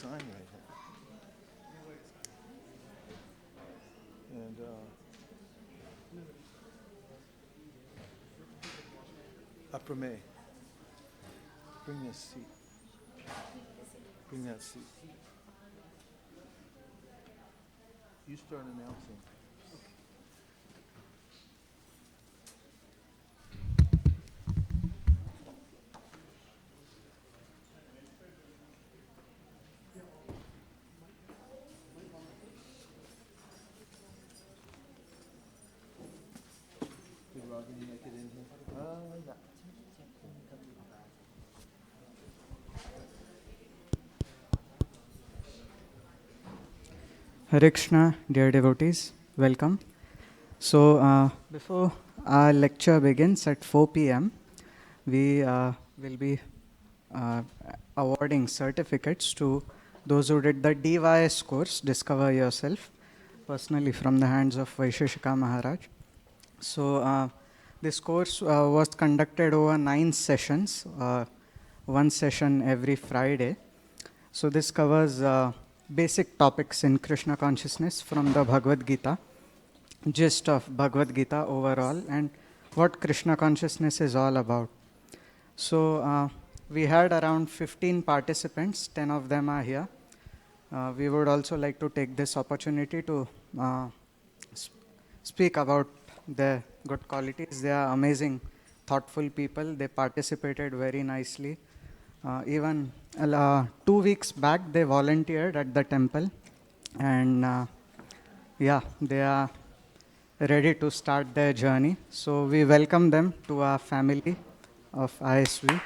sign right here. And Aprame, bring this seat. Bring that seat. You start announcing. Did Ragini make it in here? Yeah. Hare Krishna, dear devotees, welcome. So, before our lecture begins at 4 p.m., we will be awarding certificates to those who did the DYS course, Discover Yourself, personally from the hands of Vaisheshika Maharaj. So, this course was conducted over 9 sessions, one session every Friday. So, this covers basic topics in Krishna consciousness from the Bhagavad Gita, gist of Bhagavad Gita overall, and what Krishna consciousness is all about. So we had around 15 participants, 10 of them are here. We would also like to take this opportunity to speak about their good qualities. They are amazing, thoughtful people. They participated very nicely. Even 2 weeks back, they volunteered at the temple, and they are ready to start their journey. So we welcome them to our family of ISV.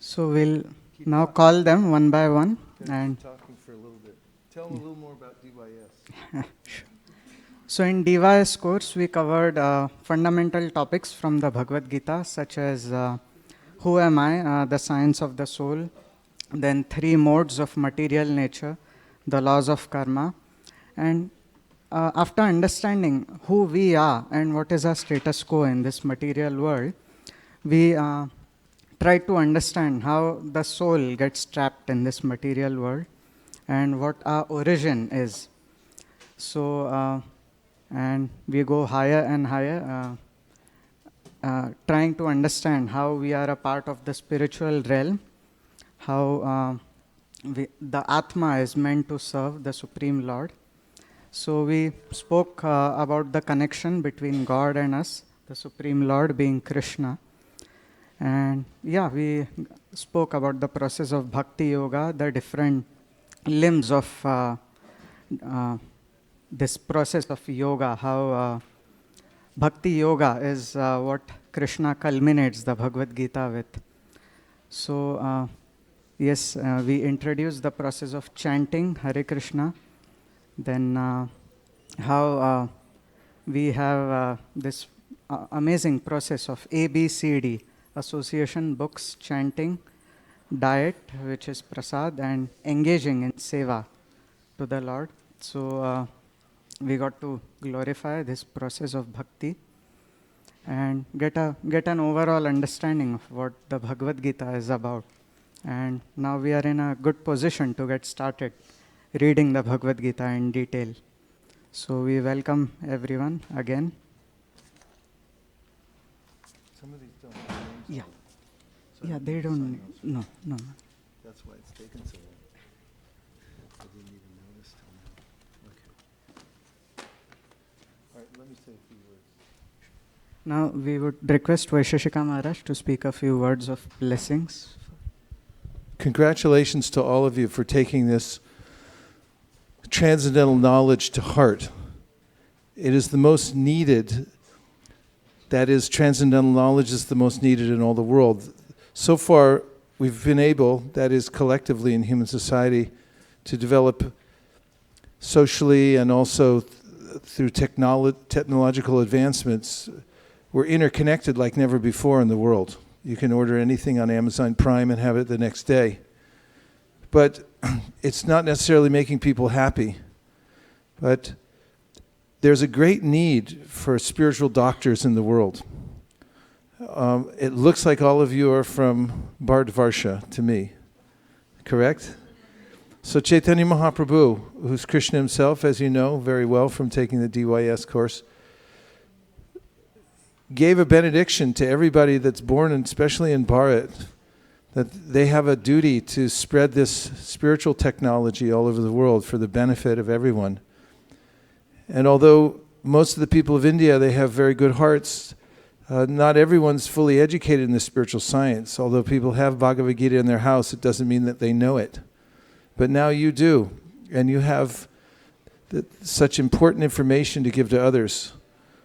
So we'll now call them one by one. And talking for a little bit. Tell them a little more about DYS. Sure. So in DYS course, we covered fundamental topics from the Bhagavad Gita, such as who am I, the science of the soul, then 3 modes of material nature, the laws of karma, and after understanding who we are and what is our status quo in this material world, we try to understand how the soul gets trapped in this material world and what our origin is. So, and we go higher and higher, trying to understand how we are a part of the spiritual realm, how the Atma is meant to serve the Supreme Lord. So we spoke about the connection between God and us, the Supreme Lord being Krishna. And we spoke about the process of Bhakti Yoga, the different limbs of this process of yoga, how Bhakti Yoga is what Krishna culminates the Bhagavad Gita with. So, we introduced the process of chanting Hare Krishna, then how we have this amazing process of ABCD, association, books, chanting, diet, which is prasad, and engaging in seva to the Lord. So we got to glorify this process of bhakti and get an overall understanding of what the Bhagavad Gita is about. And now we are in a good position to get started reading the Bhagavad Gita in detail. So we welcome everyone again. Some of these don't have names. Yeah. So Yeah, I they need to don't. sign those. No. That's why it's taken so long. I didn't even notice till now. Okay. All right, let me say a few words. Now we would request Vaisheshika Maharaj to speak a few words of blessings. Congratulations to all of you for taking this transcendental knowledge to heart. It is the most needed. That is, transcendental knowledge is the most needed in all the world. So far, we've been able, that is collectively in human society, to develop socially and also through technological advancements, we're interconnected like never before in the world. You can order anything on Amazon Prime and have it the next day. But it's not necessarily making people happy. But there's a great need for spiritual doctors in the world. It looks like all of you are from Bharatvarsha to me, correct? So Chaitanya Mahaprabhu, who's Krishna himself, as you know very well from taking the DYS course, gave a benediction to everybody that's born, and especially in Bharat, that they have a duty to spread this spiritual technology all over the world for the benefit of everyone. And although most of the people of India, they have very good hearts, not everyone's fully educated in the spiritual science. Although people have Bhagavad Gita in their house, it doesn't mean that they know it. But now you do, and you have such important information to give to others.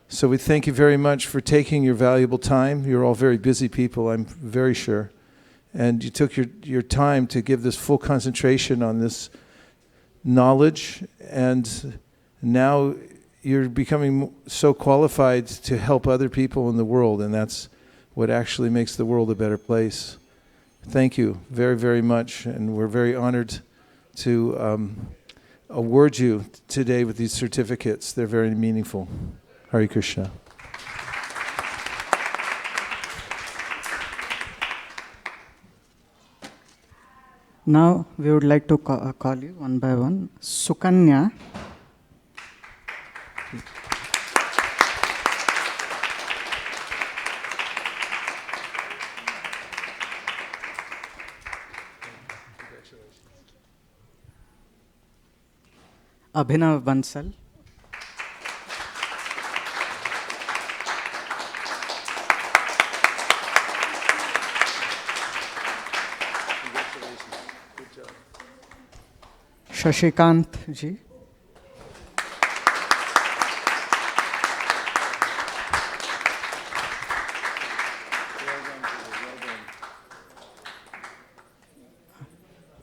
So we thank you very much for taking your valuable time. You're all very busy people, I'm very sure. And you took your time to give this full concentration on this knowledge, and now you're becoming so qualified to help other people in the world, and that's what actually makes the world a better place. Thank you very, very much, and we're very honored to award you today with these certificates. They're very meaningful. Hare Krishna. Now we would like to call you one by one. Sukanya. Abhinav Bansal. Shashikant ji.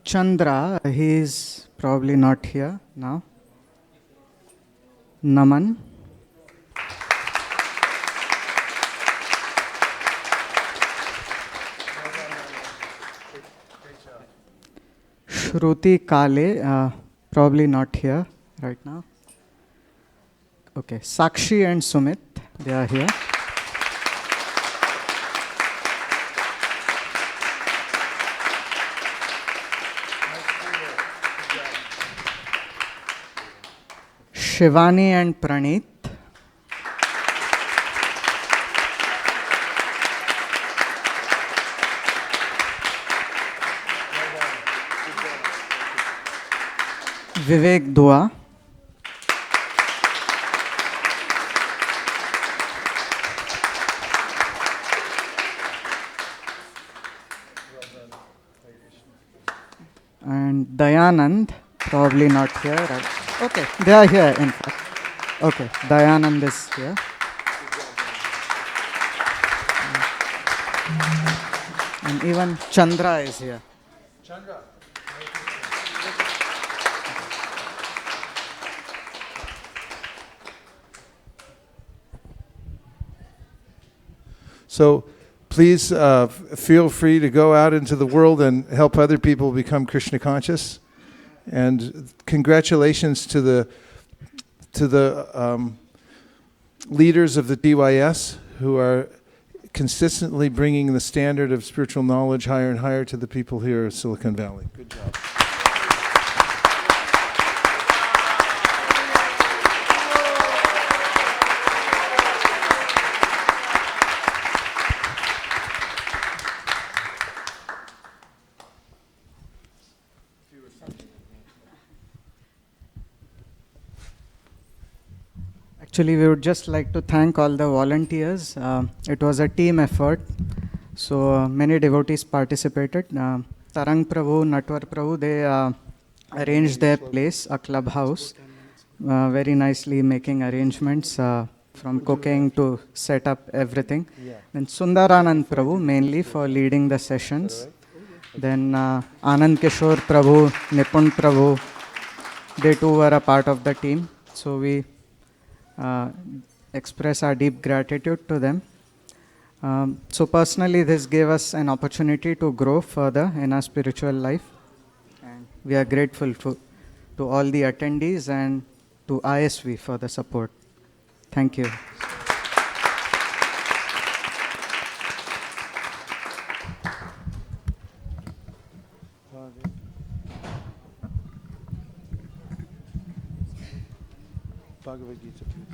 Chandra, he is probably not here now. Naman. Shruti Kale, probably not here right now. Okay, Sakshi and Sumit, they are here. Shivani and Praneet. Vivek Dua. And Dayanand, probably not here. Right? Okay, they are here in fact. Okay, Dayanand is here. And even Chandra is here. Chandra. So please feel free to go out into the world and help other people become Krishna conscious. And congratulations to the leaders of the DYS who are consistently bringing the standard of spiritual knowledge higher and higher to the people here in Silicon Valley. Good job. Actually, we would just like to thank all the volunteers. It was a team effort. So many devotees participated. Tarang Prabhu, Natwar Prabhu, they arranged their place, a clubhouse, very nicely making arrangements from cooking to set up everything. Then Sundaranand Prabhu, mainly for leading the sessions. Then Anand Kishore Prabhu, Nipun Prabhu, they too were a part of the team. So we express our deep gratitude to them. So personally, this gave us an opportunity to grow further in our spiritual life. And we are grateful to all the attendees and to ISV for the support. Thank you. Bhagavad Gita, please.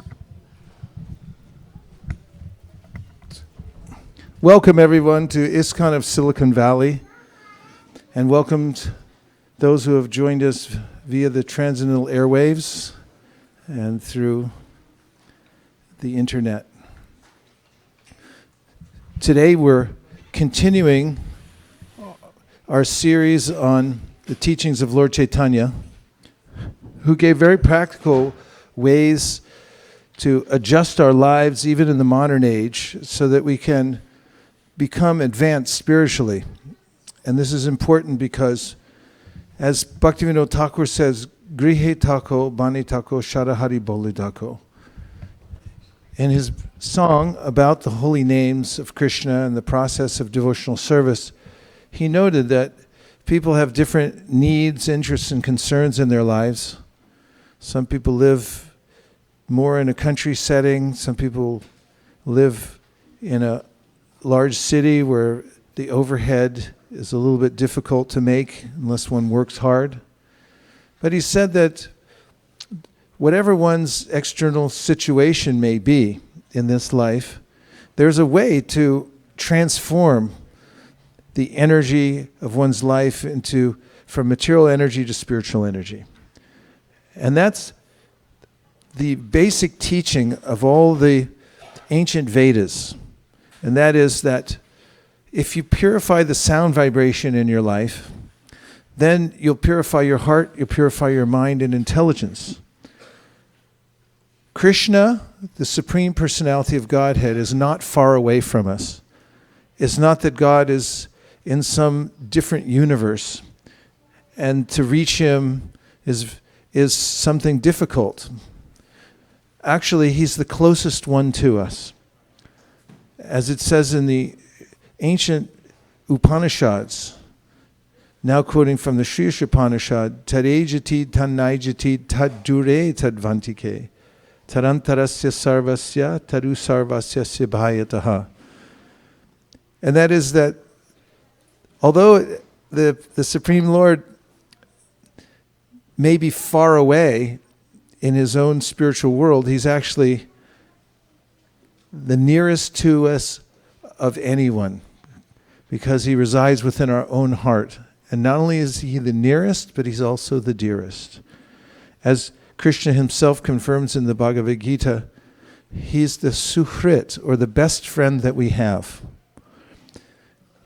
Welcome everyone to ISKCON of Silicon Valley, and welcomed those who have joined us via the transcendental airwaves and through the internet. Today we're continuing our series on the teachings of Lord Chaitanya, who gave very practical ways to adjust our lives even in the modern age so that we can become advanced spiritually. And this is important because, as Bhaktivinoda Thakur says, Grihe Tako, Bani Tako, Shadahari Boli Tako. In his song about the holy names of Krishna and the process of devotional service, he noted that people have different needs, interests, and concerns in their lives. Some people live more in a country setting. Some people live in a large city where the overhead is a little bit difficult to make unless one works hard. But he said that whatever one's external situation may be in this life, there's a way to transform the energy of one's life from material energy to spiritual energy. And that's the basic teaching of all the ancient Vedas. And that is that if you purify the sound vibration in your life, then you'll purify your heart, you'll purify your mind and intelligence. Krishna, the Supreme Personality of Godhead, is not far away from us. It's not that God is in some different universe, and to reach him is something difficult. Actually, he's the closest one to us. As it says in the ancient Upanishads, now quoting from the Sri Upanishad, Tarejati Tanaijati Tadure Tadvantike Tarantarasya Sarvasya Taru Sarvasya Sibhayataha. And that is that although the Supreme Lord may be far away in his own spiritual world, he's actually the nearest to us of anyone, because he resides within our own heart. And not only is he the nearest, but he's also the dearest. As Krishna himself confirms in the Bhagavad Gita, he's the suhrit, or the best friend that we have.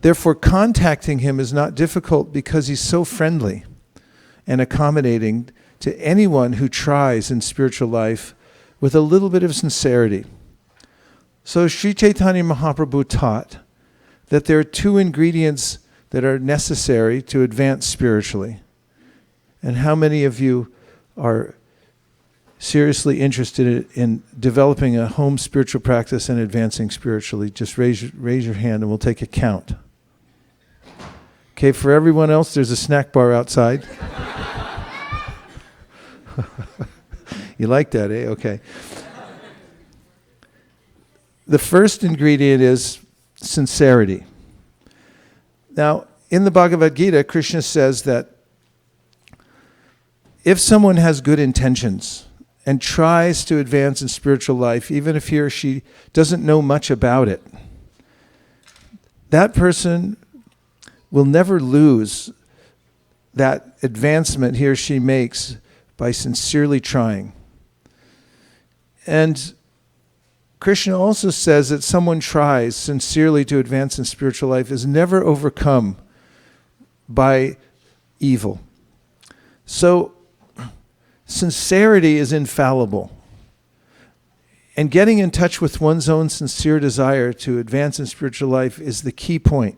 Therefore, contacting him is not difficult because he's so friendly and accommodating to anyone who tries in spiritual life with a little bit of sincerity. So Sri Chaitanya Mahaprabhu taught that there are two ingredients that are necessary to advance spiritually. And how many of you are seriously interested in developing a home spiritual practice and advancing spiritually? Just raise your hand and we'll take a count. Okay, for everyone else, there's a snack bar outside. You like that, eh? Okay. The first ingredient is sincerity. Now, in the Bhagavad Gita, Krishna says that if someone has good intentions and tries to advance in spiritual life, even if he or she doesn't know much about it, that person will never lose that advancement he or she makes by sincerely trying. And Krishna also says that someone tries sincerely to advance in spiritual life is never overcome by evil. So, sincerity is infallible. And getting in touch with one's own sincere desire to advance in spiritual life is the key point.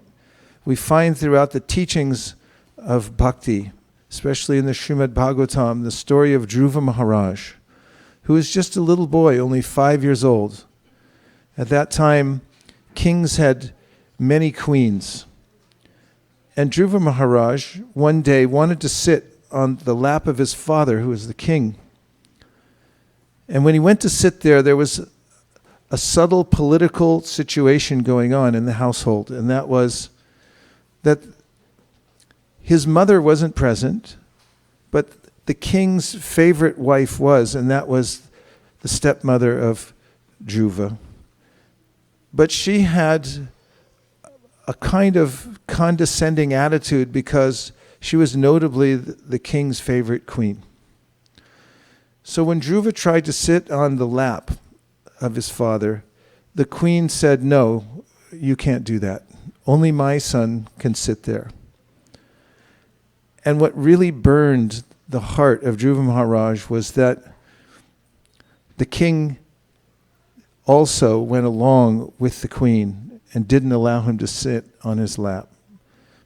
We find throughout the teachings of bhakti, especially in the Srimad Bhagavatam, the story of Dhruva Maharaj. who was just a little boy, only 5 years old. At that time, kings had many queens. And Dhruva Maharaj one day wanted to sit on the lap of his father, who was the king. And when he went to sit there was a subtle political situation going on in the household, and that was that his mother wasn't present, but the king's favorite wife was, and that was the stepmother of Dhruva. But she had a kind of condescending attitude because she was notably the king's favorite queen. So when Dhruva tried to sit on the lap of his father, the queen said, "No, you can't do that. Only my son can sit there." And what really burned the heart of Dhruva Maharaj was that the king also went along with the queen and didn't allow him to sit on his lap,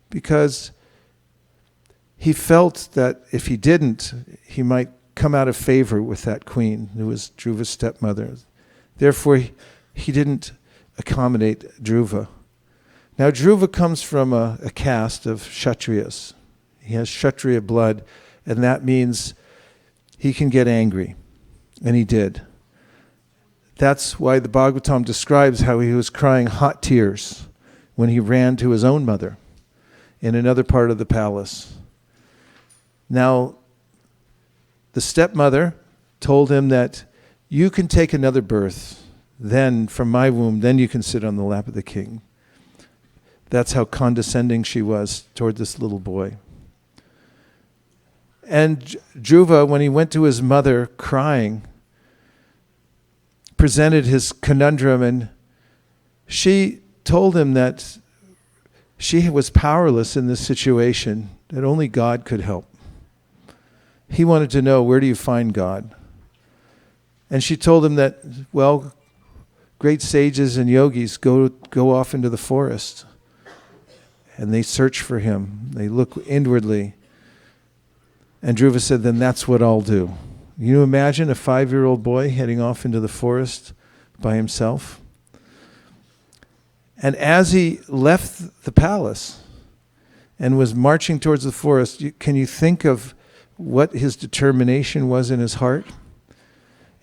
because he felt that if he didn't, he might come out of favor with that queen, who was Dhruva's stepmother. Therefore, he didn't accommodate Dhruva. Now, Dhruva comes from a caste of Kshatriyas. He has Kshatriya blood, and that means he can get angry. And he did. That's why the Bhagavatam describes how he was crying hot tears when he ran to his own mother in another part of the palace. Now, the stepmother told him that you can take another birth, then from my womb, then you can sit on the lap of the king. That's how condescending she was toward this little boy. And Dhruva, when he went to his mother crying, presented his conundrum, and she told him that she was powerless in this situation, that only God could help. He wanted to know, where do you find God? And she told him that, well, great sages and yogis go off into the forest and they search for him. They look inwardly. And Dhruva said, then that's what I'll do. You imagine a 5-year-old boy heading off into the forest by himself? And as he left the palace and was marching towards the forest, can you think of what his determination was in his heart?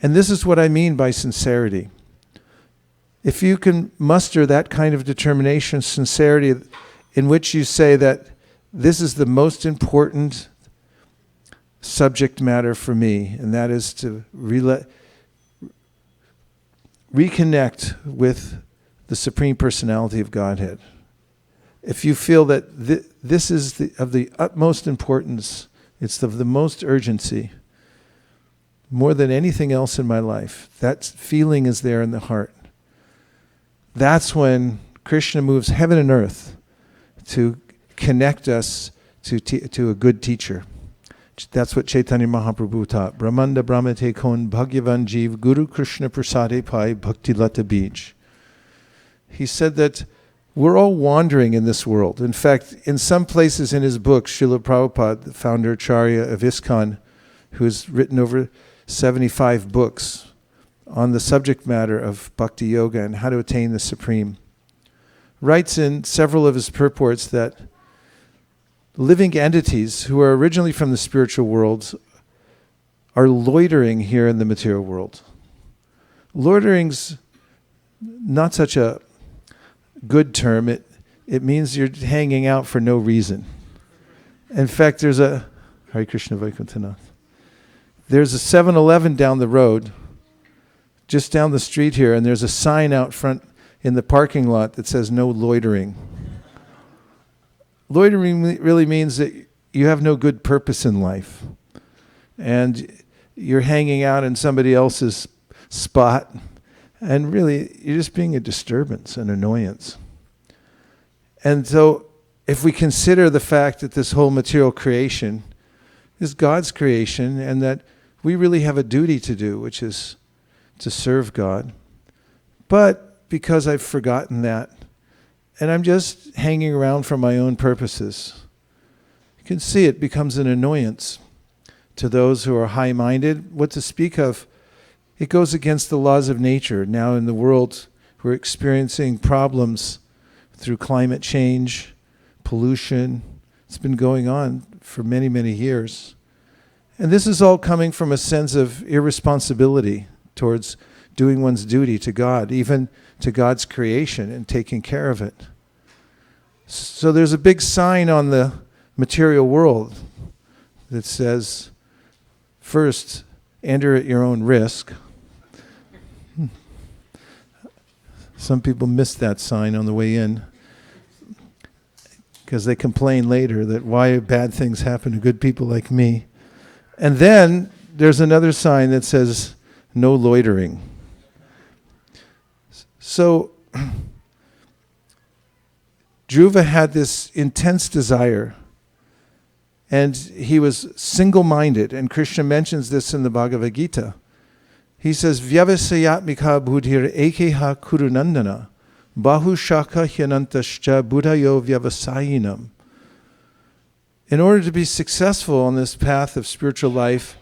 And this is what I mean by sincerity. If you can muster that kind of determination, sincerity, in which you say that this is the most important subject matter for me, and that is to reconnect with the Supreme Personality of Godhead. If you feel that this is of the utmost importance, it's of the most urgency, more than anything else in my life, that feeling is there in the heart. That's when Krishna moves heaven and earth to connect us to a good teacher. That's what Chaitanya Mahaprabhu taught. Brahmanda Brahmate Kon Bhagyavan Jeev Guru Krishna Prasade Pai Bhakti Lata Bij. He said that we're all wandering in this world. In fact, in some places in his book, Srila Prabhupada, the founder Acharya of ISKCON, who has written over 75 books on the subject matter of bhakti yoga and how to attain the Supreme, writes in several of his purports that living entities who are originally from the spiritual world are loitering here in the material world. Loitering's not such a good term. It means you're hanging out for no reason. In fact, there's a Hare Krishna Vaikuntanath. There's a 7-Eleven down the road, just down the street here, and there's a sign out front in the parking lot that says no loitering. Loitering really means that you have no good purpose in life, and you're hanging out in somebody else's spot, and really you're just being a disturbance, an annoyance. And so if we consider the fact that this whole material creation is God's creation, and that we really have a duty to do, which is to serve God, but because I've forgotten that, and I'm just hanging around for my own purposes, you can see it becomes an annoyance to those who are high-minded. What to speak of it goes against the laws of nature. Now in the world, we're experiencing problems through climate change, pollution. It's been going on for many, many years. And this is all coming from a sense of irresponsibility towards doing one's duty to God, even to God's creation and taking care of it. So there's a big sign on the material world that says, first, enter at your own risk. Some people miss that sign on the way in because they complain later that why bad things happen to good people like me. And then there's another sign that says, no loitering. So Dhruva had this intense desire, and he was single-minded, and Krishna mentions this in the Bhagavad Gita. He says, Vyavasayatmika buddhir ekeha kurunandana bahu shaka hyanantascha buddhayo vyavasayinam. In order to be successful on this path of spiritual life,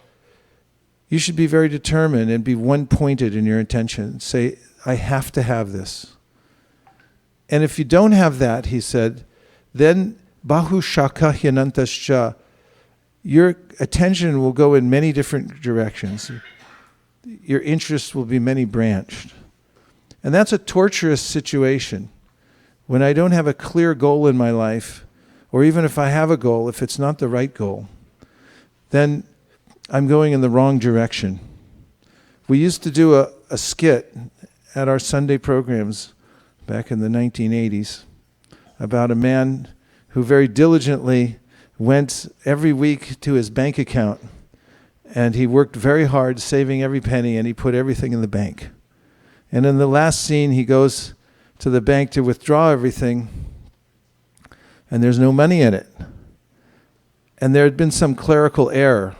you should be very determined and be one-pointed in your intention. Say, I have to have this. And if you don't have that, he said, then bahu shaka hyanantascha, your attention will go in many different directions. Your interests will be many branched. And that's a torturous situation. When I don't have a clear goal in my life, or even if I have a goal, if it's not the right goal, then I'm going in the wrong direction. We used to do a skit at our Sunday programs back in the 1980s about a man who very diligently went every week to his bank account, and he worked very hard, saving every penny, and he put everything in the bank. And in the last scene, he goes to the bank to withdraw everything, and there's no money in it. And there had been some clerical error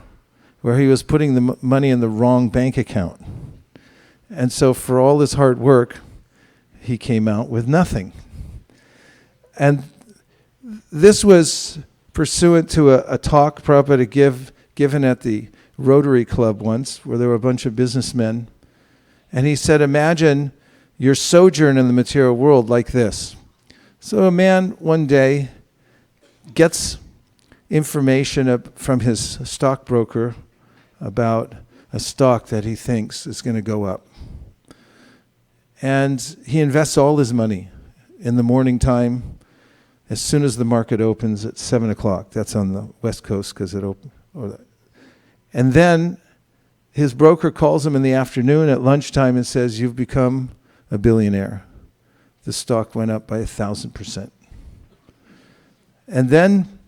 where he was putting the money in the wrong bank account. And so for all his hard work, he came out with nothing. And this was pursuant to a talk Prabhupada given at the Rotary Club once, where there were a bunch of businessmen. And he said, imagine your sojourn in the material world like this. So a man one day gets information from his stockbroker about a stock that he thinks is going to go up. And he invests all his money in the morning time as soon as the market opens at 7 o'clock. That's on the West Coast because it opens. And then his broker calls him in the afternoon at lunchtime and says, you've become a billionaire. The stock went up by 1,000%. And then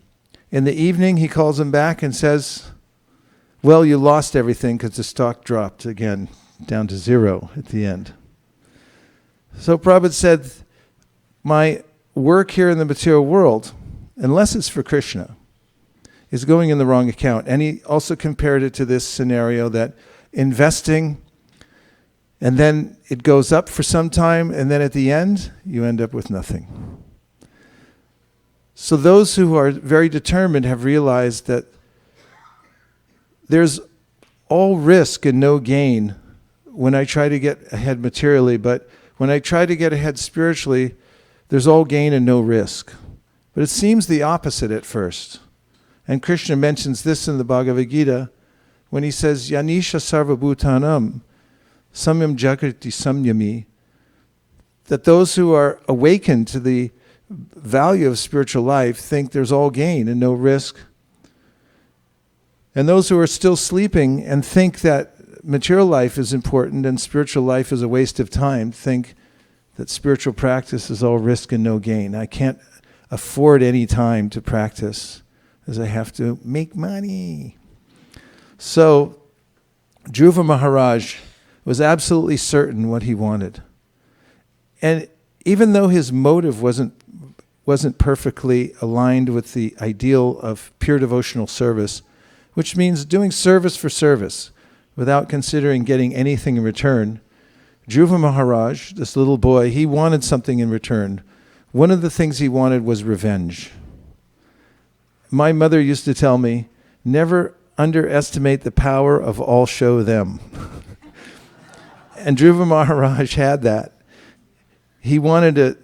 in the evening he calls him back and says, well, you lost everything because the stock dropped again down to zero at the end. So Prabhupada said, my work here in the material world, unless it's for Krishna, is going in the wrong account. And he also compared it to this scenario that investing, and then it goes up for some time, and then at the end, you end up with nothing. So those who are very determined have realized that there's all risk and no gain when I try to get ahead materially, but when I try to get ahead spiritually, there's all gain and no risk. But it seems the opposite at first. And Krishna mentions this in the Bhagavad Gita when he says, Yanisha sarvabhutanam samyam jagriti samyami, that those who are awakened to the value of spiritual life think there's all gain and no risk. And those who are still sleeping and think that material life is important and spiritual life is a waste of time think that spiritual practice is all risk and no gain. I can't afford any time to practice as I have to make money. So Dhruva Maharaj was absolutely certain what he wanted. And even though his motive wasn't perfectly aligned with the ideal of pure devotional service, which means doing service for service without considering getting anything in return, Dhruva Maharaj, this little boy, he wanted something in return. One of the things he wanted was revenge. My mother used to tell me, never underestimate the power of all show them. And Dhruva Maharaj had that. He wanted to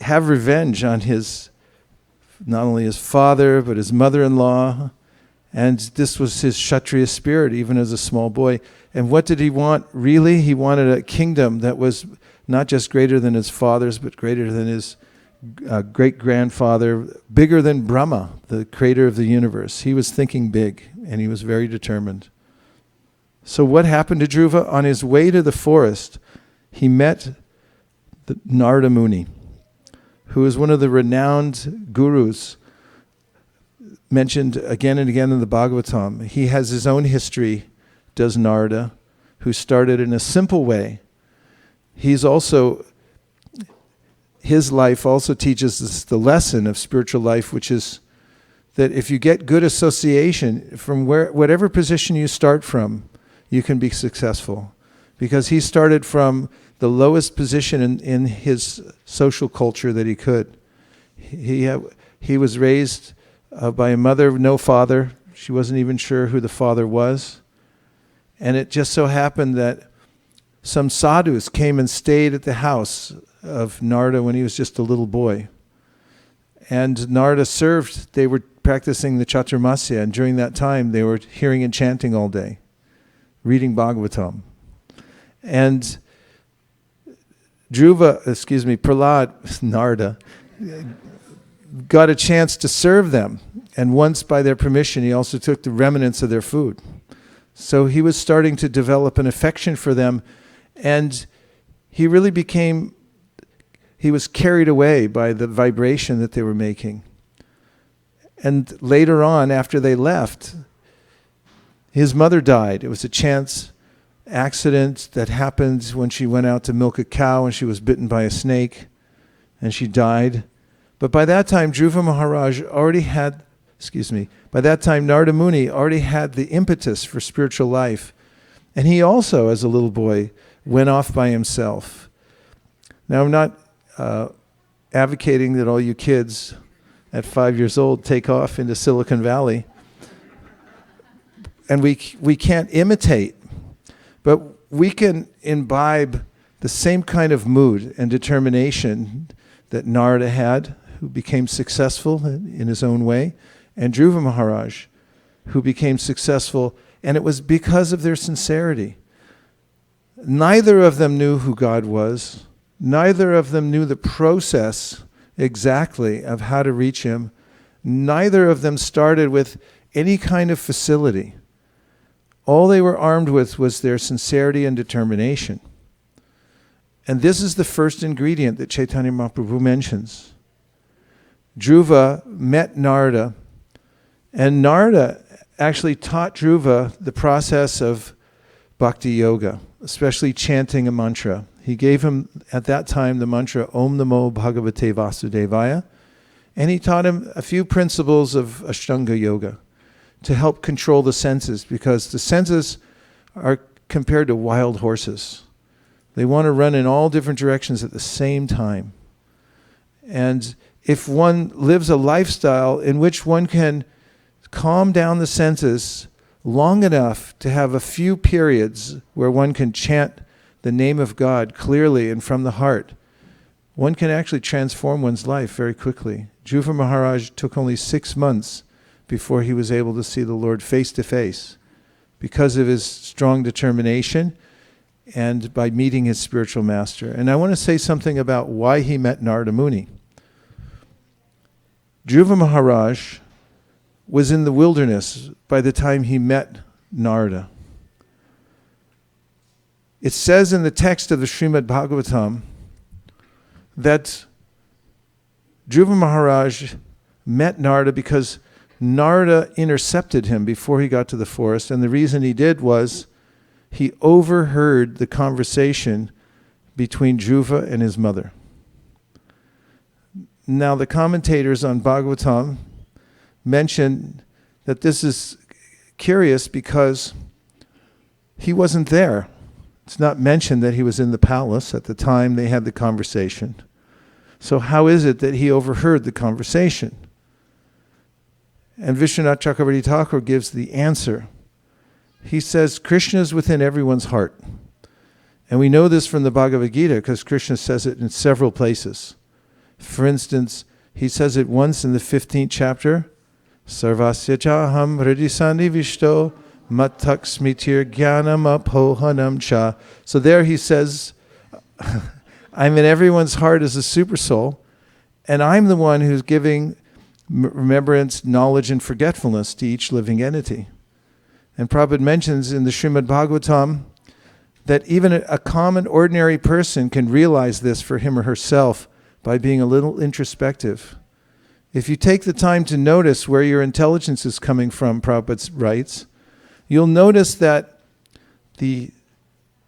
have revenge on not only his father, but his mother-in-law. And this was his Kshatriya spirit, even as a small boy. And what did he want? Really, he wanted a kingdom that was not just greater than his father's, but greater than his great-grandfather, bigger than Brahma, the creator of the universe. He was thinking big, and he was very determined. So what happened to Dhruva? On his way to the forest, he met the Narada Muni, who is one of the renowned gurus mentioned again and again in the Bhagavatam. He has his own history, does Narada, who started in a simple way. His life also teaches us the lesson of spiritual life, which is that if you get good association from whatever position you start from, you can be successful. Because he started from the lowest position in his social culture that he could. He was raised by a mother, no father. She wasn't even sure who the father was. And it just so happened that some sadhus came and stayed at the house of Narada when he was just a little boy. And Narada served, they were practicing the Chaturmasya, and during that time they were hearing and chanting all day, reading Bhagavatam. And Prahlad, Narada, got a chance to serve them. And once, by their permission, he also took the remnants of their food. So he was starting to develop an affection for them. And he really he was carried away by the vibration that they were making. And later on, after they left, his mother died. It was a chance accident that happened when she went out to milk a cow and she was bitten by a snake and she died. But by that time, Dhruva Maharaj by that time, Narada Muni already had the impetus for spiritual life. And he also, as a little boy, went off by himself. Now, I'm not advocating that all you kids at 5 years old take off into Silicon Valley. And we can't imitate, but we can imbibe the same kind of mood and determination that Narada had, who became successful in his own way, and Dhruva Maharaj, who became successful, and it was because of their sincerity. Neither of them knew who God was. Neither of them knew the process exactly of how to reach him. Neither of them started with any kind of facility. All they were armed with was their sincerity and determination. And this is the first ingredient that Chaitanya Mahaprabhu mentions. Dhruva met Narada, and Narada actually taught Dhruva the process of bhakti yoga, especially chanting a mantra. He gave him, at that time, the mantra Om Namo Bhagavate Vasudevaya, and he taught him a few principles of Ashtanga yoga to help control the senses, because the senses are compared to wild horses. They want to run in all different directions at the same time. And if one lives a lifestyle in which one can calm down the senses long enough to have a few periods where one can chant the name of God clearly and from the heart, one can actually transform one's life very quickly. Dhruva Maharaj took only 6 months before he was able to see the Lord face to face because of his strong determination and by meeting his spiritual master. And I want to say something about why he met Narada Muni. Dhruva Maharaj was in the wilderness by the time he met Narada. It says in the text of the Srimad Bhagavatam that Dhruva Maharaj met Narada because Narada intercepted him before he got to the forest, and the reason he did was he overheard the conversation between Dhruva and his mother. Now, the commentators on Bhagavatam mention that this is curious because he wasn't there. It's not mentioned that he was in the palace at the time they had the conversation. So how is it that he overheard the conversation? And Vishwanath Chakravarti Thakur gives the answer. He says, Krishna is within everyone's heart. And we know this from the Bhagavad Gita because Krishna says it in several places. For instance, he says it once in the 15th chapter, Sarvasya chaham hridisani vishto mattak smitir jnanam apohanam cha. So there he says, I'm in everyone's heart as a super soul, and I'm the one who's giving remembrance, knowledge, and forgetfulness to each living entity. And Prabhupada mentions in the Srimad Bhagavatam that even a common, ordinary person can realize this for him or herself by being a little introspective. If you take the time to notice where your intelligence is coming from, Prabhupada writes, you'll notice that the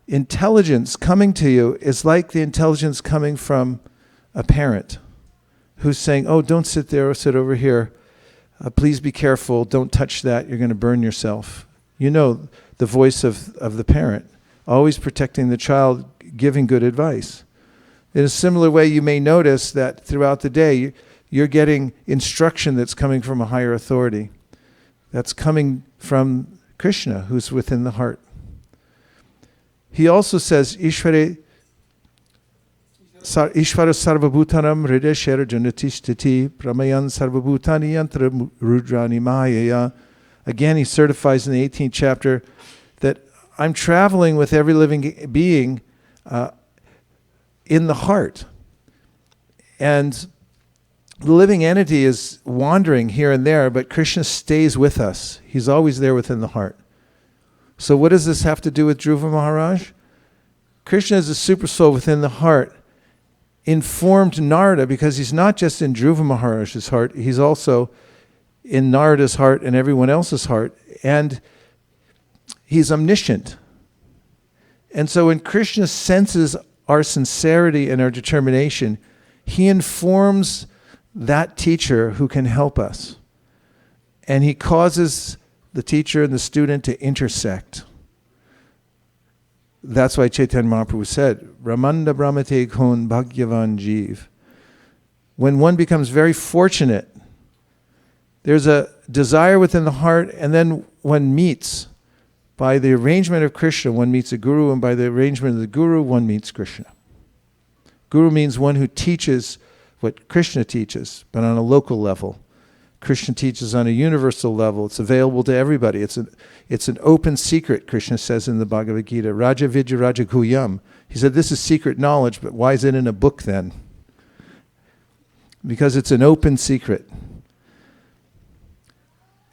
intelligence coming to you is like the intelligence coming from a parent who's saying, oh, don't sit there or sit over here. Please be careful. Don't touch that. You're going to burn yourself. You know the voice of the parent, always protecting the child, giving good advice. In a similar way, you may notice that throughout the day, you're getting instruction that's coming from a higher authority. That's coming from Krishna, who's within the heart. He also says, Ishvara sarvabhutanam hrideshara janatistiti pramayan sarvabhutani yantra rudrani mahayaya. Again, he certifies in the 18th chapter that I'm traveling with every living being in the heart. And the living entity is wandering here and there, but Krishna stays with us. He's always there within the heart. So what does this have to do with Dhruva Maharaj? Krishna is a super soul within the heart, informed Narada, because he's not just in Dhruva Maharaj's heart, he's also in Narada's heart and everyone else's heart. And he's omniscient. And so when Krishna senses our sincerity and our determination, he informs that teacher who can help us. And he causes the teacher and the student to intersect. That's why Chaitanya Mahaprabhu said, Ramanda Brahmate Kon Bhagyavan Jeev. When one becomes very fortunate, there's a desire within the heart, and then one meets. By the arrangement of Krishna, one meets a guru, and by the arrangement of the guru, one meets Krishna. Guru means one who teaches what Krishna teaches, but on a local level. Krishna teaches on a universal level. It's available to everybody. It's an open secret, Krishna says in the Bhagavad Gita. Raja Vidya Raja Kuyam. He said, this is secret knowledge, but why is it in a book then? Because it's an open secret.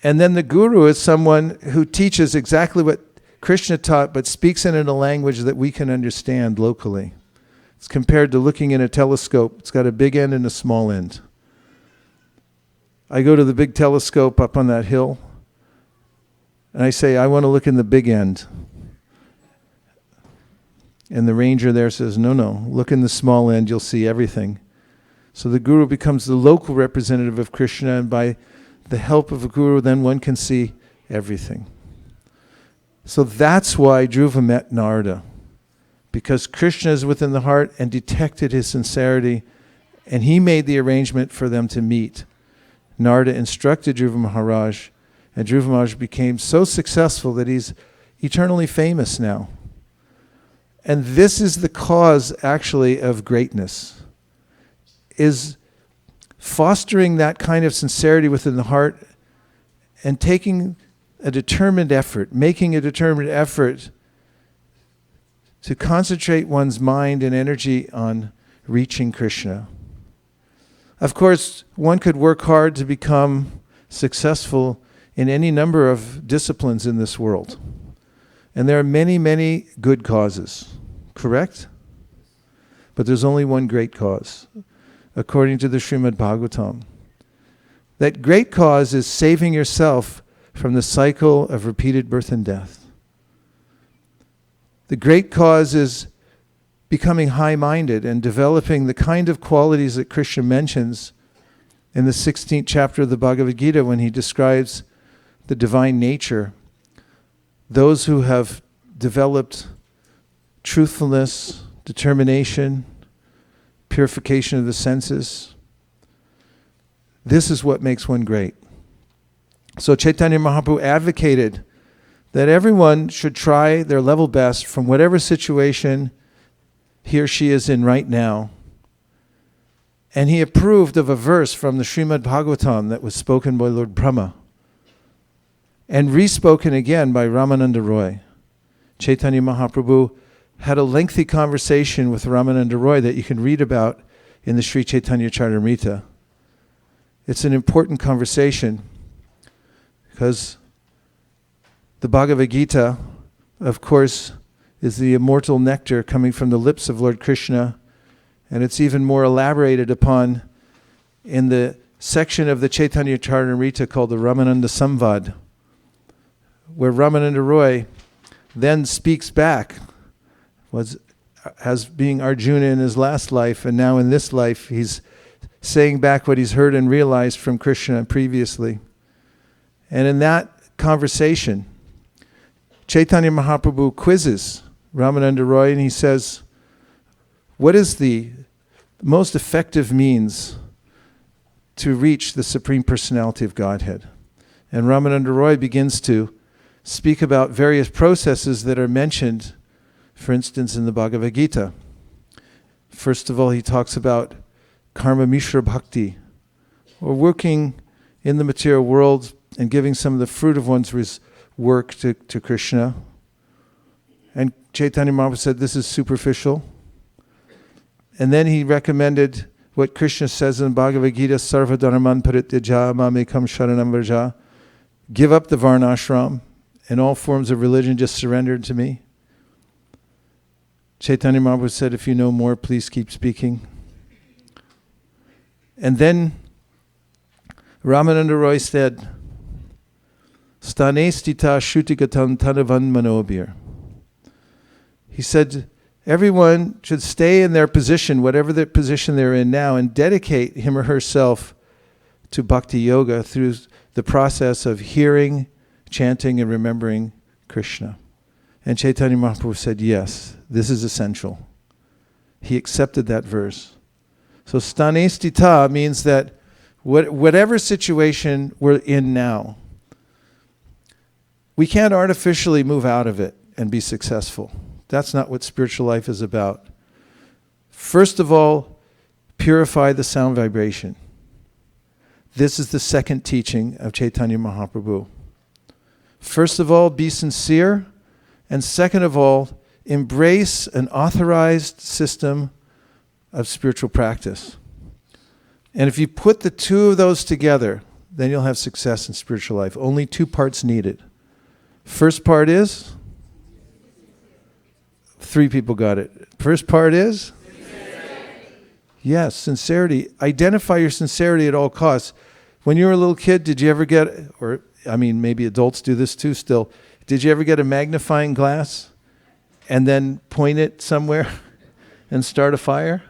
And then the guru is someone who teaches exactly what Krishna taught, but speaks it in a language that we can understand locally. It's compared to looking in a telescope. It's got a big end and a small end. I go to the big telescope up on that hill, and I say, I want to look in the big end. And the ranger there says, no, look in the small end, you'll see everything. So the guru becomes the local representative of Krishna, and by the help of a guru, then one can see everything. So that's why Dhruva met Narada, because Krishna is within the heart and detected his sincerity, and he made the arrangement for them to meet. Narada instructed Dhruva Maharaj, and Dhruva Maharaj became so successful that he's eternally famous now. And this is the cause, actually, of greatness, is fostering that kind of sincerity within the heart and taking a determined effort, making a determined effort to concentrate one's mind and energy on reaching Krishna. Of course, one could work hard to become successful in any number of disciplines in this world. And there are many, many good causes, correct? But there's only one great cause, according to the Srimad Bhagavatam. That great cause is saving yourself from the cycle of repeated birth and death. The great cause is becoming high-minded and developing the kind of qualities that Krishna mentions in the 16th chapter of the Bhagavad Gita when he describes the divine nature. Those who have developed truthfulness, determination, purification of the senses. This is what makes one great. So Chaitanya Mahaprabhu advocated that everyone should try their level best from whatever situation he or she is in right now. And he approved of a verse from the Srimad Bhagavatam that was spoken by Lord Brahma and re-spoken again by Ramananda Roy. Chaitanya Mahaprabhu had a lengthy conversation with Ramananda Roy that you can read about in the Sri Chaitanya Charitamrita. It's an important conversation because the Bhagavad Gita, of course, is the immortal nectar coming from the lips of Lord Krishna, and it's even more elaborated upon in the section of the Chaitanya Charitamrita called the Ramananda Samvad, where Ramananda Roy then speaks back, as being Arjuna in his last life, and now in this life he's saying back what he's heard and realized from Krishna previously. And in that conversation, Chaitanya Mahaprabhu quizzes Ramananda Roy, and he says, what is the most effective means to reach the Supreme Personality of Godhead? And Ramananda Roy begins to speak about various processes that are mentioned, for instance, in the Bhagavad Gita. First of all, he talks about karma mishra bhakti, or working in the material world and giving some of the fruit of one's work to Krishna. And Chaitanya Mahaprabhu said this is superficial. And then he recommended what Krishna says in Bhagavad Gita, sarva dharman parityaja mamekam sharanam vraja. Give up the varnashram and all forms of religion, just surrender to me. Chaitanya Mahaprabhu said, if you know more, please keep speaking. And then Ramananda Roy said, stane stita shutigatan tanavan manobir. He said, everyone should stay in their position, whatever the position they're in now, and dedicate him or herself to bhakti yoga through the process of hearing, chanting, and remembering Krishna. And Chaitanya Mahaprabhu said, yes, this is essential. He accepted that verse. So stane stita means that whatever situation we're in now, we can't artificially move out of it and be successful. That's not what spiritual life is about. First of all, purify the sound vibration. This is the second teaching of Chaitanya Mahaprabhu. First of all, be sincere. And second of all, embrace an authorized system of spiritual practice. And if you put the two of those together, then you'll have success in spiritual life. Only two parts needed. First part is? Three people got it. First part is? Sincerity. Yes, sincerity. Identify your sincerity at all costs. When you were a little kid, did you ever get, or I mean maybe adults do this too still, did you ever get a magnifying glass and then point it somewhere and start a fire?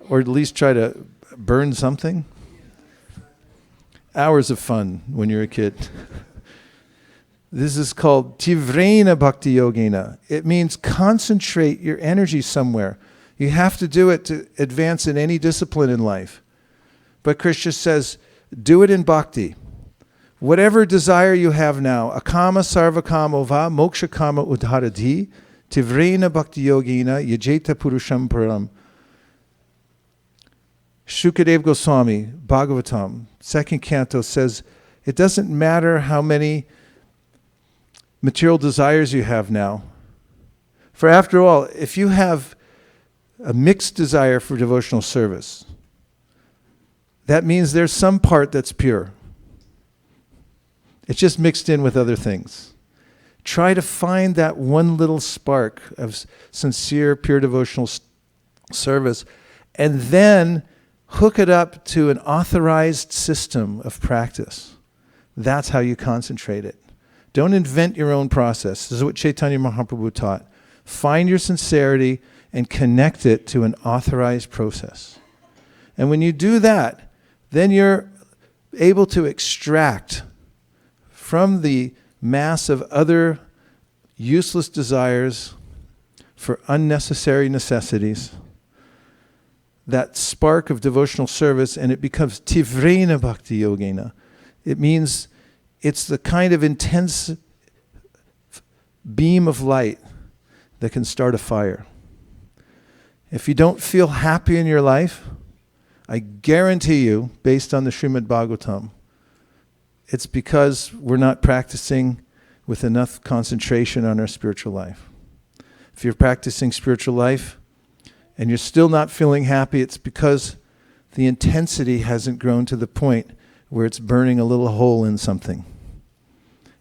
Or at least try to burn something? Hours of fun when you're a kid. This is called tivrena bhakti yogena. It means concentrate your energy somewhere. You have to do it to advance in any discipline in life. But Krishna says, do it in bhakti. Whatever desire you have now, akama sarva kamo va moksha kama udharadhi, tivrena bhakti yogena yajeta purusham param. Shukadev Goswami, Bhagavatam, 2nd canto says, it doesn't matter how many material desires you have now. For after all, if you have a mixed desire for devotional service, that means there's some part that's pure. It's just mixed in with other things. Try to find that one little spark of sincere, pure devotional service, and then hook it up to an authorized system of practice. That's how you concentrate it. Don't invent your own process. This is what Chaitanya Mahaprabhu taught. Find your sincerity and connect it to an authorized process. And when you do that, then you're able to extract from the mass of other useless desires for unnecessary necessities that spark of devotional service, and it becomes tivrena bhakti yogena. It means it's the kind of intense beam of light that can start a fire. If you don't feel happy in your life, I guarantee you, based on the Srimad Bhagavatam, it's because we're not practicing with enough concentration on our spiritual life. If you're practicing spiritual life and you're still not feeling happy, it's because the intensity hasn't grown to the point where it's burning a little hole in something.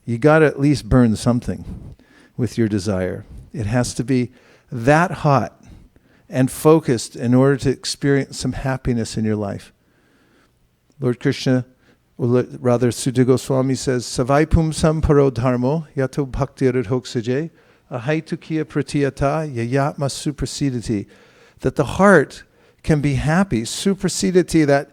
You got to at least burn something with your desire. It has to be that hot and focused in order to experience some happiness in your life. Lord Krishna, or rather Sutta Goswami says, Savai pumsam paro dharmo yato bhaktiradhoksaje ahaitukya pratiyata yayatma suprasidati. That the heart can be happy. Suprasidati, that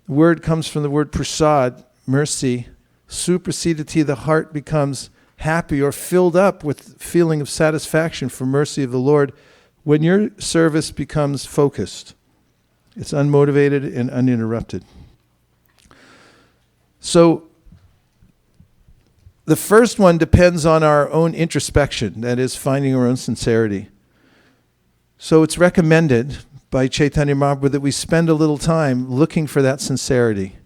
word comes from the word prasad, mercy. Suprasidati, the heart becomes happy or filled up with feeling of satisfaction for mercy of the Lord when your service becomes focused. It's unmotivated and uninterrupted. So the first one depends on our own introspection, that is, finding our own sincerity. So it's recommended by Chaitanya Mahaprabhu that we spend a little time looking for that sincerity.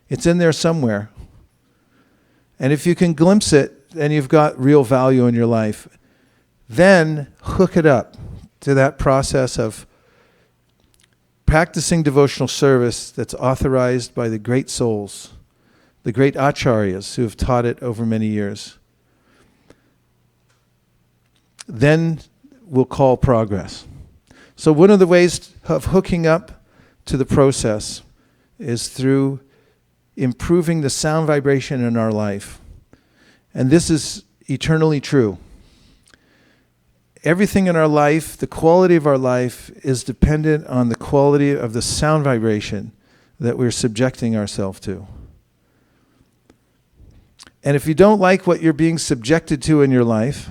It's in there somewhere. And if you can glimpse it, then you've got real value in your life. Then hook it up to that process of practicing devotional service that's authorized by the great souls, the great acharyas who have taught it over many years. Then we'll call progress. So one of the ways of hooking up to the process is through improving the sound vibration in our life. And this is eternally true. Everything in our life, the quality of our life, is dependent on the quality of the sound vibration that we're subjecting ourselves to. And if you don't like what you're being subjected to in your life,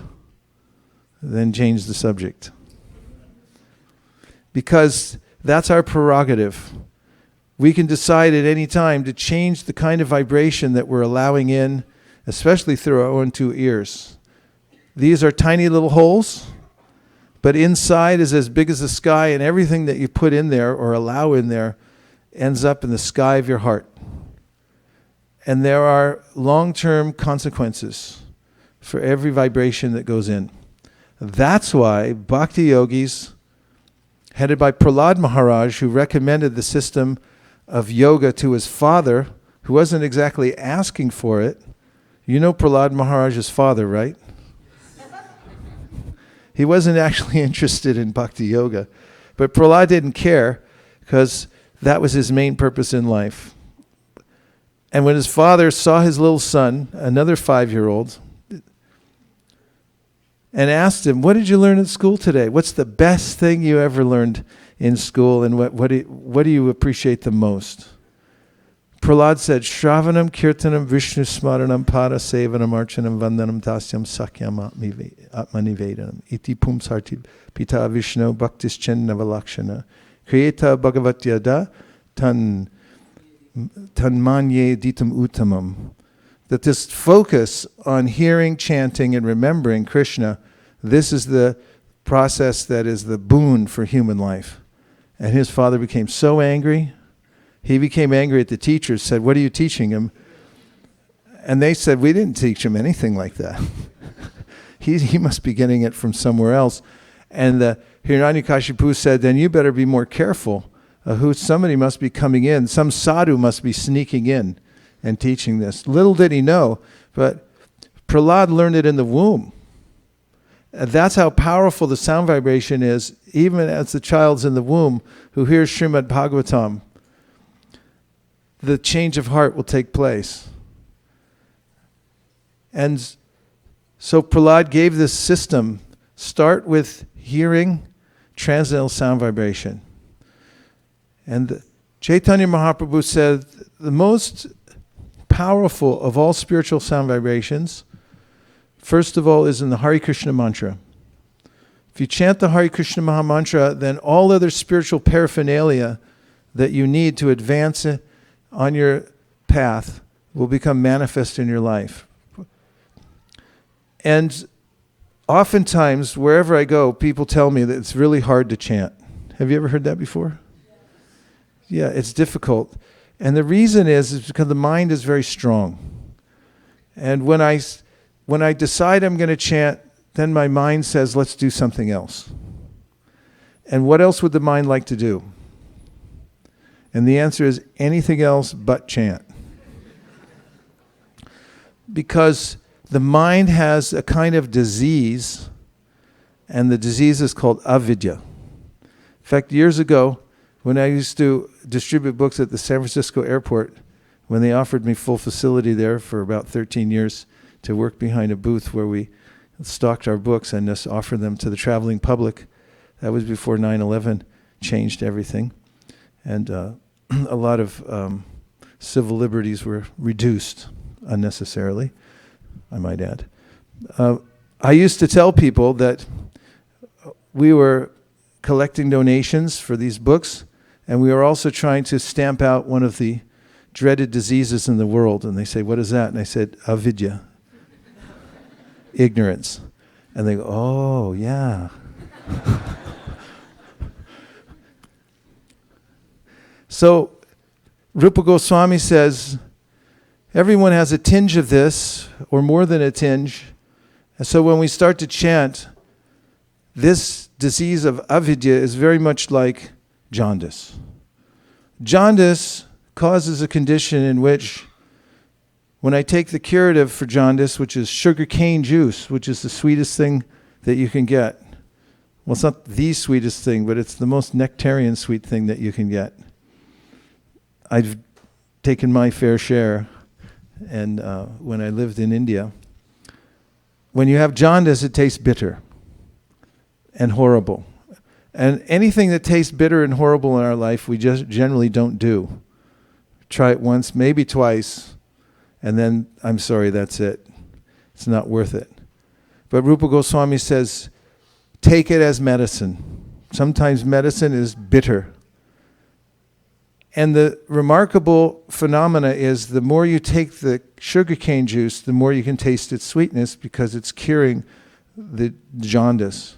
then change the subject. Because that's our prerogative. We can decide at any time to change the kind of vibration that we're allowing in, especially through our own two ears. These are tiny little holes, but inside is as big as the sky, and everything that you put in there or allow in there ends up in the sky of your heart. And there are long-term consequences for every vibration that goes in. That's why bhakti yogis, headed by Prahlad Maharaj, who recommended the system of yoga to his father, who wasn't exactly asking for it. You know Prahlad Maharaj's father, right? He wasn't actually interested in bhakti yoga, but Prahlad didn't care because that was his main purpose in life. And when his father saw his little son, another 5-year-old, and asked him, what did you learn at school today? What's the best thing you ever learned in school, and what do you appreciate the most? Prahlad said, Shravanam, Kirtanam, Vishnu Smaranam, Pada Sevanam, Archanam, Vandanam, Dasyam, Sakyam, Atmanivedanam, Iti Pumsarti, Pita Vishnu, Bhaktis Chennavalakshana, Kriyeta Bhagavatyada, Tanmanye Ditam Uttamam. That this focus on hearing, chanting, and remembering Krishna, this is the process that is the boon for human life. And his father became so angry. He became angry at the teachers, said, what are you teaching him? And they said, we didn't teach him anything like that. He must be getting it from somewhere else. And the Hiranyakashipu said, then you better be more careful. Somebody must be coming in. Some sadhu must be sneaking in and teaching this. Little did he know, but Prahlad learned it in the womb. That's how powerful the sound vibration is, even as the child's in the womb who hears Srimad Bhagavatam. The change of heart will take place. And so Prahlad gave this system, start with hearing, transcendental sound vibration. And Chaitanya Mahaprabhu said the most powerful of all spiritual sound vibrations, first of all, is in the Hare Krishna mantra. If you chant the Hare Krishna Maha Mantra, then all other spiritual paraphernalia that you need to advance on your path will become manifest in your life. And oftentimes, wherever I go, people tell me that it's really hard to chant. Have you ever heard that before? Yeah, it's difficult. And the reason is because the mind is very strong. And when I decide I'm going to chant, then my mind says, let's do something else. And what else would the mind like to do? And the answer is anything else but chant. Because the mind has a kind of disease, and the disease is called avidya. In fact, years ago, when I used to distribute books at the San Francisco airport, when they offered me full facility there for about 13 years to work behind a booth where we stocked our books and just offered them to the traveling public, that was before 9/11 changed everything. And a lot of civil liberties were reduced unnecessarily, I might add. I used to tell people that we were collecting donations for these books, and we were also trying to stamp out one of the dreaded diseases in the world. And they say, what is that? And I said, avidya, ignorance. And they go, oh, yeah. So Rupa Goswami says, everyone has a tinge of this, or more than a tinge. And so when we start to chant, this disease of avidya is very much like jaundice. Jaundice causes a condition in which, when I take the curative for jaundice, which is sugar cane juice, which is the sweetest thing that you can get. Well, it's not the sweetest thing, but it's the most nectarian sweet thing that you can get. I've taken my fair share, and when I lived in India, when you have jaundice, it tastes bitter and horrible. And anything that tastes bitter and horrible in our life, we just generally don't do. Try it once, maybe twice, and then, I'm sorry, that's it. It's not worth it. But Rupa Goswami says, take it as medicine. Sometimes medicine is bitter. And the remarkable phenomena is the more you take the sugarcane juice, the more you can taste its sweetness because it's curing the jaundice.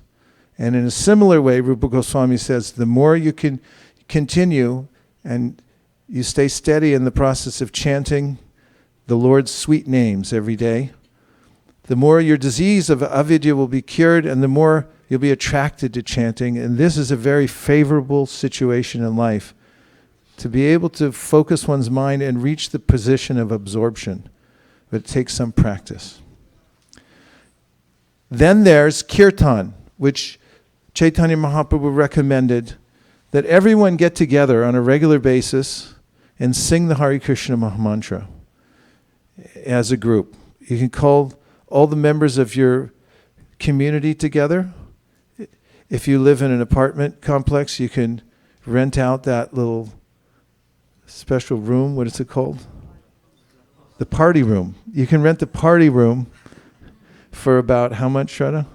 And in a similar way, Rupa Goswami says, the more you can continue and you stay steady in the process of chanting the Lord's sweet names every day, the more your disease of avidya will be cured and the more you'll be attracted to chanting. And this is a very favorable situation in life, to be able to focus one's mind and reach the position of absorption. But it takes some practice. Then there's kirtan, which Chaitanya Mahaprabhu recommended that everyone get together on a regular basis and sing the Hare Krishna Mahamantra as a group. You can call all the members of your community together. If you live in an apartment complex, you can rent out that little special room. What is it called? The party room. You can rent the party room for about how much, Shraddha?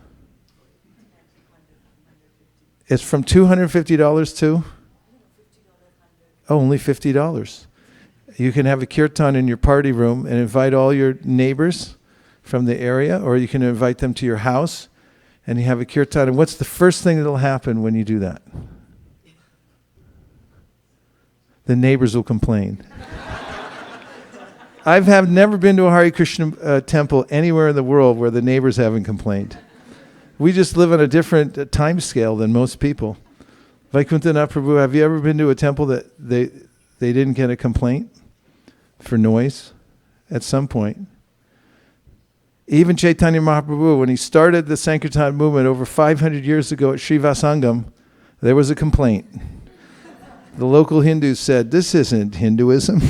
It's from $250 to? Oh, only $50. You can have a kirtan in your party room and invite all your neighbors from the area, or you can invite them to your house and you have a kirtan. And what's the first thing that will happen when you do that? The neighbors will complain. I've never been to a Hare Krishna temple anywhere in the world where the neighbors haven't complained. We just live on a different time scale than most people. Vaikuntanath Prabhu, have you ever been to a temple that they didn't get a complaint for noise at some point? Even Chaitanya Mahaprabhu, when he started the Sankirtan movement over 500 years ago at Srivasangam, there was a complaint. The local Hindus said, this isn't Hinduism.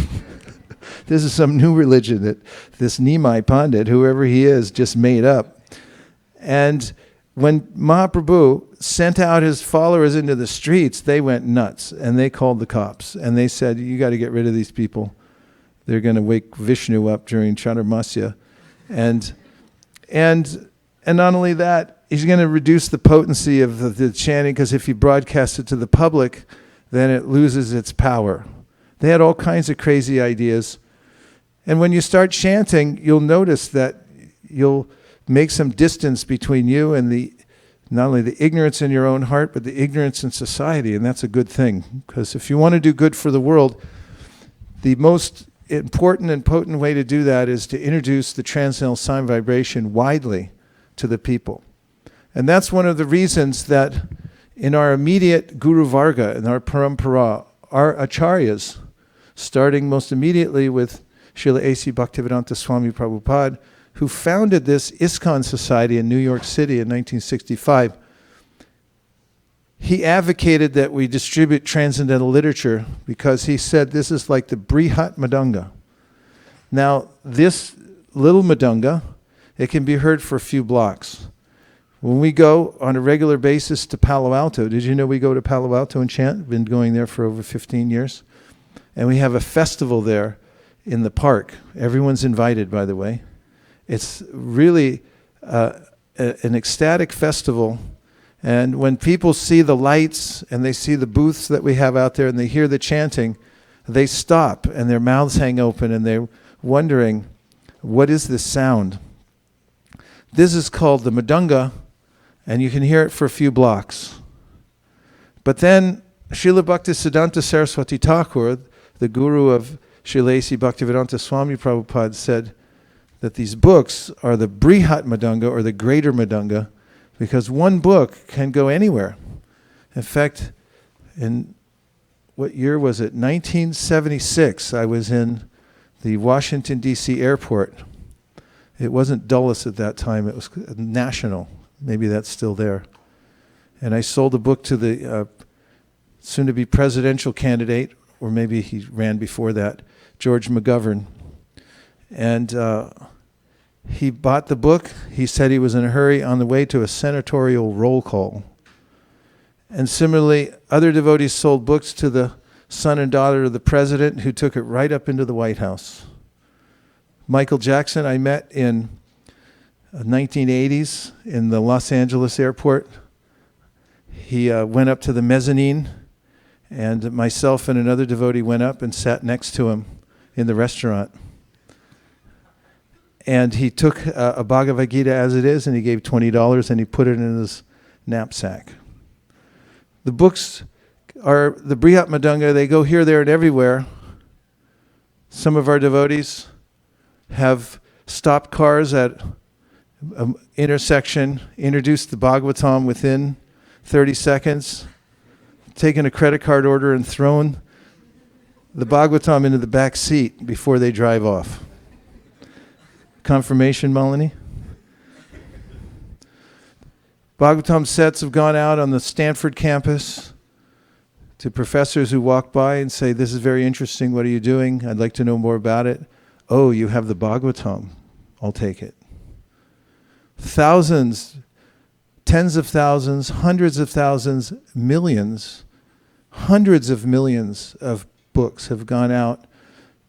This is some new religion that this Nimai Pandit, whoever he is, just made up. And when Mahaprabhu sent out his followers into the streets, they went nuts and they called the cops. And they said, you got to get rid of these people. They're going to wake Vishnu up during Chaturmasya. And not only that, he's going to reduce the potency of the chanting, because if you broadcast it to the public, then it loses its power. They had all kinds of crazy ideas. And when you start chanting, you'll notice that you'll make some distance between you and not only the ignorance in your own heart, but the ignorance in society, and that's a good thing. Because if you want to do good for the world, the most important and potent way to do that is to introduce the transcendental sound vibration widely to the people. And that's one of the reasons that in our immediate Guru Varga, in our Parampara, our Acharyas, starting most immediately with Srila A.C. Bhaktivedanta Swami Prabhupada, who founded this ISKCON society in New York City in 1965, he advocated that we distribute transcendental literature because he said this is like the Brihat Madanga. Now, this little Madanga, it can be heard for a few blocks. When we go on a regular basis to Palo Alto, did you know we go to Palo Alto and chant? Been going there for over 15 years. And we have a festival there in the park. Everyone's invited, by the way. It's really an ecstatic festival. And when people see the lights and they see the booths that we have out there and they hear the chanting, they stop and their mouths hang open and they're wondering, what is this sound? This is called the Madanga, and you can hear it for a few blocks. But then Srila Bhaktisiddhanta Saraswati Thakur, the guru of Srila A.C. Bhaktivedanta Swami Prabhupada, said that these books are the Brihat Madanga, or the greater Madanga, because one book can go anywhere. In fact, in what year was it? 1976, I was in the Washington, D.C. airport. It wasn't Dulles at that time, it was national. Maybe that's still there. And I sold a book to the soon-to-be presidential candidate, or maybe he ran before that, George McGovern. And he bought the book. He said he was in a hurry on the way to a senatorial roll call. And similarly, other devotees sold books to the son and daughter of the president, who took it right up into the White House. Michael Jackson, I met in 1980s in the Los Angeles airport. He went up to the mezzanine, and myself and another devotee went up and sat next to him in the restaurant. And he took a Bhagavad Gita as it is, and he gave $20, and he put it in his knapsack. The books are the Brihat Madanga. They go here, there, and everywhere. Some of our devotees have stopped cars at an intersection, introduced the Bhagavatam within 30 seconds, taken a credit card order and thrown the Bhagavatam into the back seat before they drive off. Confirmation, Malini? Bhagavatam sets have gone out on the Stanford campus to professors who walk by and say, this is very interesting, what are you doing? I'd like to know more about it. Oh, you have the Bhagavatam. I'll take it. Thousands, tens of thousands, hundreds of thousands, millions, hundreds of millions of books have gone out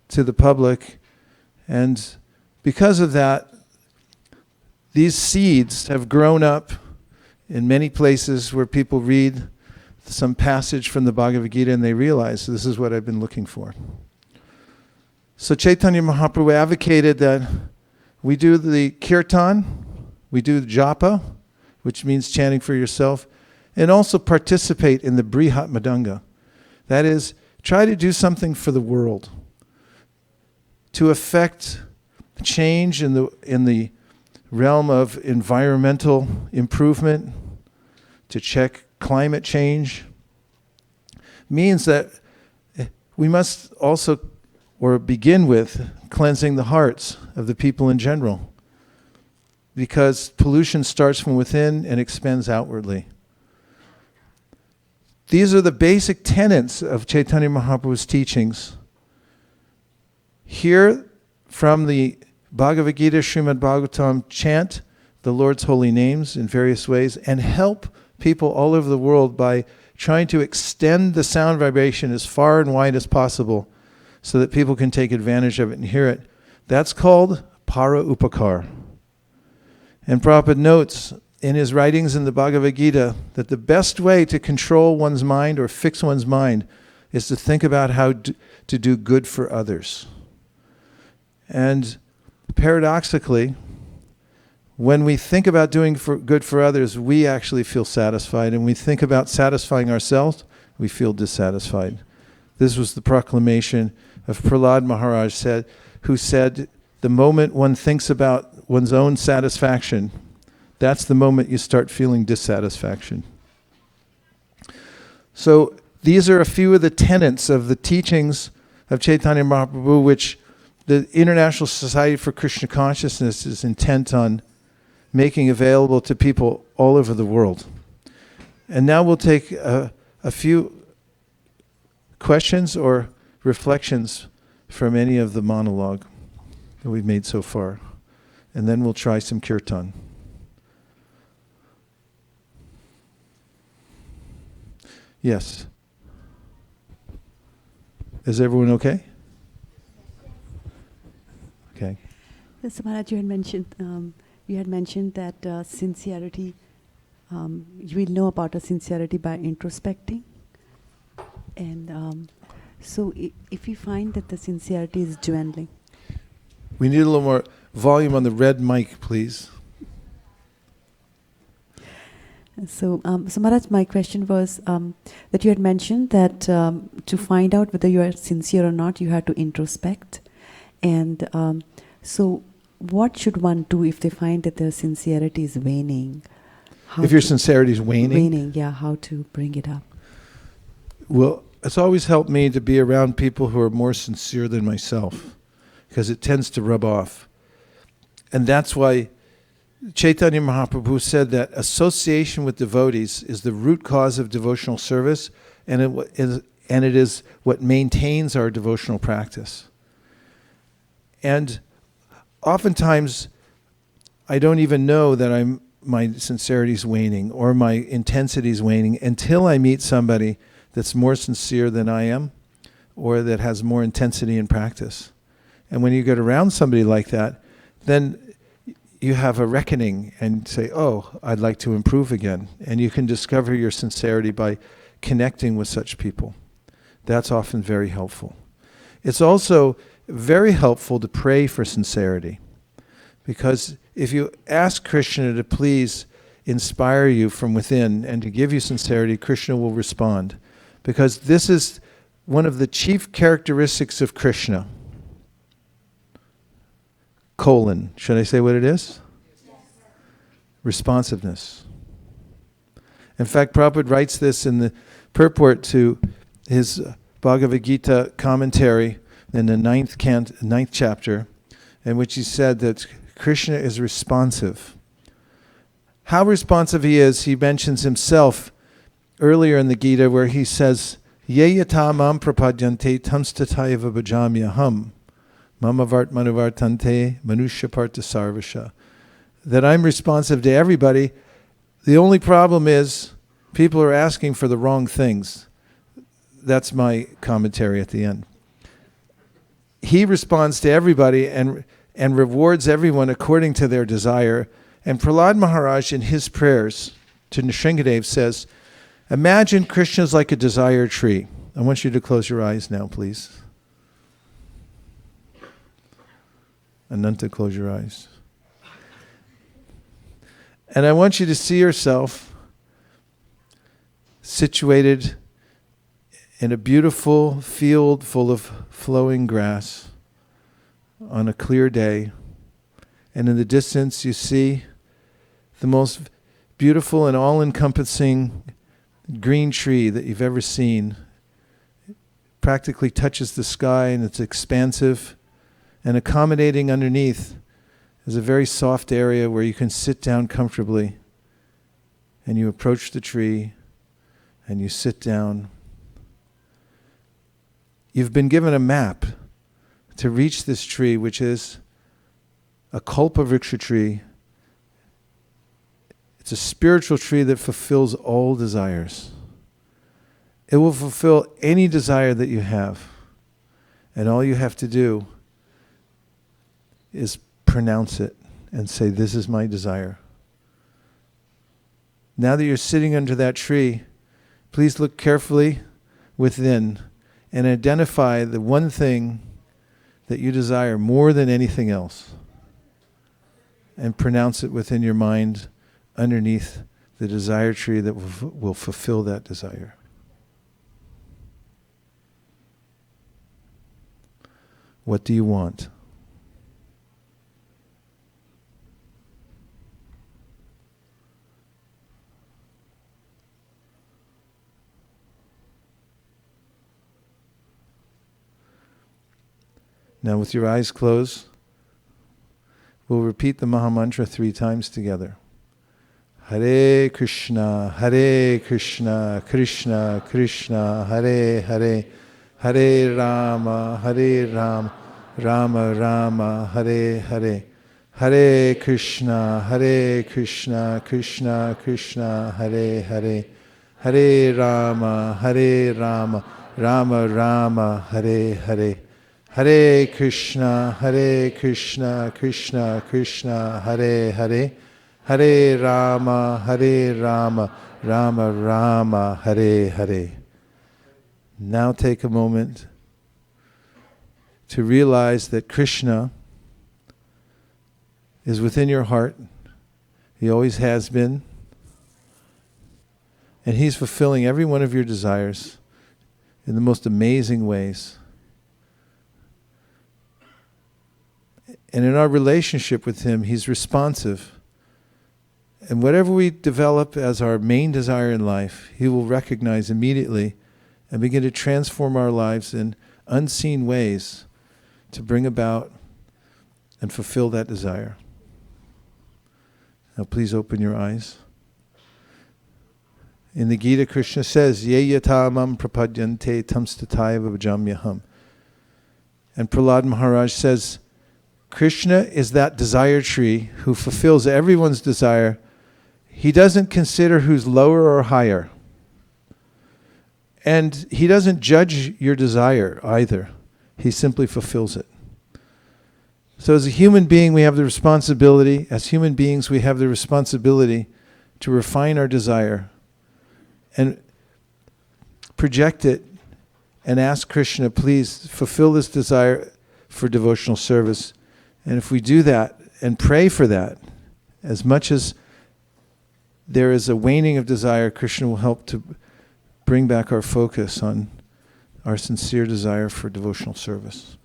to the public, and because of that, these seeds have grown up in many places where people read some passage from the Bhagavad Gita and they realize this is what I've been looking for. So Chaitanya Mahaprabhu advocated that we do the kirtan, we do the japa, which means chanting for yourself, and also participate in the Brihat Madanga. That is, try to do something for the world to affect change in the realm of environmental improvement, to check climate change, means that we must also, or begin with, cleansing the hearts of the people in general, because pollution starts from within and expands outwardly. These are the basic tenets of Chaitanya Mahaprabhu's teachings. Hear from the Bhagavad Gita, Srimad Bhagavatam, chant the Lord's holy names in various ways, and help people all over the world by trying to extend the sound vibration as far and wide as possible so that people can take advantage of it and hear it. That's called para upakar. And Prabhupada notes in his writings in the Bhagavad Gita that the best way to control one's mind or fix one's mind is to think about how to do good for others. And paradoxically, When we think about doing good for others, we actually feel satisfied. And we think about satisfying ourselves, we feel dissatisfied. This was the proclamation of Prahlad Maharaj, who said, the moment one thinks about one's own satisfaction, that's the moment you start feeling dissatisfaction. So these are a few of the tenets of the teachings of Chaitanya Mahaprabhu, which the International Society for Krishna Consciousness is intent on making available to people all over the world. And now we'll take a few questions or reflections from any of the monologue that we've made so far. And then we'll try some kirtan. Yes. Is everyone okay? Okay. So Maharaj, you had mentioned that sincerity, you will know about a sincerity by introspecting. And so if you find that the sincerity is dwindling. We need a little more volume on the red mic, please. So Maharaj, my question was that you had mentioned that to find out whether you are sincere or not, you have to introspect. And so what should one do if they find that their sincerity is waning? If your sincerity is waning? Waning, yeah, how to bring it up? Well, it's always helped me to be around people who are more sincere than myself, because it tends to rub off. And that's why Chaitanya Mahaprabhu said that association with devotees is the root cause of devotional service, and it is what maintains our devotional practice. And oftentimes, I don't even know that my sincerity is waning or my intensity is waning until I meet somebody that's more sincere than I am, or that has more intensity in practice. And when you get around somebody like that, then you have a reckoning and say, oh, I'd like to improve again. And you can discover your sincerity by connecting with such people. That's often very helpful. It's also very helpful to pray for sincerity, because if you ask Krishna to please inspire you from within and to give you sincerity, Krishna will respond. Because this is one of the chief characteristics of Krishna. Should I say what it is? Yes. Responsiveness. In fact, Prabhupada writes this in the purport to his Bhagavad Gita commentary in the ninth chapter, in which he said that Krishna is responsive. How responsive he is, he mentions himself earlier in the Gita, where he says, Ye yata mam prapadyante tamstatayava bhajamyaham. Mama vart manuvartante manusya parta sarvasha. That I'm responsive to everybody. The only problem is people are asking for the wrong things. That's my commentary at the end. He responds to everybody and rewards everyone according to their desire. And Prahlad Maharaj in his prayers to Nrsingadev says, imagine Krishna's like a desire tree. I want you to close your eyes now, please. Ananta, close your eyes. And I want you to see yourself situated in a beautiful field full of flowing grass on a clear day. And in the distance you see the most beautiful and all-encompassing green tree that you've ever seen. It practically touches the sky, and it's expansive. And accommodating underneath is a very soft area where you can sit down comfortably. And you approach the tree and you sit down. You've been given a map to reach this tree, which is a Kalpavriksha tree. It's a spiritual tree that fulfills all desires. It will fulfill any desire that you have. And all you have to do is pronounce it and say, this is my desire. Now that you're sitting under that tree, please look carefully within and identify the one thing that you desire more than anything else. and pronounce it within your mind underneath the desire tree that will fulfill that desire. What do you want? Now with your eyes closed, we'll repeat the Maha Mantra 3 times together. Hare Krishna, Krishna Krishna, Hare Hare, Hare Rama, Rama Rama, Hare Hare. Hare Krishna, Krishna Krishna, Hare Hare. Hare Rama, Rama Rama, Hare Hare. Hare Krishna, Krishna Krishna, Hare Hare. Hare Rama, Rama Rama, Hare Hare. Now take a moment to realize that Krishna is within your heart. He always has been. And He's fulfilling every one of your desires in the most amazing ways. And in our relationship with Him, He's responsive. And whatever we develop as our main desire in life, He will recognize immediately and begin to transform our lives in unseen ways to bring about and fulfill that desire. Now please open your eyes. In the Gita, Krishna says, Ye yata mam prapadyante tamstataiva bhajamyaham. And Prahlad Maharaj says, Krishna is that desire tree who fulfills everyone's desire. He doesn't consider who's lower or higher. And He doesn't judge your desire either. He simply fulfills it. So as a human being, we have the responsibility, as human beings, we have the responsibility to refine our desire and project it and ask Krishna, please fulfill this desire for devotional service. And if we do that and pray for that, as much as there is a waning of desire, Krishna will help to bring back our focus on our sincere desire for devotional service.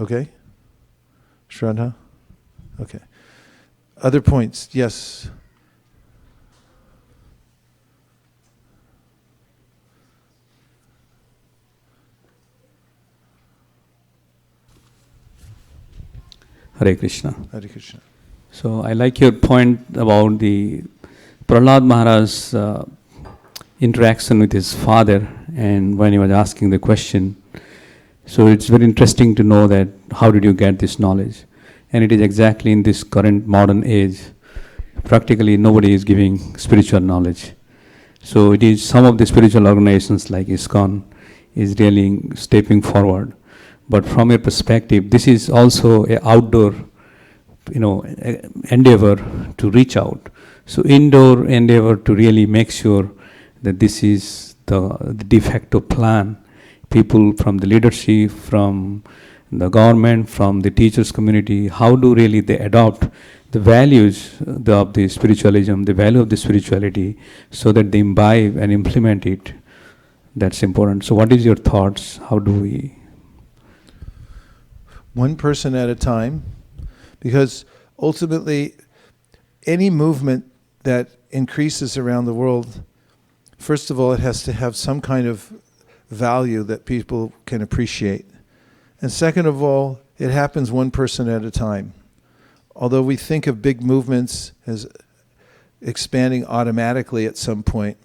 Okay? Shraddha? Okay. Other points? Yes. Hare Krishna. Hare Krishna. So I like your point about the Prahlad Maharaj's interaction with his father, and when he was asking the question. So it's very interesting to know that how did you get this knowledge? And it is exactly in this current modern age, practically nobody is giving spiritual knowledge. So it is some of the spiritual organizations like ISKCON is really stepping forward. But from your perspective, this is also an outdoor, endeavor to reach out. So indoor endeavor to really make sure that this is the de facto plan. People from the leadership, from the government, from the teachers community, how do really they adopt the values of the spiritualism, the value of the spirituality, so that they imbibe and implement it. That's important. So what is your thoughts? How do we? One person at a time, because ultimately any movement that increases around the world, first of all, it has to have some kind of value that people can appreciate. And second of all, it happens one person at a time. Although we think of big movements as expanding automatically at some point,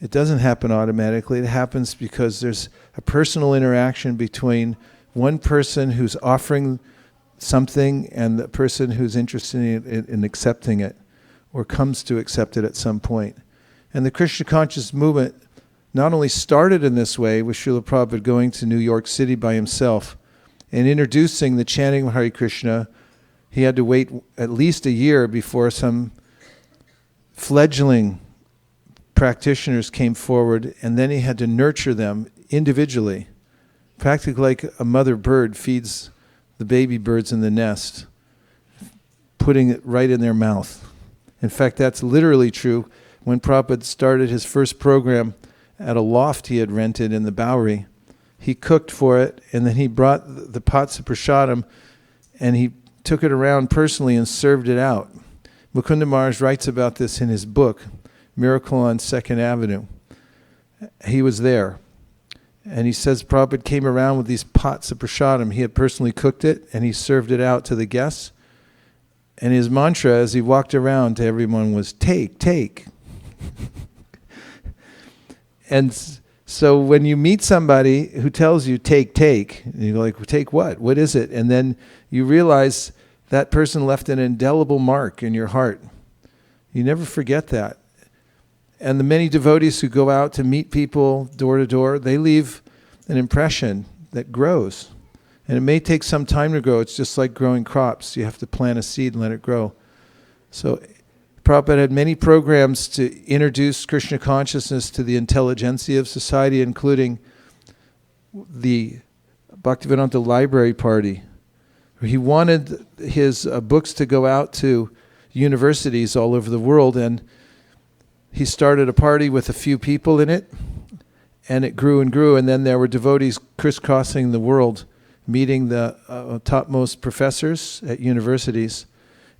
it doesn't happen automatically. It happens because there's a personal interaction between one person who's offering something and the person who's interested in accepting it or comes to accept it at some point. And the Krishna conscious movement not only started in this way with Srila Prabhupada going to New York City by himself and introducing the chanting of Hare Krishna. He had to wait at least a year before some fledgling practitioners came forward, and then he had to nurture them individually. Practically like a mother bird feeds the baby birds in the nest, putting it right in their mouth. In fact, that's literally true. When Prabhupada started his first program at a loft he had rented in the Bowery, he cooked for it, and then he brought the pots of prasadam, and he took it around personally and served it out. Mukunda Maharaj writes about this in his book, Miracle on 2nd Avenue. He was there. And he says Prabhupada came around with these pots of prasadam. He had personally cooked it, and he served it out to the guests. And his mantra as he walked around to everyone was, take, take. And so when you meet somebody who tells you, take, and you're like, well, take what? What is it? And then you realize that person left an indelible mark in your heart. You never forget that. And the many devotees who go out to meet people door to door, they leave an impression that grows. And it may take some time to grow. It's just like growing crops. You have to plant a seed and let it grow. So Prabhupada had many programs to introduce Krishna consciousness to the intelligentsia of society, including the Bhaktivedanta Library Party. He wanted his books to go out to universities all over the world, and he started a party with a few people in it, and it grew, and then there were devotees crisscrossing the world, meeting the topmost professors at universities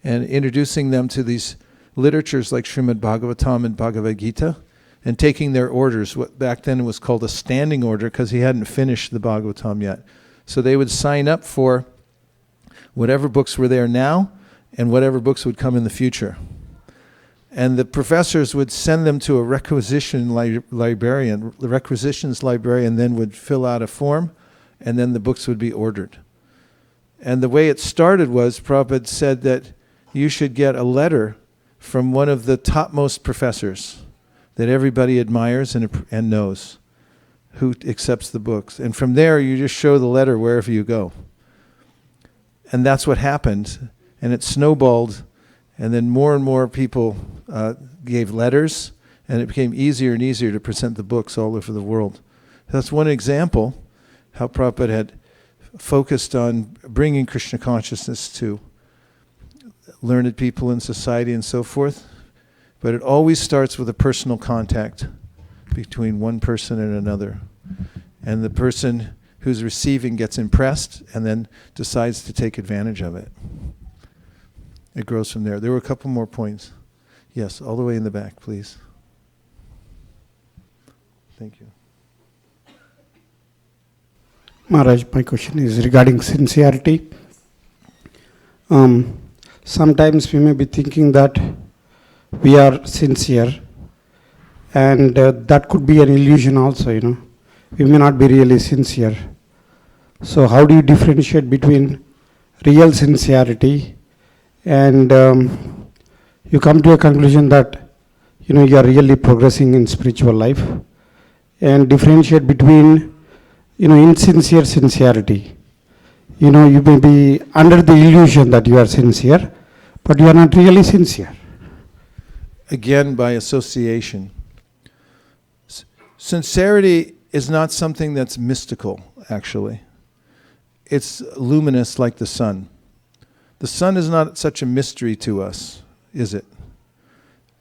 and introducing them to these literatures like Srimad Bhagavatam and Bhagavad Gita, and taking their orders. What back then was called a standing order, because he hadn't finished the Bhagavatam yet. So they would sign up for whatever books were there now and whatever books would come in the future. And the professors would send them to a librarian. The requisitions librarian then would fill out a form, and then the books would be ordered. And the way it started was, Prabhupada said that you should get a letter from one of the topmost professors that everybody admires and knows, who accepts the books. And from there, you just show the letter wherever you go. And that's what happened. And it snowballed. And then more and more people gave letters, and it became easier and easier to present the books all over the world. That's one example how Prabhupada had focused on bringing Krishna consciousness to learned people in society and so forth. But it always starts with a personal contact between one person and another. And the person who's receiving gets impressed and then decides to take advantage of it. It grows from there. There were a couple more points. Yes, all the way in the back, please. Thank you. Maharaj, my question is regarding sincerity. Sometimes we may be thinking that we are sincere, and that could be an illusion also, We may not be really sincere. So how do you differentiate between real sincerity and you come to a conclusion that, you are really progressing in spiritual life, and differentiate between, insincere sincerity? You may be under the illusion that you are sincere, but you are not really sincere. Again, by association. Sincerity is not something that's mystical, actually. It's luminous like the sun. The sun is not such a mystery to us, is it?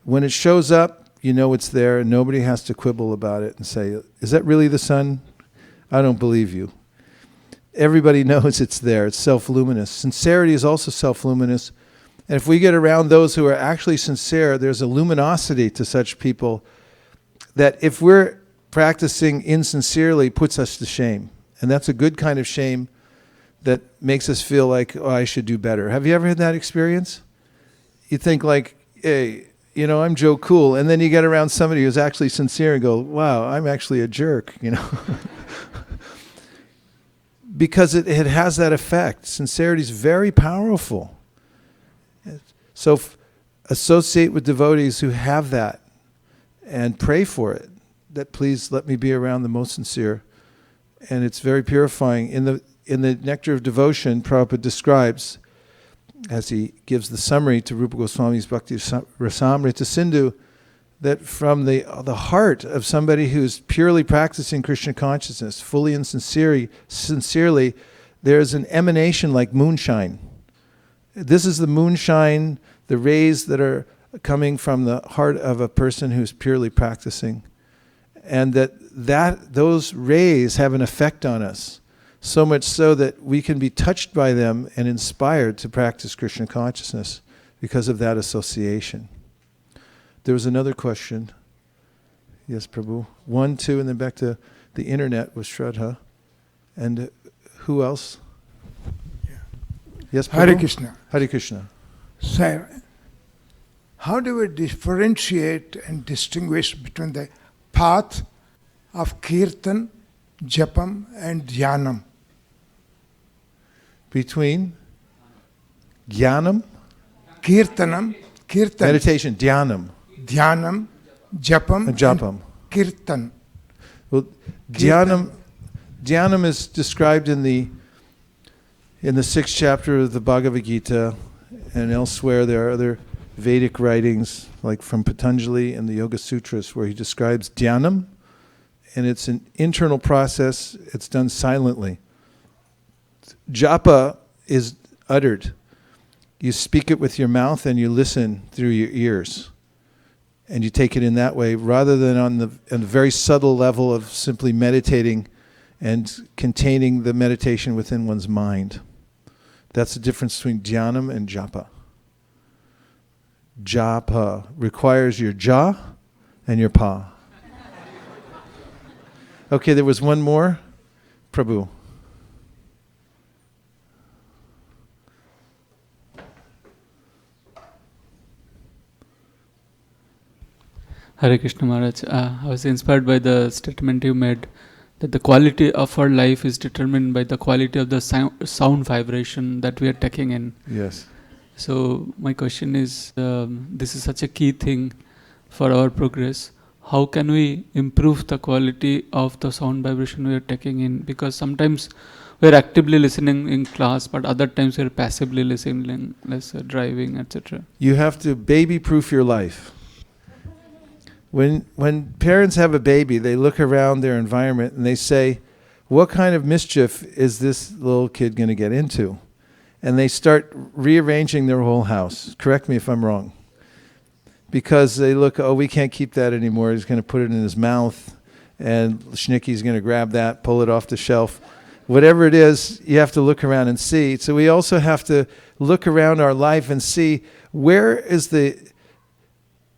When it shows up, you know it's there, and nobody has to quibble about it and say, is that really the sun? I don't believe you. Everybody knows it's there. It's self-luminous. Sincerity is also self-luminous. And if we get around those who are actually sincere, there's a luminosity to such people that if we're practicing insincerely, puts us to shame. And that's a good kind of shame that makes us feel like, oh, I should do better. Have you ever had that experience? You think like, hey, I'm Joe Cool. And then you get around somebody who's actually sincere and go, wow, I'm actually a jerk, Because it has that effect. Sincerity is very powerful. So associate with devotees who have that and pray for it, that please let me be around the most sincere. And it's very purifying. In the Nectar of Devotion, Prabhupada describes, as he gives the summary to Rupa Goswami's Bhakti Rasamrita Sindhu, that from the heart of somebody who's purely practicing Krishna consciousness, fully and sincerely, there's an emanation like moonshine. This is the moonshine, the rays that are coming from the heart of a person who's purely practicing. And those rays have an effect on us, so much so that we can be touched by them and inspired to practice Krishna consciousness because of that association. There was another question. Yes, Prabhu. 1, 2, and then back to the internet with Shraddha. And who else? Yeah. Yes, Prabhu? Hare Krishna. Hare Krishna. Sir, how do we differentiate and distinguish between the path of kirtan, japam, and dhyanam? Between jnanam, Kirtan, meditation, dhyanam, dhyanam, japam, and japam. and kirtan. Well, dhyanam is described in the 6th chapter of the Bhagavad Gita, and elsewhere there are other Vedic writings, like from Patanjali and the Yoga Sutras, where he describes dhyanam, and it's an internal process. It's done silently. Japa is uttered. You speak it with your mouth and you listen through your ears. And you take it in that way, rather than on the very subtle level of simply meditating and containing the meditation within one's mind. That's the difference between dhyanam and japa. Japa requires your ja and your pa. Okay, there was one more. Prabhu. Hare Krishna Maharaj, I was inspired by the statement you made that the quality of our life is determined by the quality of the sound vibration that we are taking in. Yes. So my question is, this is such a key thing for our progress. How can we improve the quality of the sound vibration we are taking in? Because sometimes we are actively listening in class, but other times we are passively listening, driving, etc. You have to baby-proof your life. When parents have a baby, they look around their environment and they say, what kind of mischief is this little kid going to get into? And they start rearranging their whole house. Correct me if I'm wrong. Because they look, we can't keep that anymore. He's going to put it in his mouth, and Schnicky's going to grab that, pull it off the shelf. Whatever it is, you have to look around and see. So we also have to look around our life and see, where is the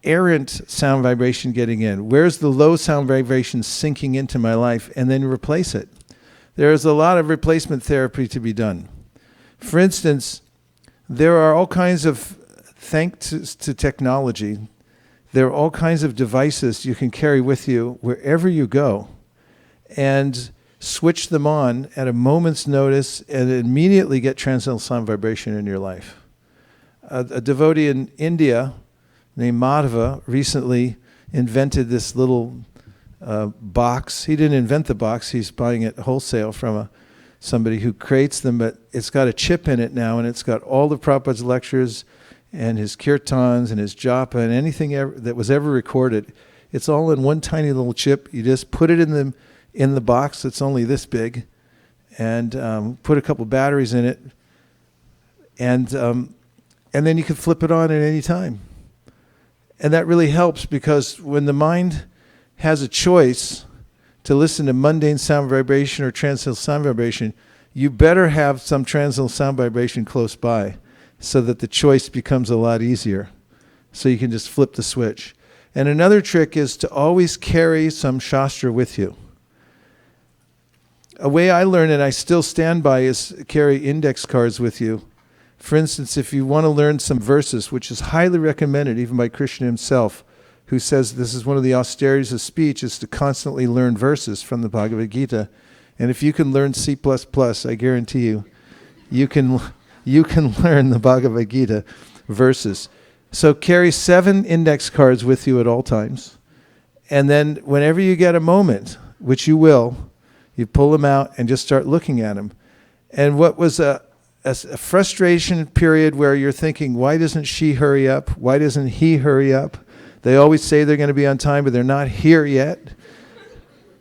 errant sound vibration getting in? Where's the low sound vibration sinking into my life? And then replace it. There's a lot of replacement therapy to be done. For instance, there are all kinds of, thanks to technology, there are all kinds of devices you can carry with you wherever you go and switch them on at a moment's notice and immediately get transcendental sound vibration in your life. A devotee in India named Madhava recently invented this little box. He didn't invent the box. He's buying it wholesale from somebody who creates them, but it's got a chip in it now, and it's got all the Prabhupada's lectures and his kirtans and his japa and anything that was ever recorded. It's all in one tiny little chip. You just put it in the box that's only this big, and put a couple batteries in it, and then you can flip it on at any time. And that really helps, because when the mind has a choice to listen to mundane sound vibration or transcendental sound vibration, you better have some transcendental sound vibration close by so that the choice becomes a lot easier. So you can just flip the switch. And another trick is to always carry some shastra with you. A way I learned, and I still stand by, is carry index cards with you. For instance, if you want to learn some verses, which is highly recommended even by Krishna himself, who says this is one of the austerities of speech, is to constantly learn verses from the Bhagavad Gita. And if you can learn C++, I guarantee you can learn the Bhagavad Gita verses. So carry 7 index cards with you at all times. And then whenever you get a moment, which you will, you pull them out and just start looking at them. And what was a frustration period where you're thinking, why doesn't she hurry up? Why doesn't he hurry up? They always say they're going to be on time, but they're not here yet.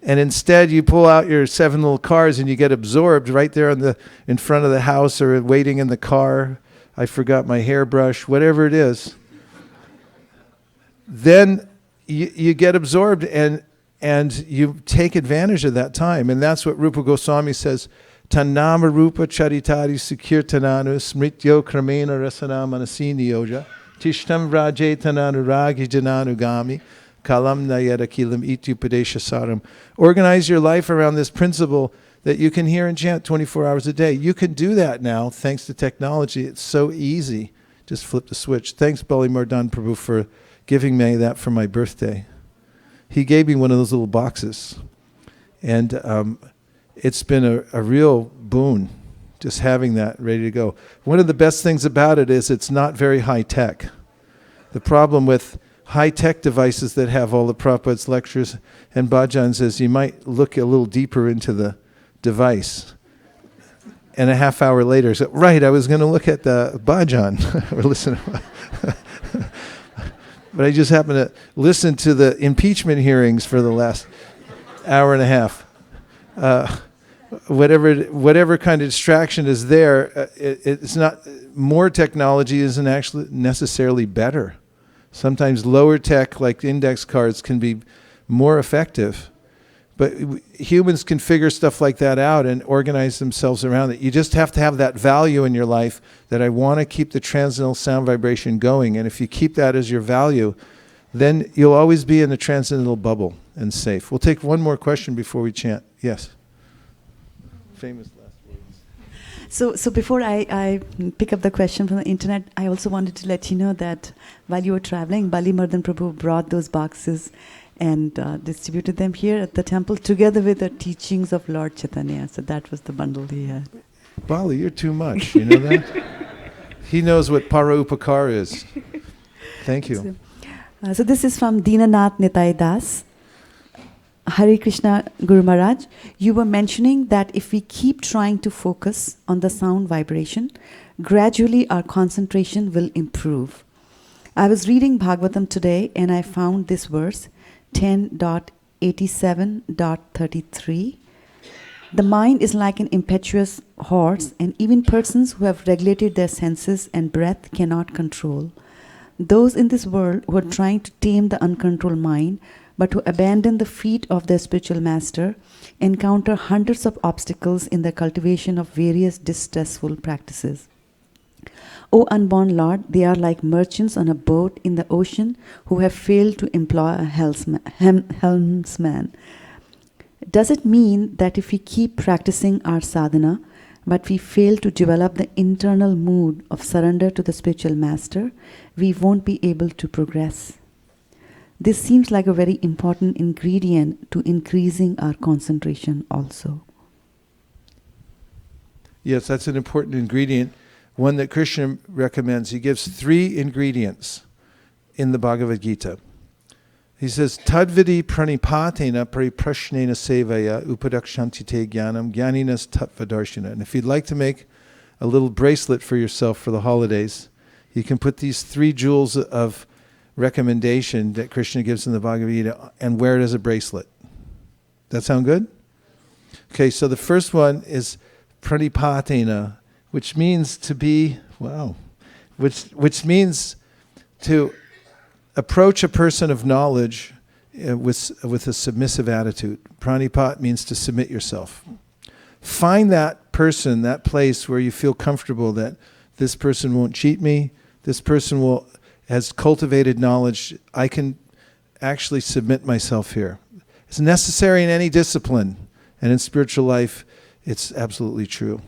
And instead you pull out your 7 little cars and you get absorbed right there in front of the house or waiting in the car. I forgot my hairbrush, whatever it is. Then you get absorbed and you take advantage of that time. And that's what Rupa Goswami says, Tanama Rupa Charitari Sukirtananu Smrityo Kramena Rasana Manasini Yoja Tishtam Vraje Tananuragi Jananugami Kalam Nayada Kilam Ityupadesha Saram. Organize your life around this principle that you can hear and chant 24 hours a day. You can do that now thanks to technology. It's so easy. Just flip the switch. Thanks, Bali Mardhan Prabhu, for giving me that for my birthday. He gave me one of those little boxes. And it's been a real boon just having that ready to go. One of the best things about it is it's not very high tech. The problem with high-tech devices that have all the Prabhupada's lectures and bhajans is you might look a little deeper into the device. And a half hour later, say, right, I was going to look at the bhajan or listen. But I just happened to listen to the impeachment hearings for the last hour and a half. Whatever kind of distraction is there, it's not, more technology isn't actually necessarily better. Sometimes lower tech, like index cards, can be more effective. But humans can figure stuff like that out and organize themselves around it. You just have to have that value in your life that I want to keep the transcendental sound vibration going. And if you keep that as your value, then you'll always be in the transcendental bubble and safe. We'll take one more question before we chant. Yes. Famous last words. So before I pick up the question from the internet, I also wanted to let you know that while you were traveling, Bali Mardhan Prabhu brought those boxes and distributed them here at the temple together with the teachings of Lord Chaitanya. So that was the bundle he had. Bali, you're too much. You know that? He knows what para upakar is. Thank you. So this is from Dinanath Nitai Das. Hare Krishna Guru Maharaj, you were mentioning that if we keep trying to focus on the sound vibration, gradually our concentration will improve. I was reading Bhagavatam today and I found this verse, 10.87.33. The mind is like an impetuous horse, and even persons who have regulated their senses and breath cannot control. Those in this world who are trying to tame the uncontrolled mind but who abandon the feet of their spiritual master encounter hundreds of obstacles in the cultivation of various distressful practices. O unborn Lord, they are like merchants on a boat in the ocean who have failed to employ a helmsman. Does it mean that if we keep practicing our sadhana, but we fail to develop the internal mood of surrender to the spiritual master, we won't be able to progress? This seems like a very important ingredient to increasing our concentration also. Yes, that's an important ingredient, one that Krishna recommends. He gives 3 ingredients in the Bhagavad Gita. He says, Tadvidi pranipatena pariprashnena sevaya upadakshantite jnanam jnaninas tattvadarshina. And if you'd like to make a little bracelet for yourself for the holidays, you can put these 3 jewels of recommendation that Krishna gives in the Bhagavad Gita and wear it as a bracelet. That sound good? Okay, so the first one is pranipatena, which means to be, which means to approach a person of knowledge with a submissive attitude. Pranipat means to submit yourself. Find that person, that place where you feel comfortable that this person won't cheat me, this person has cultivated knowledge, I can actually submit myself here. It's necessary in any discipline, and in spiritual life, it's absolutely true.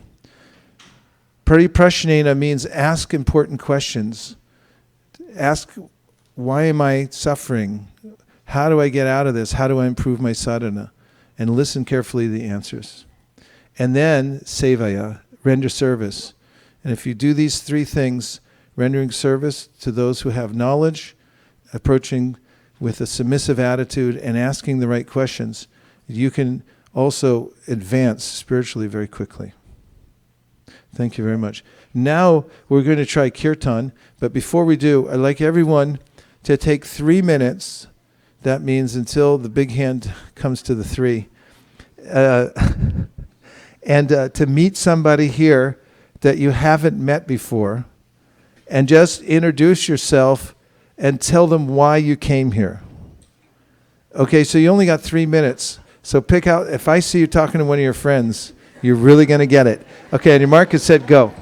Pariprashnena means ask important questions. Ask, why am I suffering? How do I get out of this? How do I improve my sadhana? And listen carefully to the answers. And then, sevaya, render service. And if you do these 3 things, rendering service to those who have knowledge, approaching with a submissive attitude, and asking the right questions, you can also advance spiritually very quickly. Thank you very much. Now we're going to try kirtan, but before we do, I'd like everyone to take 3 minutes That means until the big hand comes to the 3. Uh, and to meet somebody here that you haven't met before, and just introduce yourself and tell them why you came here. Okay, so you only got 3 minutes. So pick out, if I see you talking to one of your friends, you're really going to get it. Okay, on your mark, it said go.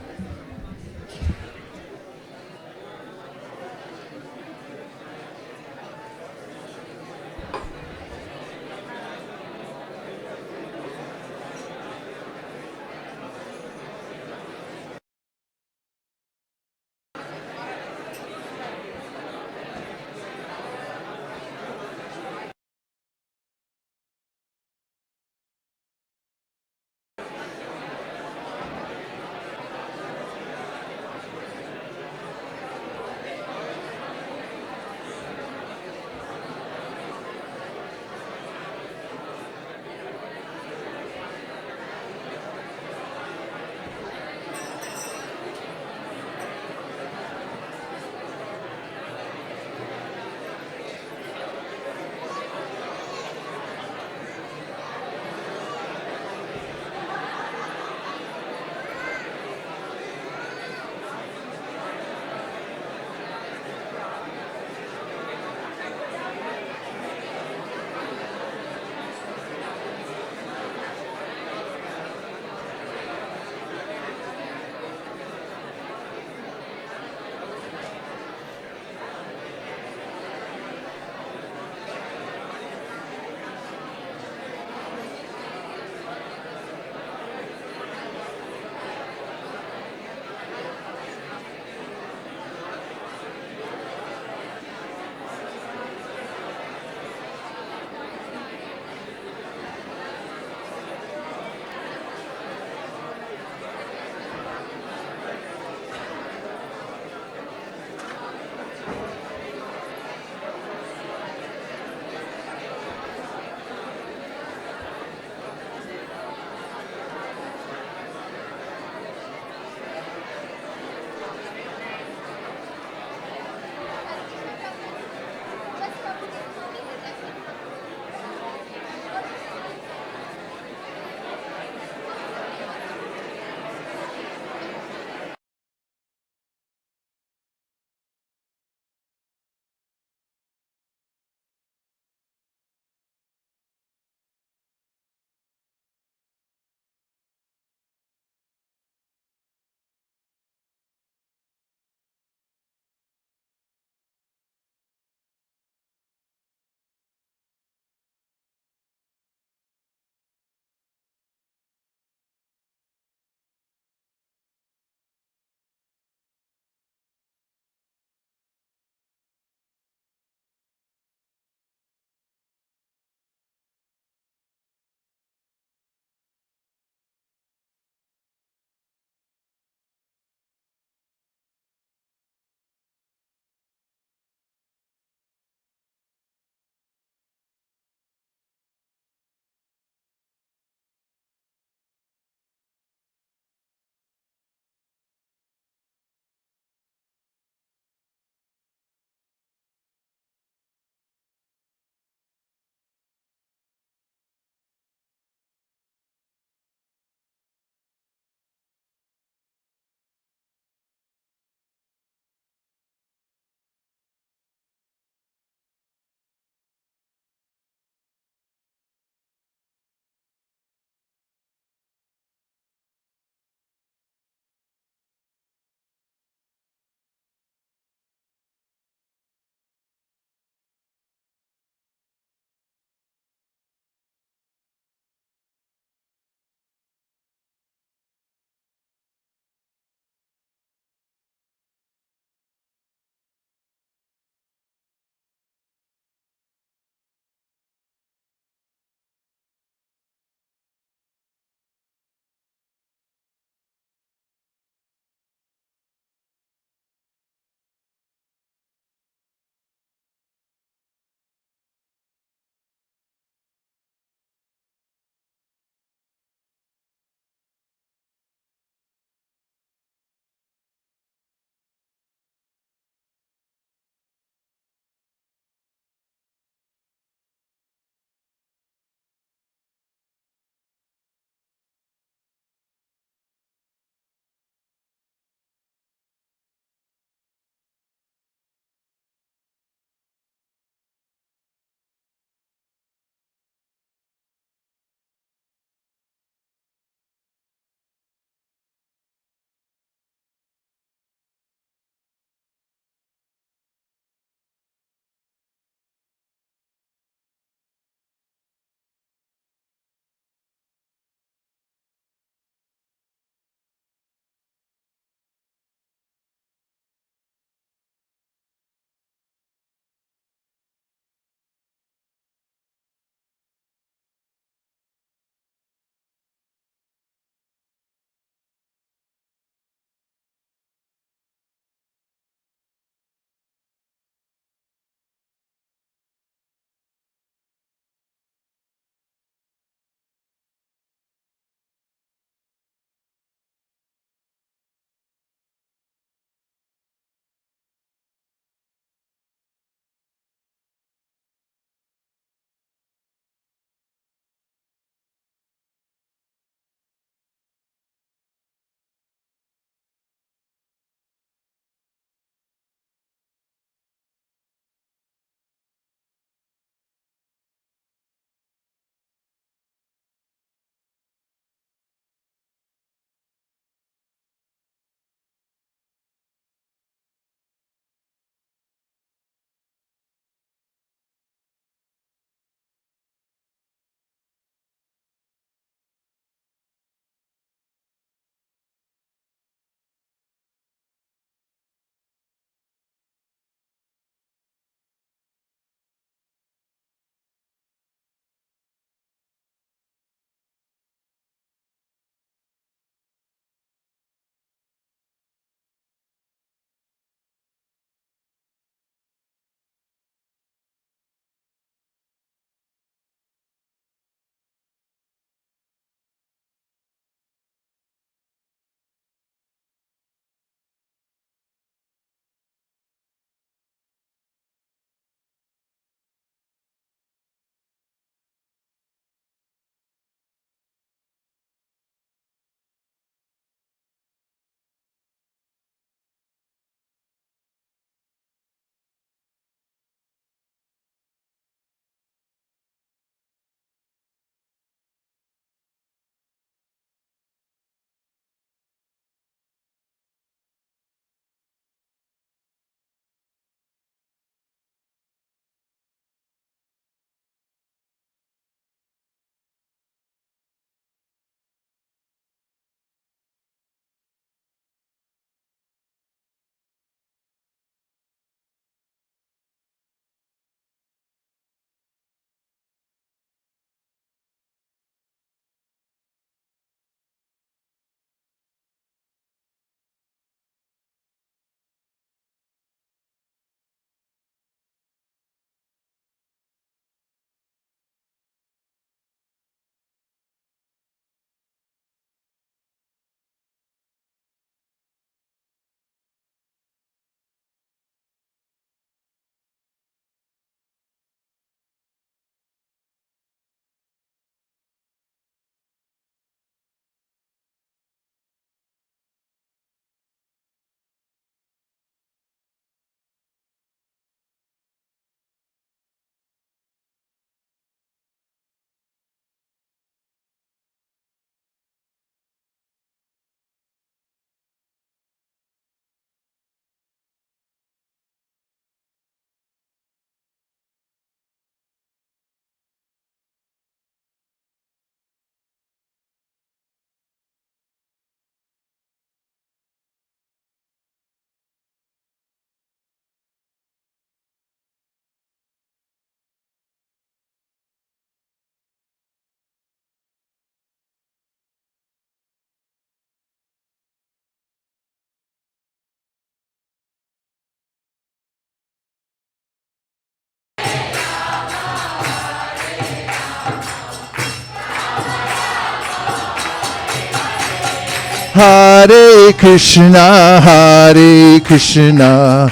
Hare Krishna, Hare Krishna,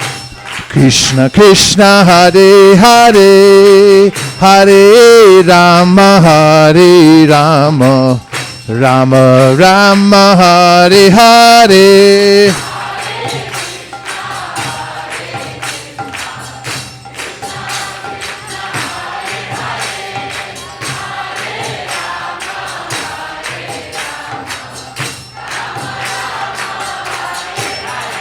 Krishna Krishna, Hare Hare, Hare Rama, Hare Rama, Rama Rama, Hare Hare.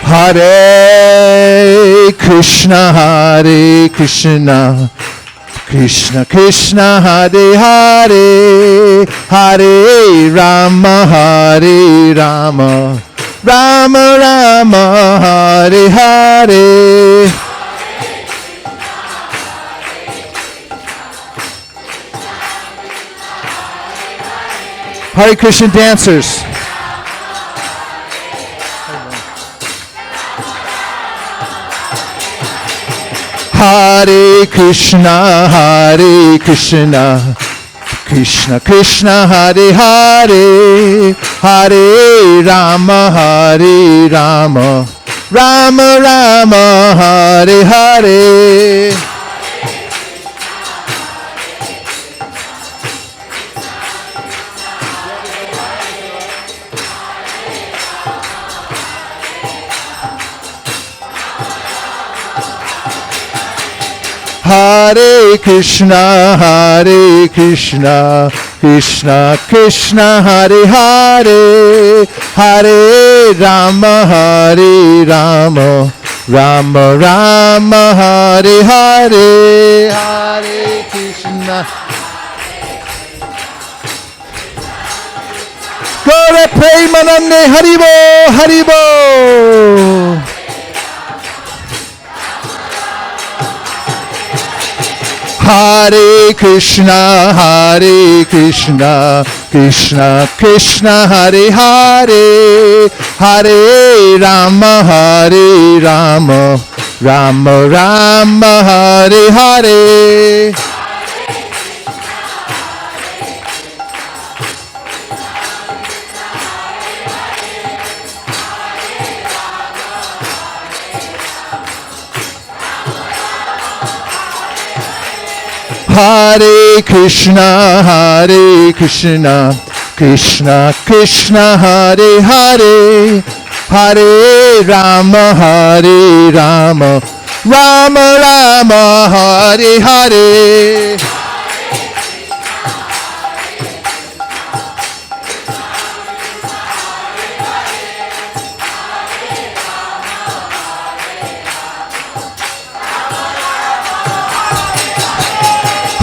Hare Krishna, Hare Krishna, Krishna Krishna, Hare Hare, Hare Rama, Hare Rama, Rama Rama, Hare Hare. Hare Krishna dancers. Hare Krishna, Hare Krishna, Krishna Krishna, Hare Hare, Hare Rama, Hare Rama, Rama Rama, Hare Hare. Hare Krishna, Hare Krishna, Krishna Krishna, Hare Hare, Hare Rama, Hare Rama, Rama Rama, Hare Hare, Hare Krishna. Gaura Premanande, Haribo, Haribo. Hare Krishna, Hare Krishna, Krishna Krishna, Hare Hare, Hare Rama, Hare Rama, Rama Rama, Hare Hare. Hare Krishna, Hare Krishna, Krishna Krishna, Hare Hare, Hare Rama, Hare Rama, Rama Rama, Hare Hare.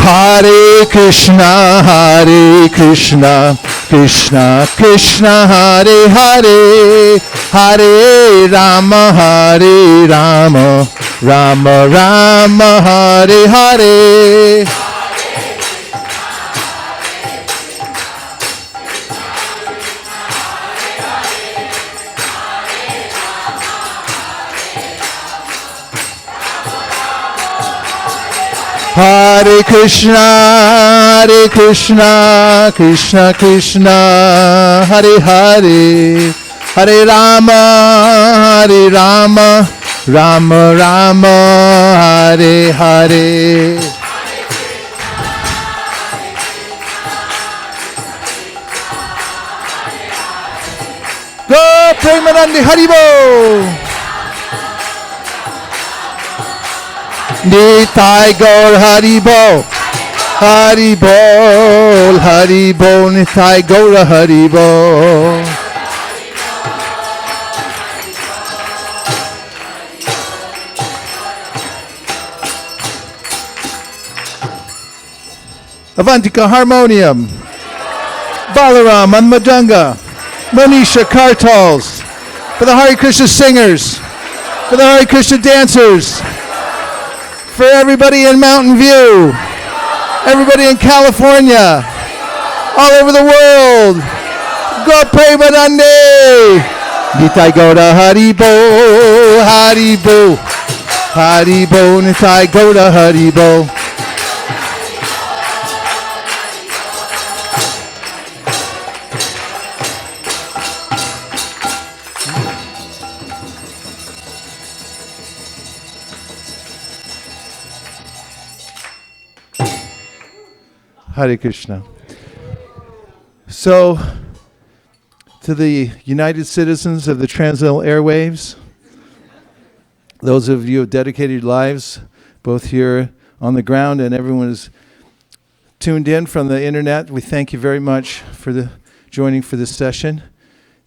Hare Krishna, Hare Krishna, Krishna Krishna, Hare Hare, Hare Rama, Hare Rama, Rama Rama, Hare Hare. Hare Krishna, Hare Krishna, Krishna Krishna, Hare Hare, Hare Rama, Hare Rama, Rama Rama, Hare Hare. Go Premanande, Haribo. Nitai Gaur Haribo, Haribol, Haribo, Nitai Gaur Haribo. Avantika Harmonium, Balaram on Madanga, Manisha Kartals, for the Hare Krishna singers, for the Hare Krishna dancers, for everybody in Mountain View, everybody in California, all over the world. Go Premanande. Nitai Gaura Haribo, Haribo, Haribo, Nitai Gaura Haribo. Hare Krishna. So, to the United Citizens of the Transcendental Airwaves, those of you who have dedicated lives, both here on the ground and everyone who's tuned in from the internet, we thank you very much for joining for this session.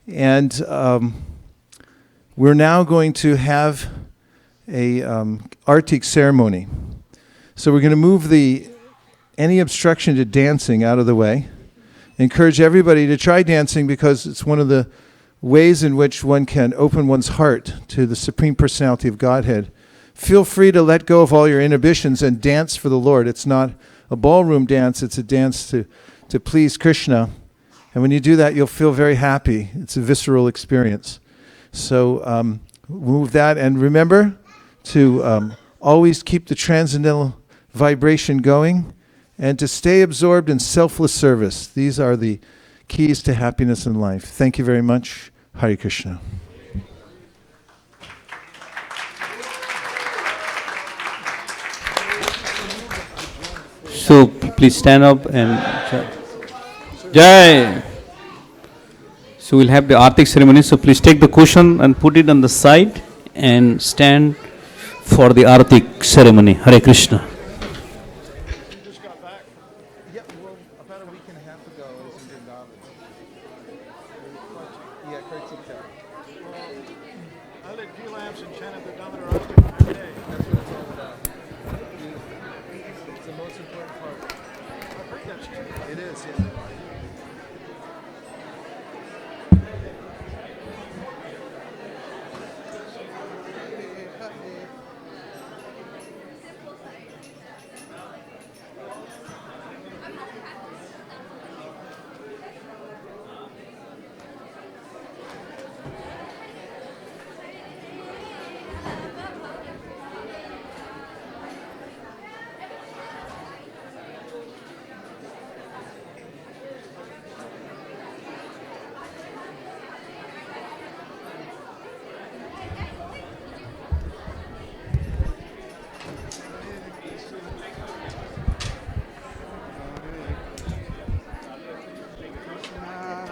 And we're now going to have a Artik ceremony. So we're going to move any obstruction to dancing out of the way. Encourage everybody to try dancing because it's one of the ways in which one can open one's heart to the Supreme Personality of Godhead. Feel free to let go of all your inhibitions and dance for the Lord. It's not a ballroom dance, it's a dance to please Krishna. And when you do that, you'll feel very happy. It's a visceral experience. So move that, and remember to always keep the transcendental vibration going and to stay absorbed in selfless service. These are the keys to happiness in life. Thank you very much. Hare Krishna. So please stand up and Jai. So we'll have the Artik ceremony. So please take the cushion and put it on the side and stand for the Artik ceremony. Hare Krishna.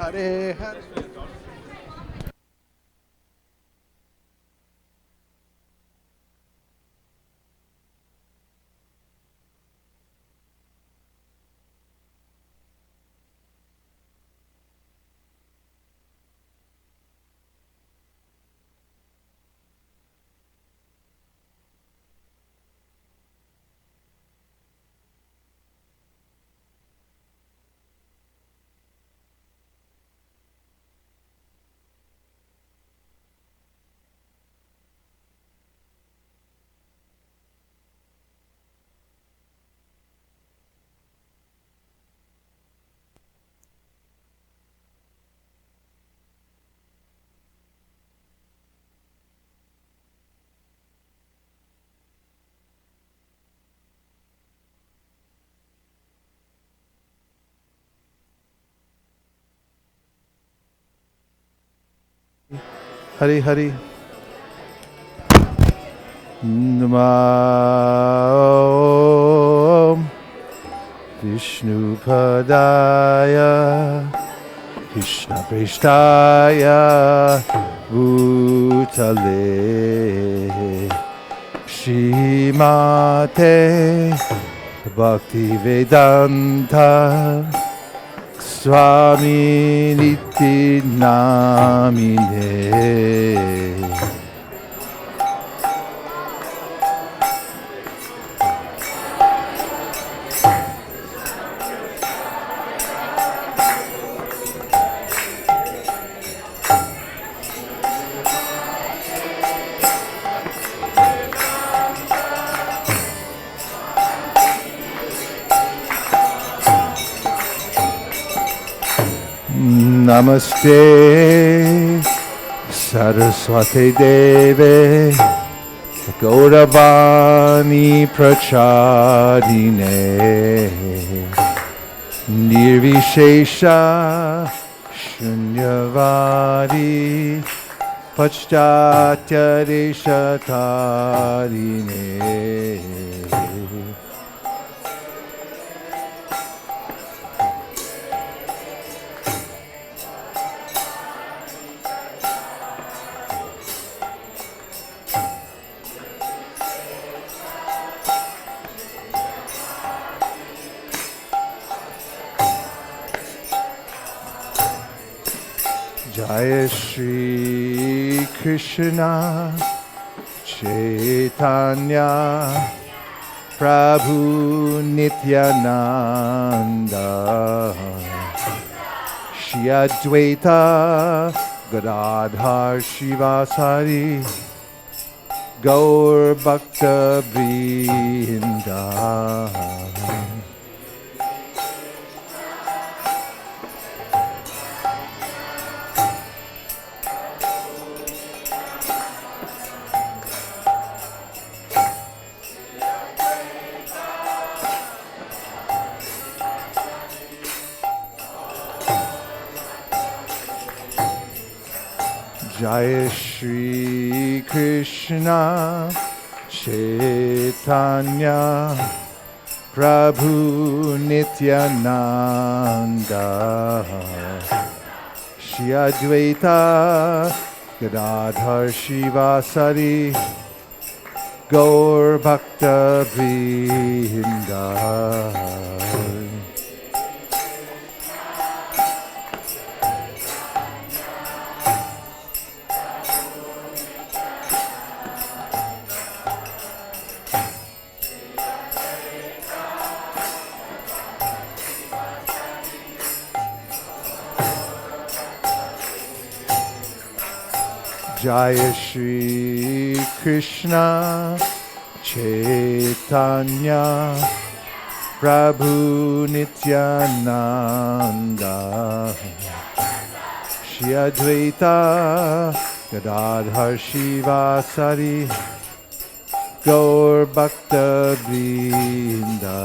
Hare Hare. Hare Hare. Namo Vishnu Padaya Krishna Preshtaya Bhutale Shrimate Bhakti Vedanta Swami Niti Namine. Namaste Saraswati Deve Gauravani Prachadine Nirvishesha Shunyavadi Pachtatya Deshatarine Jaya Shri Krishna Chaitanya Prabhu Nityananda Shri Advaita Gadadhar Shivasari Gaur Bhakta Vrinda Jaya Shri Krishna Chaitanya Prabhu Nityananda Shri Advaita Gadadhar Shivasari Gaur Bhakta Vrinda Jaya Shri Krishna Chaitanya Prabhu Nityananda Shri Advaita Gadadhar Shivasari Gaur Bhakta Vrinda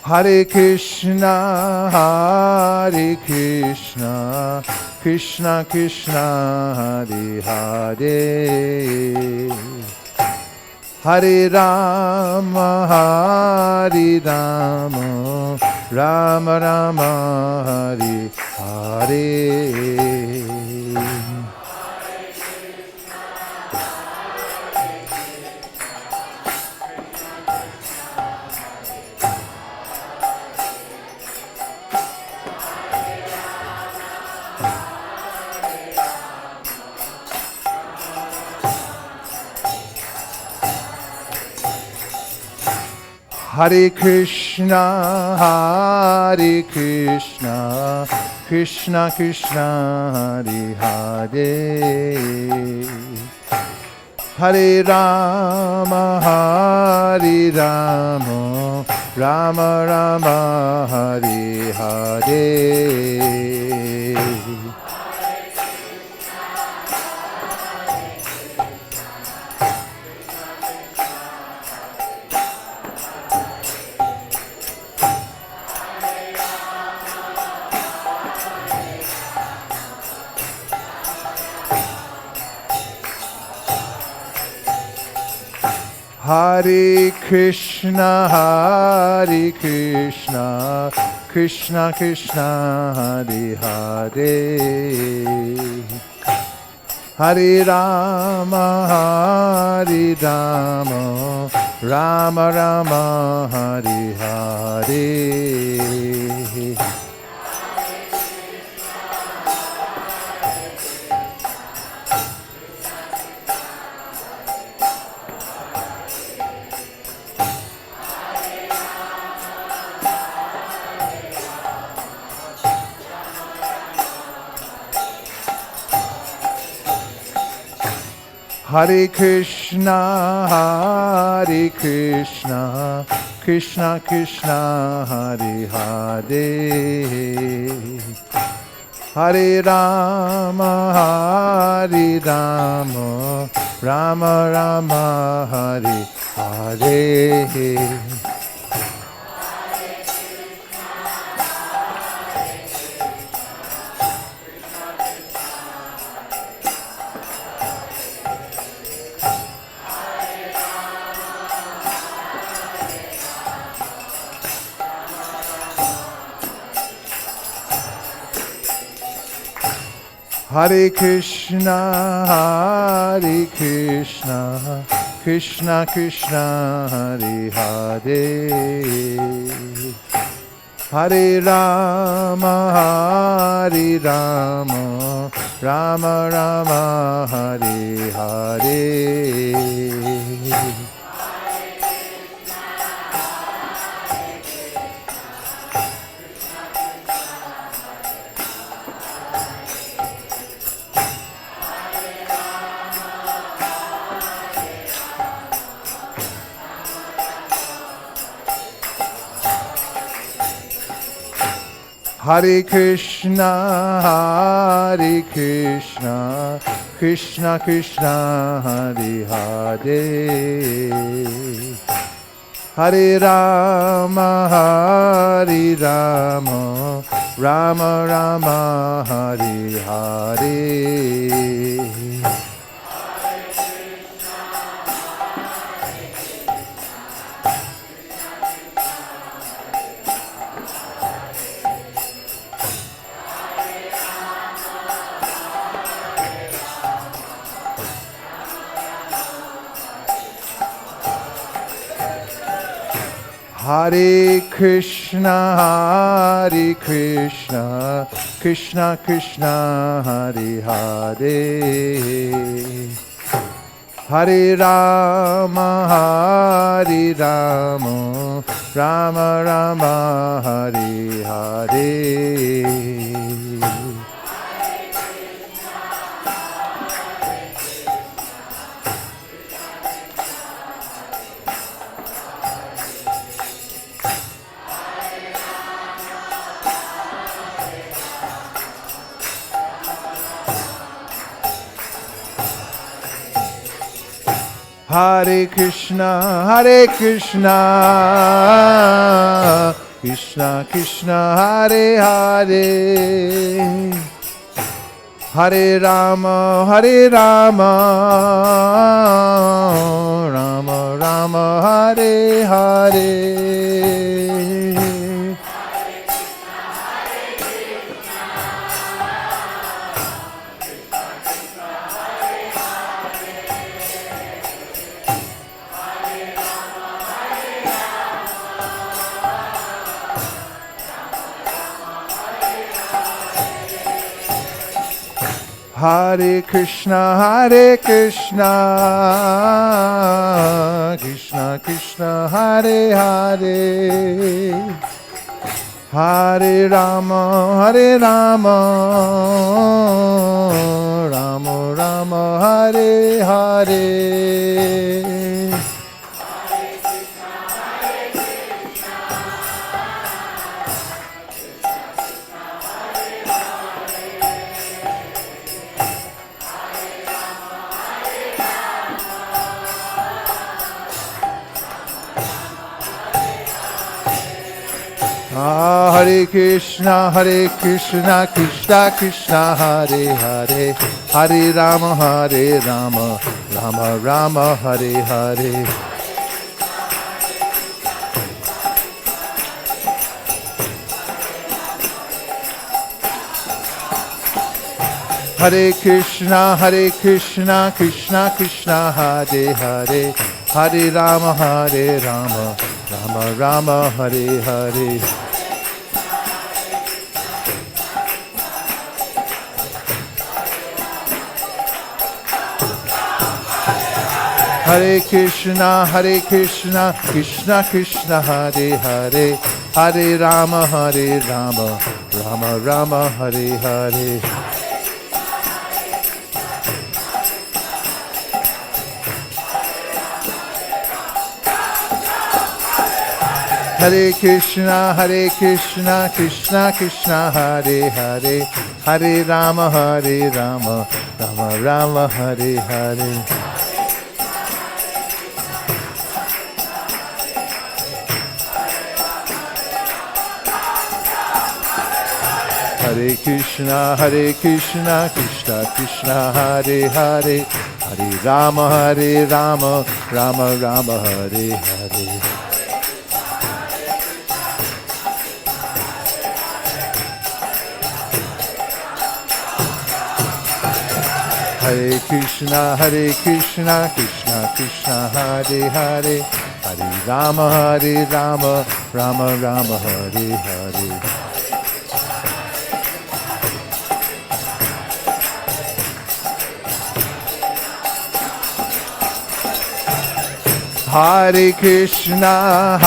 Hare Krishna, Krishna Krishna, Hare Hare, Hare Rama, Rama Rama, Hare Hare. Hare Krishna, Krishna Krishna, Hare Hare, Hare Rama, Rama Rama, Hare Hare. Hare Krishna, Krishna Krishna, Hare Hare, Hare Rama, Rama Rama, Hare Hare. Hare Krishna, Krishna Krishna, Hare Hare, Hare Rama, Rama Rama, Hare Hare. Hare Krishna, Hare Krishna, Krishna Krishna, Hare Hare, Hare Rama, Hare Rama, Rama Rama, Hare Hare. Hare Krishna, Hare Krishna, Krishna Krishna, Hare Hare, Hare Rama, Hare Rama, Rama Rama, Hare Hare. Hare Krishna, Hare Krishna, Krishna Krishna, Hare Hare, Hare Rama, Hare Rama, Rama Rama, Hare Hare. Hare Krishna, Hare Krishna, Krishna Krishna, Hare Hare, Hare Rama, Hare Rama, Rama Rama, Hare Hare. Hare Krishna, Hare Krishna, Krishna Krishna, Hare Hare, Hare Rama, Hare Rama, Rama Rama, Hare Hare. Hare Krishna, Krishna Krishna, Hare Hare, Hare Rama, Rama Rama, Hare Hare. Hare Krishna, Krishna Krishna, Hare Hare, Hare Rama, Rama Rama, Hare Hare. Hare Krishna, Krishna Krishna, Hare Hare, Hare Rama, Rama Rama, Hare Hare. Hare Krishna, Krishna Krishna, Hare Hare, Hare Rama, Rama Rama, Hare Hare. Hare Krishna, Krishna Krishna, Hare Hare, Hare Rama, Rama Rama, Hare Hare. Hare Krishna, Krishna Krishna, Hare Hare, Hare Rama, Rama Rama, Hare Hare. Hare Krishna,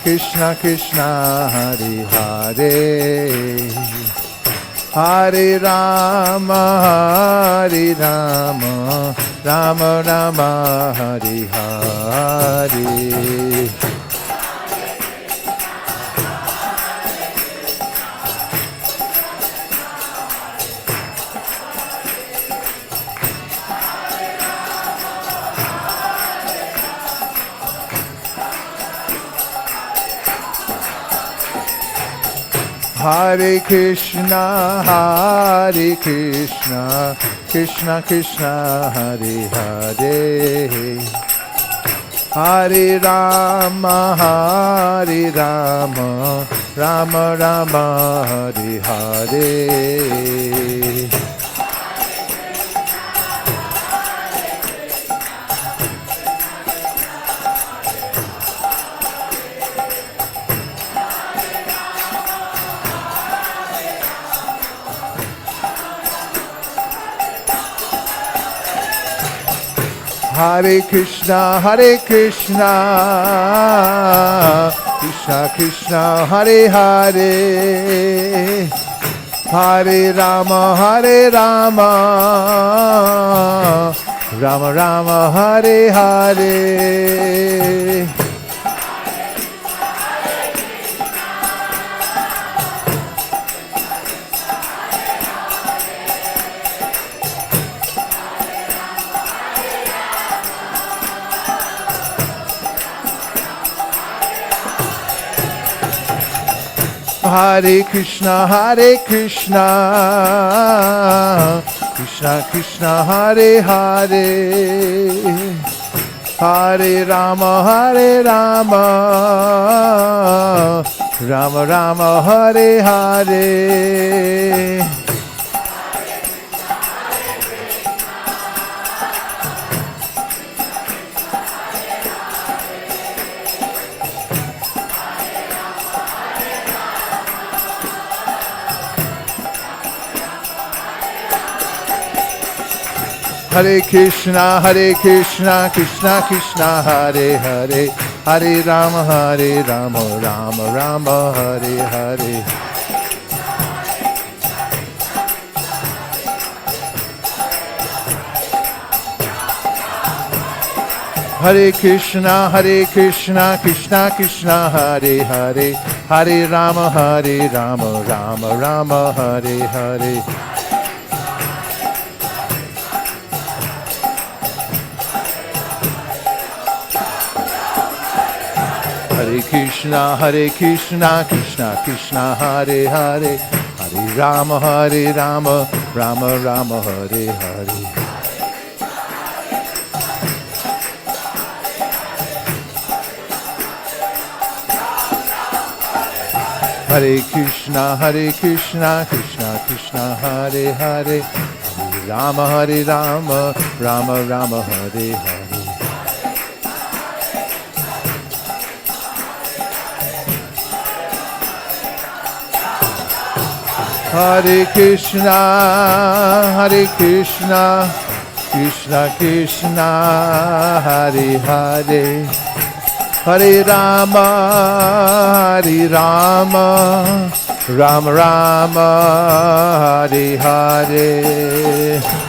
Krishna Krishna, Hare Hare, Hare Rama, Rama Rama, Hare Hare. Hare Krishna, Krishna Krishna, Hare Hare, Hare Rama, Rama Rama, Hare Hare. Hare Krishna, Krishna Krishna, Hare Hare, Hare Rama, Rama Rama, Hare Hare. Hare Krishna, Krishna Krishna, Hare Hare, Hare Rama, Rama Rama, Hare Hare. Hare Krishna, Krishna Krishna, Hare Hare, Hare Rama, Rama Rama, Hare Hare. Hare Krishna, Krishna Krishna, Hare Hare, Hare Rama, Rama Rama, Hare Hare. Hare Krishna, Krishna Krishna, Hare Hare, Hare Rama, Rama Rama, Hare Hare. Hare Krishna, Krishna Krishna, Hare Hare, Hare Rama, Rama Rama, Hare Hare. Hare Krishna, Krishna Krishna, Hare Hare, Hare Rama, Rama Rama, Hare Hare.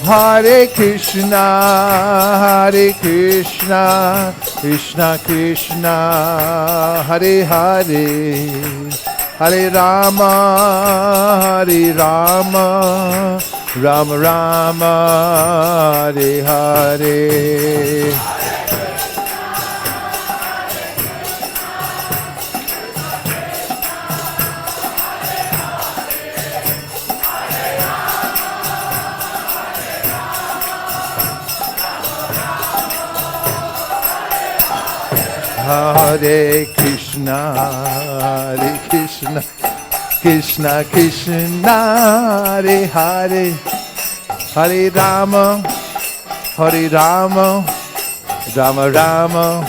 Hare Krishna, Krishna Krishna, Hare Hare, Hare Rama, Rama Rama, Hare Hare. Hare Krishna, Hare Krishna, Krishna Krishna, Hare Hare, Hare Rama, Hare Rama, Rama Rama,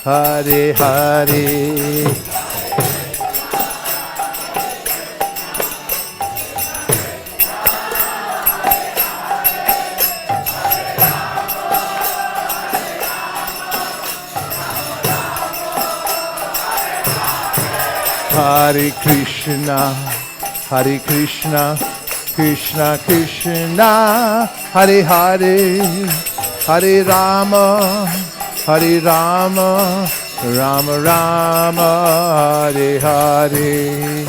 Hare Hare. Hare Krishna, Hare Krishna, Krishna Krishna, Hare Hare, Hare Rama, Hare Rama, Rama Rama, Hare Hare.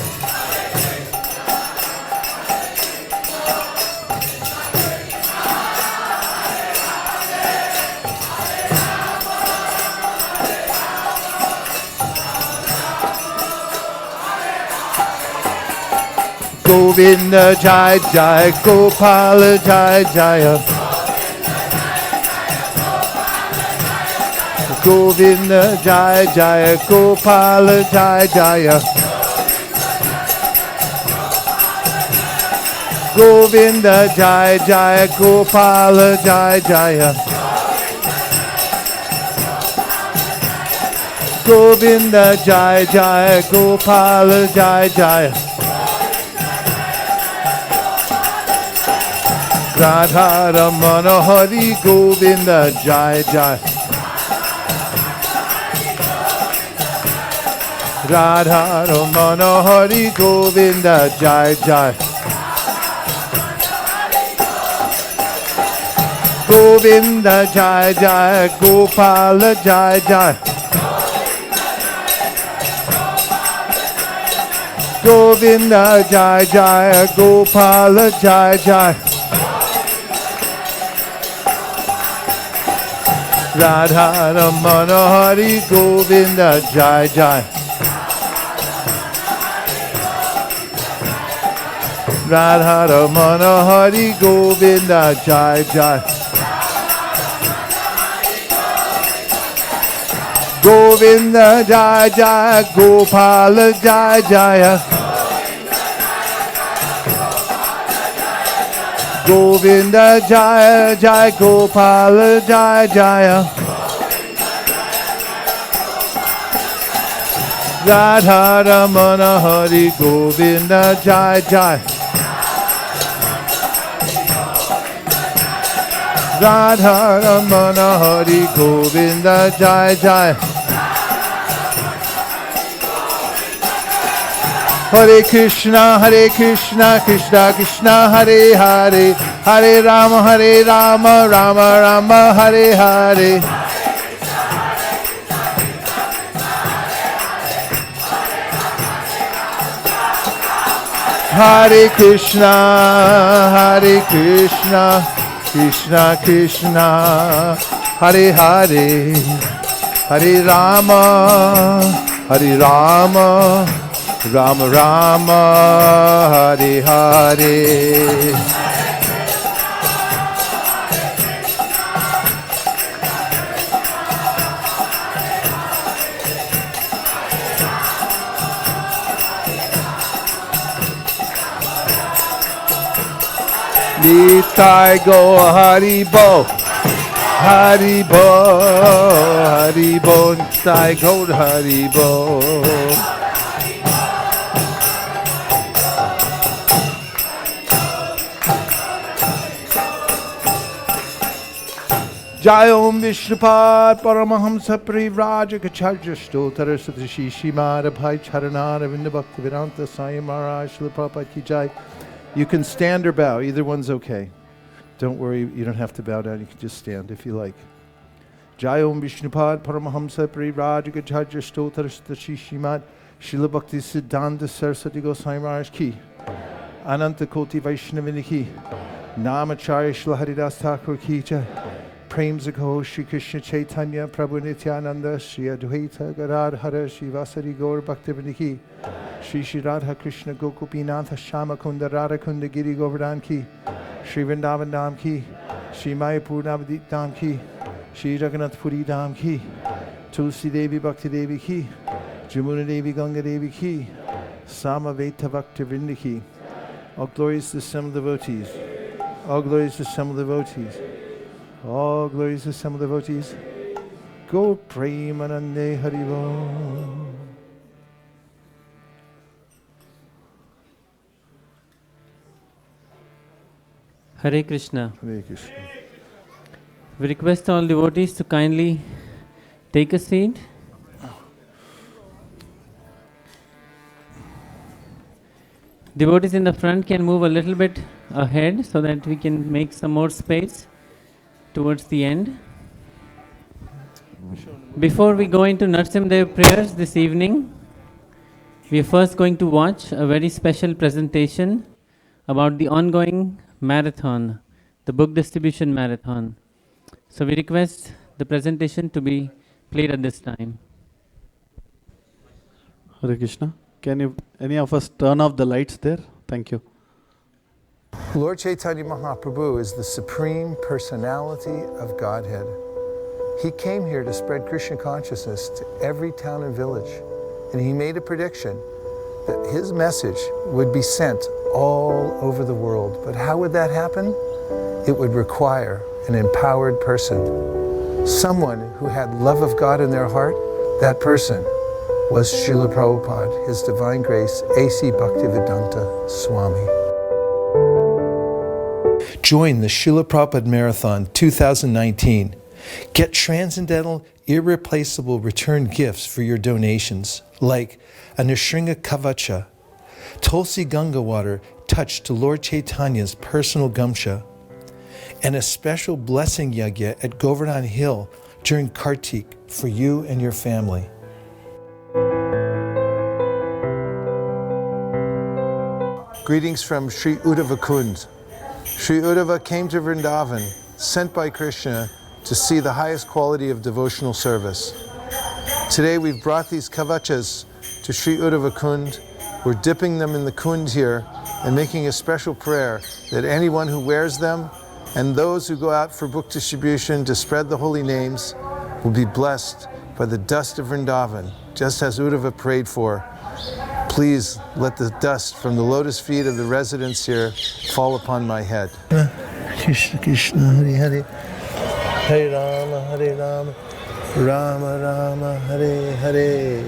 Govinda Jai Jai, Gopala Jai Jaya. Govinda Jai Jaya, Gopala Jai Jaya. Govinda Jai Jaya, Gopala Jai Jaya. Govinda Jai Jaya, Gopala Jai Jaya. Radha Ramana Hari Govinda Jai Jai. Radha Ramana Hari Govinda Jai Jai. Govinda Jai Jai, Gopala Jai Jai. Govinda Jai Jai, Gopala Jai Jai. Radha Ramana Hari Govinda Jai Jai. Radha Ramana Hari Govinda Jai Jai. Govinda Jai Jai, Gopala Jai Jaya. Govinda Jai Jai, Gopala Jai Jaya. Radha Ramana Hari Govinda Jai Jai. Radha Ramana Hari Govinda Jai Jai. Hare Krishna, Krishna Krishna, Hare Hare, Hare Rama, Rama Rama, Hare Hare. Hare Krishna, Krishna Krishna, Hare Hare, Hare Rama, Rama Rama, Hare Hare. Nitai go Haribo, Haribo, Haribo, Nitai go Haribo. Jai Om Vishnupad Paramahamsa Privraja Kacharya Stotra Satashi Shimada Bhai Charanara Vinda Bhakti Vedanta Sai Maharaj Srila Prabhupada Ki Jai. You can stand or bow, either one's okay. Don't worry, you don't have to bow down, you can just stand if you like. Jai Om Vishnupad Paramahamsa Privraja Kacharya Stotra Satashi Shimad Srila Bhakti Siddhanta Saraswati Goswami Maharaj Ki. Ananta Koti Vaishnavini Ki. Namacharya Srila Haridas Thakur Ki Jai. Prem Zakho Shri Krishna Chaitanya Prabhu Nityananda Shri Advaita Gadadhara Shri Vasari Gaur Bhaktivinoda Ki Shri Shri Radha Krishna Gokupinatha Shama Kunda Radha Kunda Giri Govardhan Ki Shri Vrindavan Dham Ki Shri Mayapur Navadip Dham Ki Shri Raghunath Puri Dham Ki Tulsi Devi Bhakti Devi ki, Jamuna Devi Ganga Devi ki, Samaveta Bhakti Vrinda ki. All glories to some devotees. All glories to some devotees. All glories to some devotees. Go Premanande Haribo. Hare Krishna. Hare Krishna. We request all devotees to kindly take a seat. Devotees in the front can move a little bit ahead so that we can make some more space towards the end. Before we go into Narsimdev prayers this evening, we are first going to watch a very special presentation about the ongoing marathon, the book distribution marathon. So we request the presentation to be played at this time. Hare Krishna. Can you, any of us turn off the lights there? Thank you. Lord Chaitanya Mahaprabhu is the Supreme Personality of Godhead. He came here to spread Krishna consciousness to every town and village. And he made a prediction that his message would be sent all over the world. But how would that happen? It would require an empowered person. Someone who had love of God in their heart. That person was Srila Prabhupada, His Divine Grace, A.C. Bhaktivedanta Swami. Join the Srila Prabhupada Marathon 2019. Get transcendental, irreplaceable return gifts for your donations, like a Nrsimha Kavacha, Tulsi Ganga water touched to Lord Chaitanya's personal Gamsha, and a special blessing yagya at Govardhan Hill during Kartik for you and your family. Greetings from Sri Uddhava Kund. Sri Uddhava came to Vrindavan, sent by Krishna to see the highest quality of devotional service. Today we've brought these kavachas to Sri Uddhava Kund. We're dipping them in the Kund here and making a special prayer that anyone who wears them and those who go out for book distribution to spread the holy names will be blessed by the dust of Vrindavan, just as Uddhava prayed for. Please let the dust from the lotus feet of the residents here fall upon my head. Krishna Krishna Hare Hare, Hare Rama, Rama Rama Hare Hare.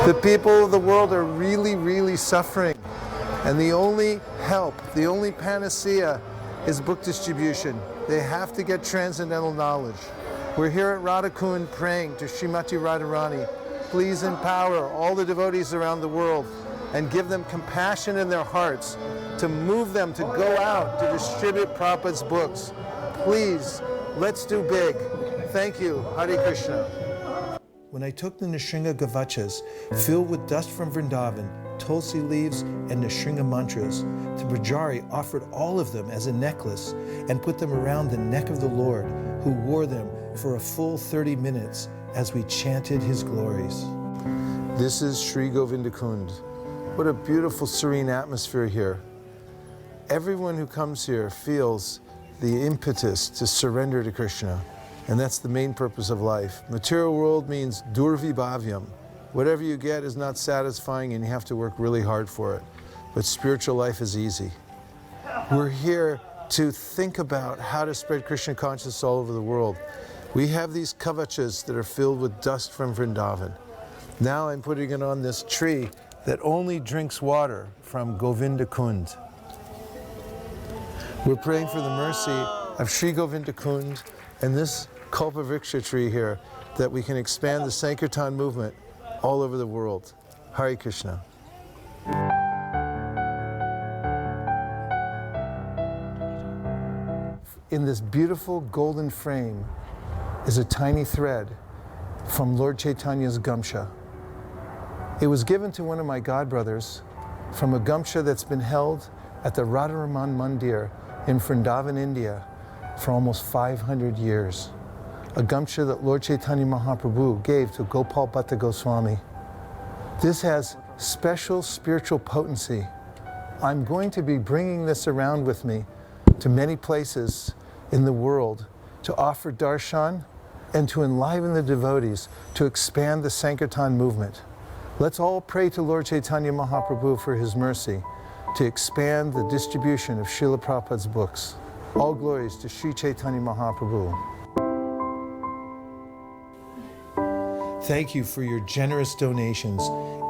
The people of the world are really suffering. And the only help, the only panacea is book distribution. They have to get transcendental knowledge. We're here at Radhakund praying to Srimati Radharani. Please empower all the devotees around the world and give them compassion in their hearts to move them to go out to distribute Prabhupada's books. Please, let's do big. Thank you. Hare Krishna. When I took the Nrsimha Gavachas filled with dust from Vrindavan, Tulsi leaves, and Nrsimha mantras, the Brajari offered all of them as a necklace and put them around the neck of the Lord, who wore them for a full 30 minutes as we chanted his glories. This is Sri Govinda Kund. What a beautiful, serene atmosphere here. Everyone who comes here feels the impetus to surrender to Krishna. And that's the main purpose of life. Material world means durvibhavyam. Whatever you get is not satisfying and you have to work really hard for it. But spiritual life is easy. We're here to think about how to spread Krishna consciousness all over the world. We have these kavachas that are filled with dust from Vrindavan. Now I'm putting it on this tree that only drinks water from Govinda Kund. We're praying for the mercy of Sri Govinda Kund and this Kalpavriksha tree here, that we can expand the Sankirtan movement all over the world. Hare Krishna. In this beautiful golden frame is a tiny thread from Lord Chaitanya's Gamsha. It was given to one of my godbrothers from a Gamsha that's been held at the Radharaman Mandir in Vrindavan, India for almost 500 years. A Gamsha that Lord Chaitanya Mahaprabhu gave to Gopal Bhatta Goswami. This has special spiritual potency. I'm going to be bringing this around with me to many places in the world to offer darshan and to enliven the devotees to expand the Sankirtan movement. Let's all pray to Lord Chaitanya Mahaprabhu for his mercy to expand the distribution of Srila Prabhupada's books. All glories to Sri Chaitanya Mahaprabhu. Thank you for your generous donations.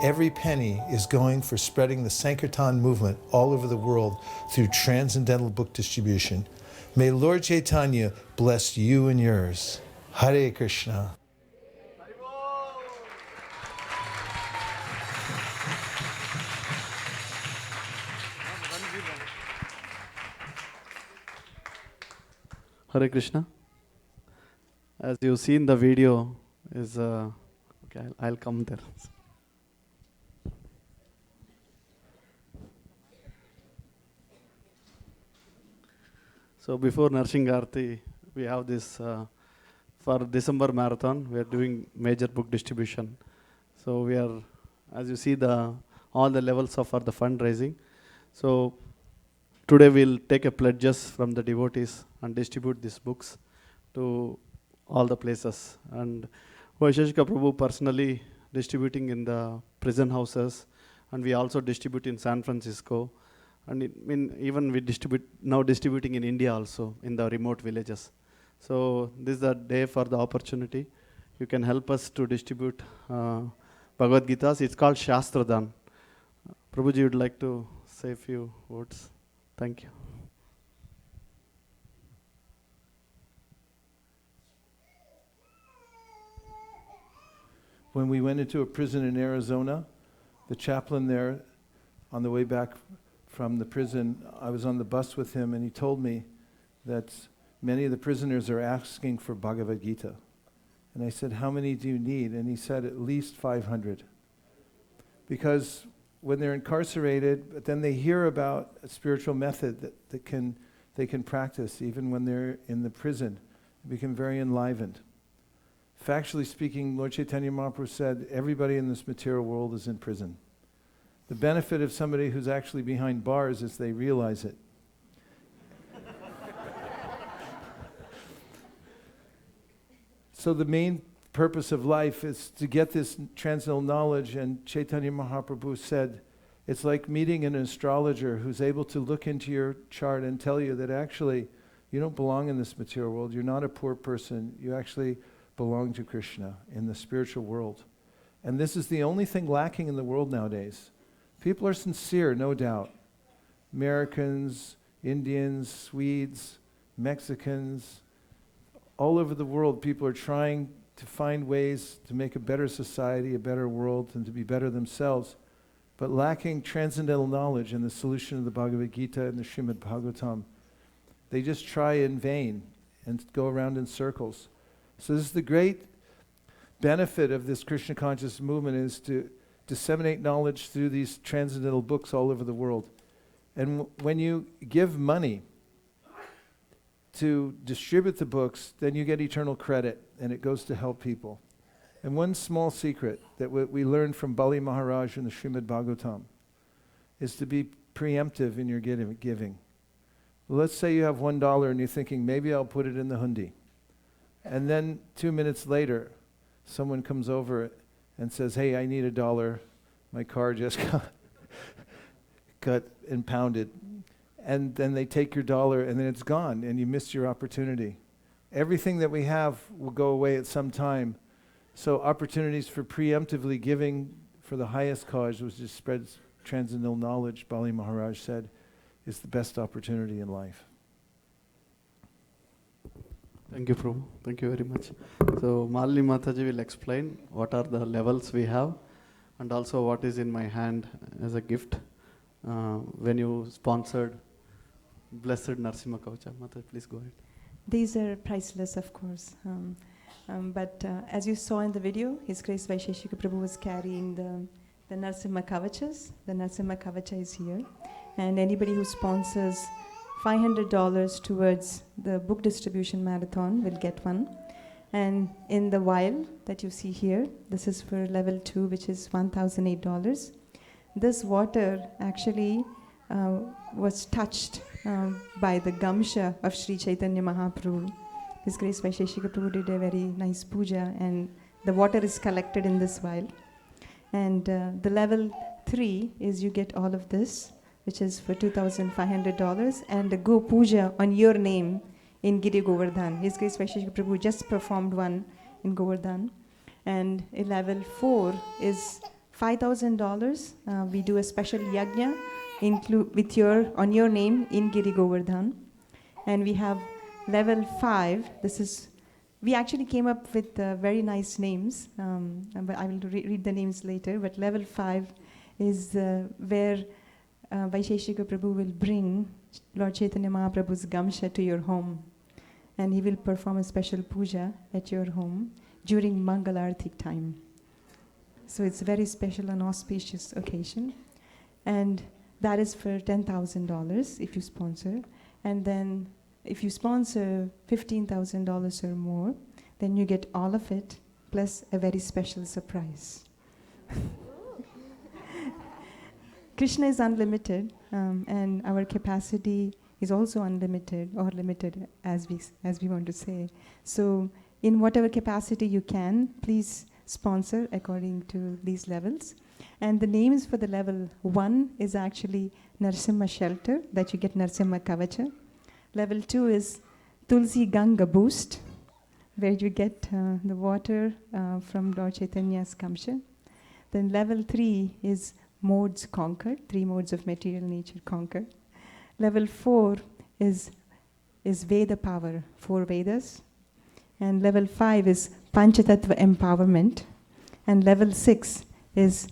Every penny is going for spreading the Sankirtan movement all over the world through transcendental book distribution. May Lord Chaitanya bless you and yours. Hare Krishna. Hare Krishna. As you've seen, the video is okay. I'll come there. So before Narshing Aarti, we have this for December marathon. We are doing major book distribution. So we are, as you see, all the levels of for the fundraising. So today we'll take a pledges from the devotees and distribute these books to all the places. And Vaisheshika Prabhu personally distributing in the prison houses, and we also distribute in San Francisco. And even we now distributing in India also, in the remote villages. So this is the day for the opportunity. You can help us to distribute Bhagavad Gitas. It's called Shastradan. Prabhuji would like to say a few words. Thank you. When we went into a prison in Arizona, the chaplain there, on the way back from the prison, I was on the bus with him, and he told me that many of the prisoners are asking for Bhagavad Gita. And I said, how many do you need? And he said, at least 500. Because when they're incarcerated, but then they hear about a spiritual method that they can practice even when they're in the prison, they become very enlivened. Factually speaking, Lord Chaitanya Mahaprabhu said, everybody in this material world is in prison. The benefit of somebody who's actually behind bars is they realize it. So the main purpose of life is to get this transcendental knowledge, and Chaitanya Mahaprabhu said, it's like meeting an astrologer who's able to look into your chart and tell you that actually you don't belong in this material world, you're not a poor person, you actually belong to Krishna in the spiritual world. And this is the only thing lacking in the world nowadays. People are sincere, no doubt. Americans, Indians, Swedes, Mexicans, all over the world, people are trying to find ways to make a better society, a better world, and to be better themselves, but lacking transcendental knowledge and the solution of the Bhagavad Gita and the Srimad Bhagavatam. They just try in vain and go around in circles. So this is the great benefit of this Krishna conscious movement, is to disseminate knowledge through these transcendental books all over the world. And when you give money to distribute the books, then you get eternal credit, and it goes to help people. And one small secret that we learned from Bali Maharaj in the Srimad Bhagavatam is to be preemptive in your giving. Well, let's say you have $1 and you're thinking, maybe I'll put it in the hundi. And then 2 minutes later, someone comes over and says, hey, I need $1. My car just got impounded. And then they take your $1 and then it's gone and you missed your opportunity. Everything that we have will go away at some time. So opportunities for preemptively giving for the highest cause, which is spreads transcendental knowledge, Bali Maharaj said, is the best opportunity in life. Thank you, Prabhu. Thank you very much. So Malini Mataji will explain what are the levels we have and also what is in my hand as a gift when you sponsored Blessed Narasimha Kavacha. Mataji, please go ahead. These are priceless, of course. But as you saw in the video, His Grace Vaisheshika Prabhu was carrying the Narasimha Kavachas. The Narasimha Kavacha is here. And anybody who sponsors $500 towards the book distribution marathon will get one. And in the vial that you see here, this is for level 2, which is $1,008. This water actually was touched by the Gamsha of Sri Chaitanya Mahaprabhu. His Grace Vaisheshika Prabhu did a very nice puja, and the water is collected in this vial. And the level 3 is you get all of this, which is for $2,500, and the Go Puja on your name in Giri Govardhan. His Grace Vaisheshika Prabhu just performed one in Govardhan. And level 4 is $5,000. We do a special yajna with on your name in Giri Govardhan. And we have level 5. We actually came up with very nice names, but I will read the names later. But level 5 is where Vaisheshika Prabhu will bring Lord Chaitanya Mahaprabhu's Gamsha to your home. And he will perform a special puja at your home during Mangalarthi time. So it's a very special and auspicious occasion. And that is for $10,000 if you sponsor. And then if you sponsor $15,000 or more, then you get all of it plus a very special surprise. Krishna is unlimited, and our capacity is also unlimited, or limited as we want to say. So in whatever capacity you can, please sponsor according to these levels. And the names for the level 1 is actually Narsimha Shelter, that you get Narsimha Kavacha. Level 2 is Tulsi Ganga Boost, where you get the water from Lord Chaitanya's Kamsha. Then level 3 is Modes Conquered, 3 modes of material nature conquered. Level 4 is Veda Power, 4 Vedas. And level 5 is Panchatattva Empowerment. And level 6 is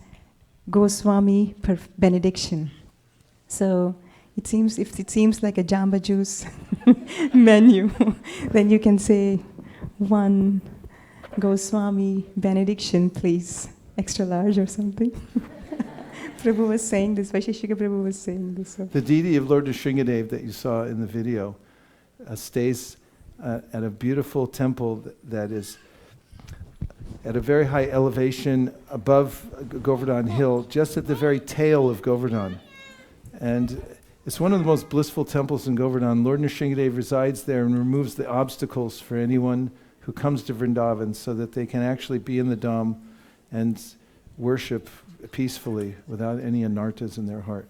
Goswami Benediction. So if it seems like a Jamba Juice menu, then you can say 1 Goswami Benediction, please, extra large or something. Prabhu was saying this, Vaisheshika Prabhu was saying this. So. The deity of Lord Nrsingadev that you saw in the video stays at a beautiful temple that is at a very high elevation above Govardhan Hill, just at the very tail of Govardhan. And it's one of the most blissful temples in Govardhan. Lord Nrsingadev resides there and removes the obstacles for anyone who comes to Vrindavan so that they can actually be in the Dham and worship peacefully without any anarthas in their heart.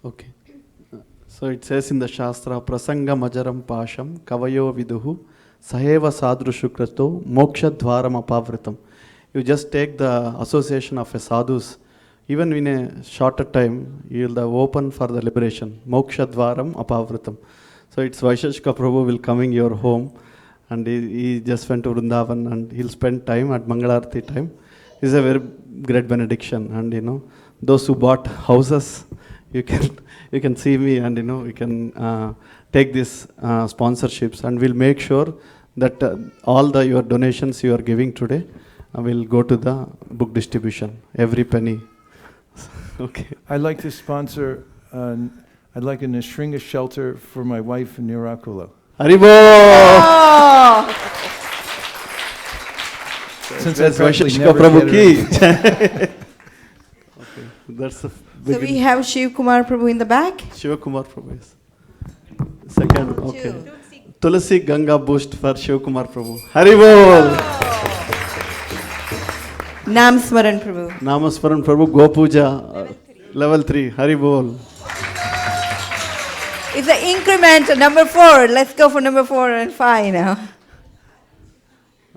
Okay. So it says in the Shastra, Prasanga Majaram Pasham Kavayo Viduhu Saheva Sadrushu Krato Moksha Dwaram Apavritam. You just take the association of a sadhus, even in a shorter time, you will open for the liberation. Moksha Dwaram Apavritam. So it's Vaisheshika Prabhu will coming your home, and he just went to Vrindavan and he'll spend time at Mangalarti time. It's a very great benediction, and those who bought houses, you can see me, and you can take these sponsorships, and we'll make sure that all your donations you are giving today will go to the book distribution, every penny. Okay. I'd like to sponsor, I'd like a Nrsinga shelter for my wife Nirakula. Haribo! Since I practically never get her. Okay, that's a so we have Shiv Kumar Prabhu in the back. Shiv Kumar Prabhu, yes. Second, okay. Tulsi Ganga Boost for Shiv Kumar Prabhu. Haribol! Nam Smaran Prabhu. Namasmaran Prabhu, Go Puja, level 3. Haribol. It's an increment, number 4. Let's go for number 4 and 5 now.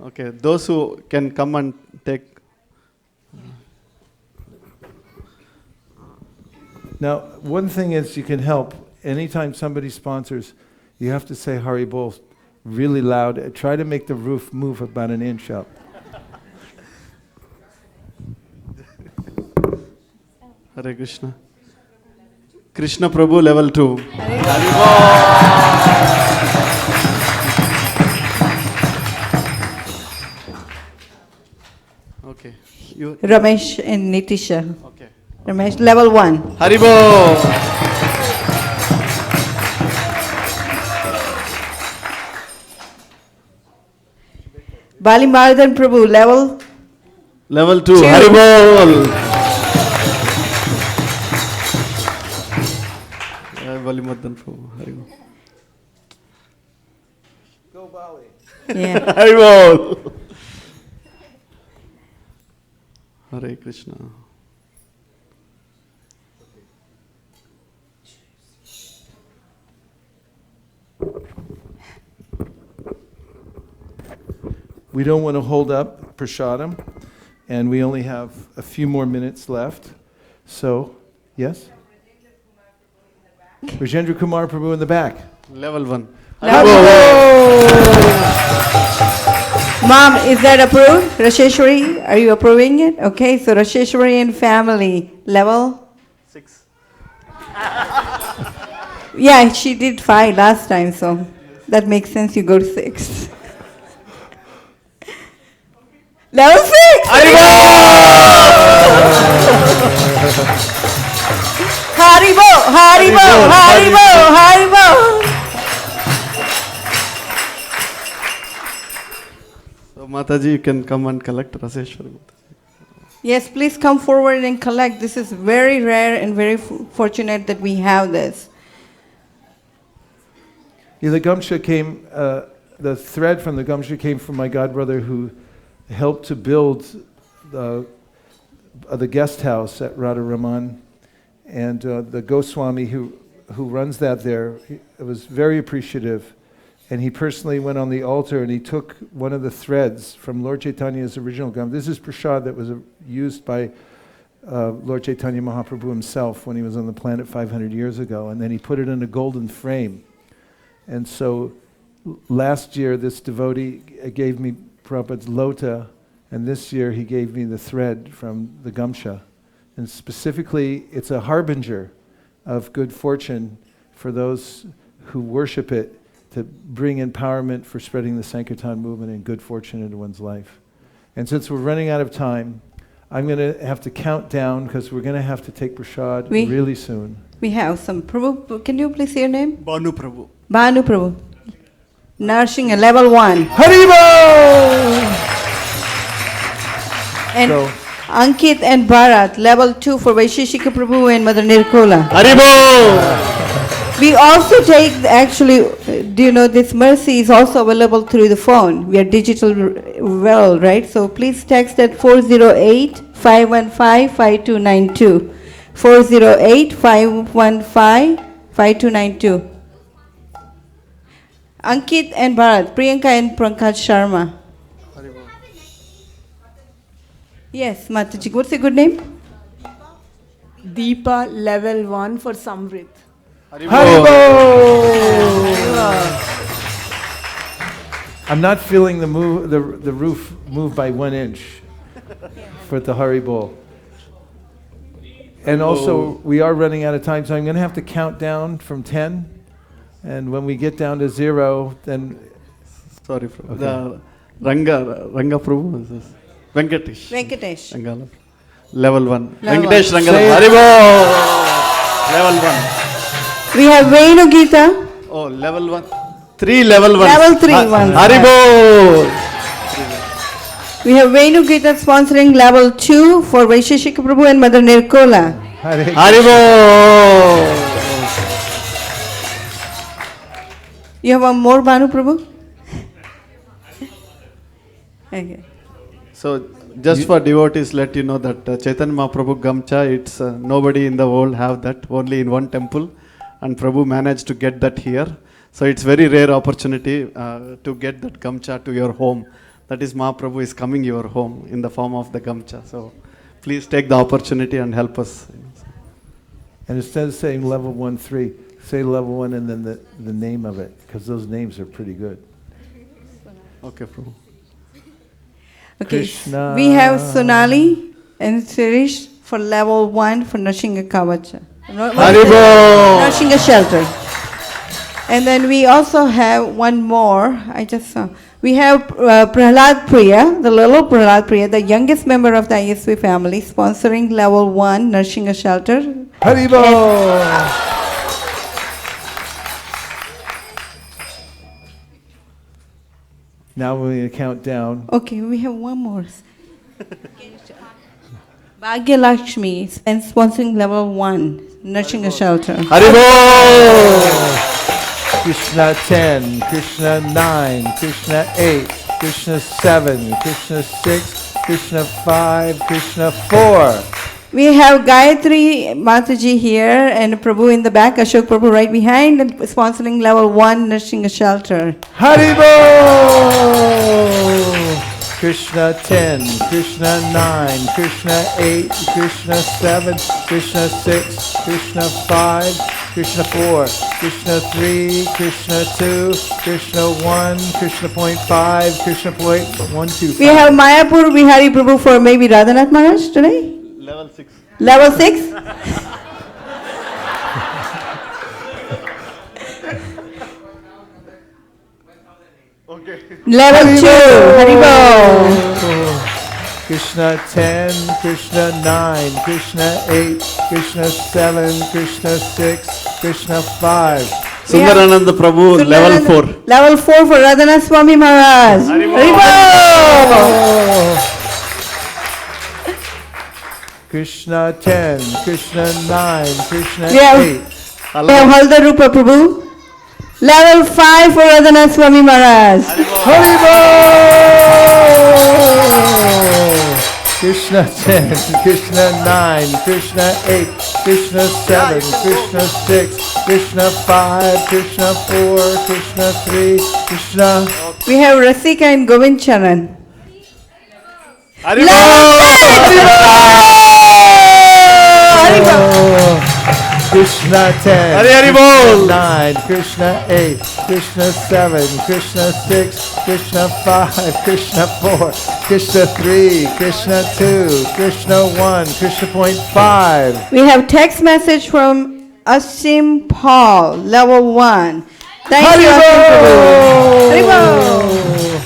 Okay, those who can come and take. Now, one thing is you can help. Anytime somebody sponsors, you have to say Hari Bol really loud. Try to make the roof move about an inch up. Hare Krishna. Krishna Prabhu, level 2. Okay. Ramesh and Nitisha. Okay. Ramesh, level 1. Haribo! Balimardhan Prabhu, level 2. Haribol! Valimadan Prabhu. Haribol. Go Bali. Yeah. Haribol. Hare Krishna. We don't want to hold up prasadam, and we only have a few more minutes left. So, yes? Rajendra Kumar Prabhu in the back. Level 1. Mom, is that approved? Rasheshwari, are you approving it? Okay, so Rasheshwari and family, level? 6. Yeah, she did 5 last time, so that makes sense you go to 6. Level 6! Haribo! Haribo! Haribo! Haribo! So Mataji, you can come and collect Raseshwari. Yes, please come forward and collect. This is very rare and very fortunate that we have this. Yeah, the Gamsha came, the thread from the Gamsha came from my godbrother who helped to build the guest house at Radharaman. And the Goswami who runs that there was very appreciative. And he personally went on the altar and he took one of the threads from Lord Chaitanya's original Gamsha. This is prasad that was used by Lord Chaitanya Mahaprabhu himself when he was on the planet 500 years ago. And then he put it in a golden frame. And so last year this devotee gave me Prabhupada's lota, and this year he gave me the thread from the Gamsha. And specifically, it's a harbinger of good fortune for those who worship it, to bring empowerment for spreading the Sankirtan movement and good fortune into one's life. And since we're running out of time, I'm going to have to count down because we're going to have to take prasad really soon. We have some. Prabhu, can you please say your name? Banu Prabhu. Banu Prabhu. Nourishing a level 1. Haribo! And So, Ankit and Bharat, level 2 for Vaisheshika Prabhu and Mother Nirkola. Haribol! We also take, actually, do you know this mercy is also available through the phone. We are digital well, right? So please text at 408-515-5292. 408-515-5292. Ankit and Bharat, Priyanka and Pankaj Sharma. Yes, Mataji. What's your good name? Deepa, level 1 for Samrit. I'm not feeling the roof move by 1 inch for the Haribol. And also, we are running out of time, so I'm going to have to count down from 10. And when we get down to 0, then... Sorry, Prabhu. Okay. The Ranga Prabhu is this. Venkatesh. Venkatesh. Level 1. Level Venkatesh 1. Rangala. Haribol! Level 1. We have Venu Gita. Oh, level 1. 3 level 1. Level 3 ones. Haribol! We have Venu Gita sponsoring level 2 for Vaisheshika Prabhu and Mother Nirkola. Haribol! You have one more, Banu Prabhu? Okay. So, just for devotees, let you know that Chaitanya Mahaprabhu Gamcha, it's nobody in the world have that, only in one temple. And Prabhu managed to get that here. So, it's very rare opportunity to get that Gamcha to your home. That is, Mahaprabhu is coming your home in the form of the Gamcha. So, please take the opportunity and help us. And instead of saying level 1, 3, say level 1 and then the name of it, because those names are pretty good. Okay, Prabhu. Okay, Krishna. we have Sonali and Sirish for level 1 for Narshinga Kavacha. Narshinga Shelter. And then we also have one more, I just saw. We have Prahlad Priya, the little Prahlad Priya, the youngest member of the ISV family, sponsoring level 1 Narshinga Shelter. Haribo! Now we're going to count down. Okay, we have one more. Bhagya Lakshmi and sponsoring level 1. Nourishing a Shelter. Krishna 10, Krishna 9, Krishna 8, Krishna 7, Krishna 6, Krishna 5, Krishna 4. We have Gayatri Mataji here and Prabhu in the back, Ashok Prabhu right behind, and sponsoring level 1, Nourishing a Shelter. Haribo! Krishna 10, Krishna 9, Krishna 8, Krishna 7, Krishna 6, Krishna 5, Krishna 4, Krishna 3, Krishna 2, Krishna 1, Krishna point 5, Krishna point 125. We have Mayapur Vihari Prabhu for maybe Radhanath Maharaj today? Level 6. Level 6? Okay. Level 2, Haribo. Krishna 10, Krishna 9, Krishna 8, Krishna 7, Krishna 6, Krishna 5. Sundarananda Prabhu, level 4. Level 4 for Radhanath Swami Maharaj. Haribo. Krishna 10, Krishna 9, Krishna We have 8. Halda Rupa Prabhu. Level 5 for Radhanath Swami Maharaj. Haribo! Krishna 10, Krishna 9, Krishna 8, Krishna 7, Krishna 6, Krishna 5, Krishna 4, Krishna 3, Krishna. We have Rasika and Govind Charan. Krishna 10, Krishna 9, Krishna 8, Krishna 7, Krishna 6, Krishna 5, Krishna 4, Krishna 3, Krishna 2, Krishna 1, Krishna point 5. We have text message from Asim Paul, level 1. Thank you, Asim Prabhu. Haribo.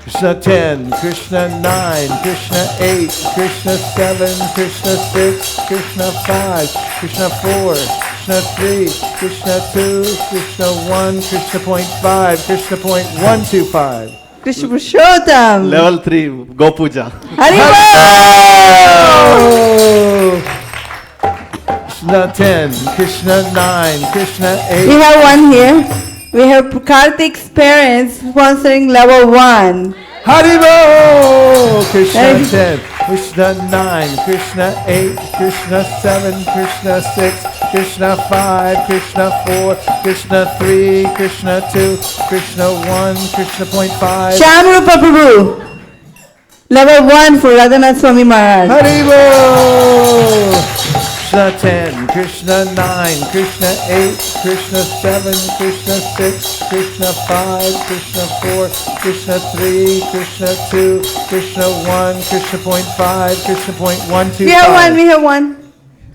Krishna 10, Krishna 9, Krishna 8, Krishna 7, Krishna 6, Krishna 5, Krishna 4, Krishna 3, Krishna 2, Krishna 1, Krishna point 5, Krishna point 125. Krishna Purushottam. Level 3, Go Puja. Haribo. Krishna 10, Krishna 9, Krishna 8. We have one here. We have Karthik's parents sponsoring level 1. Haribo! Krishna 10, Krishna 9, Krishna 8, Krishna 7, Krishna 6, Krishna 5, Krishna 4, Krishna 3, Krishna 2, Krishna 1, Krishna point 5. Shamrupa Prabhu, level 1 for Radhanath Swami Maharaj. Haribo! Krishna 10, Krishna 9, Krishna 8, Krishna 7, Krishna 6, Krishna 5, Krishna 4, Krishna 3, Krishna 2, Krishna 1, Krishna point 5, Krishna point 125. We have one.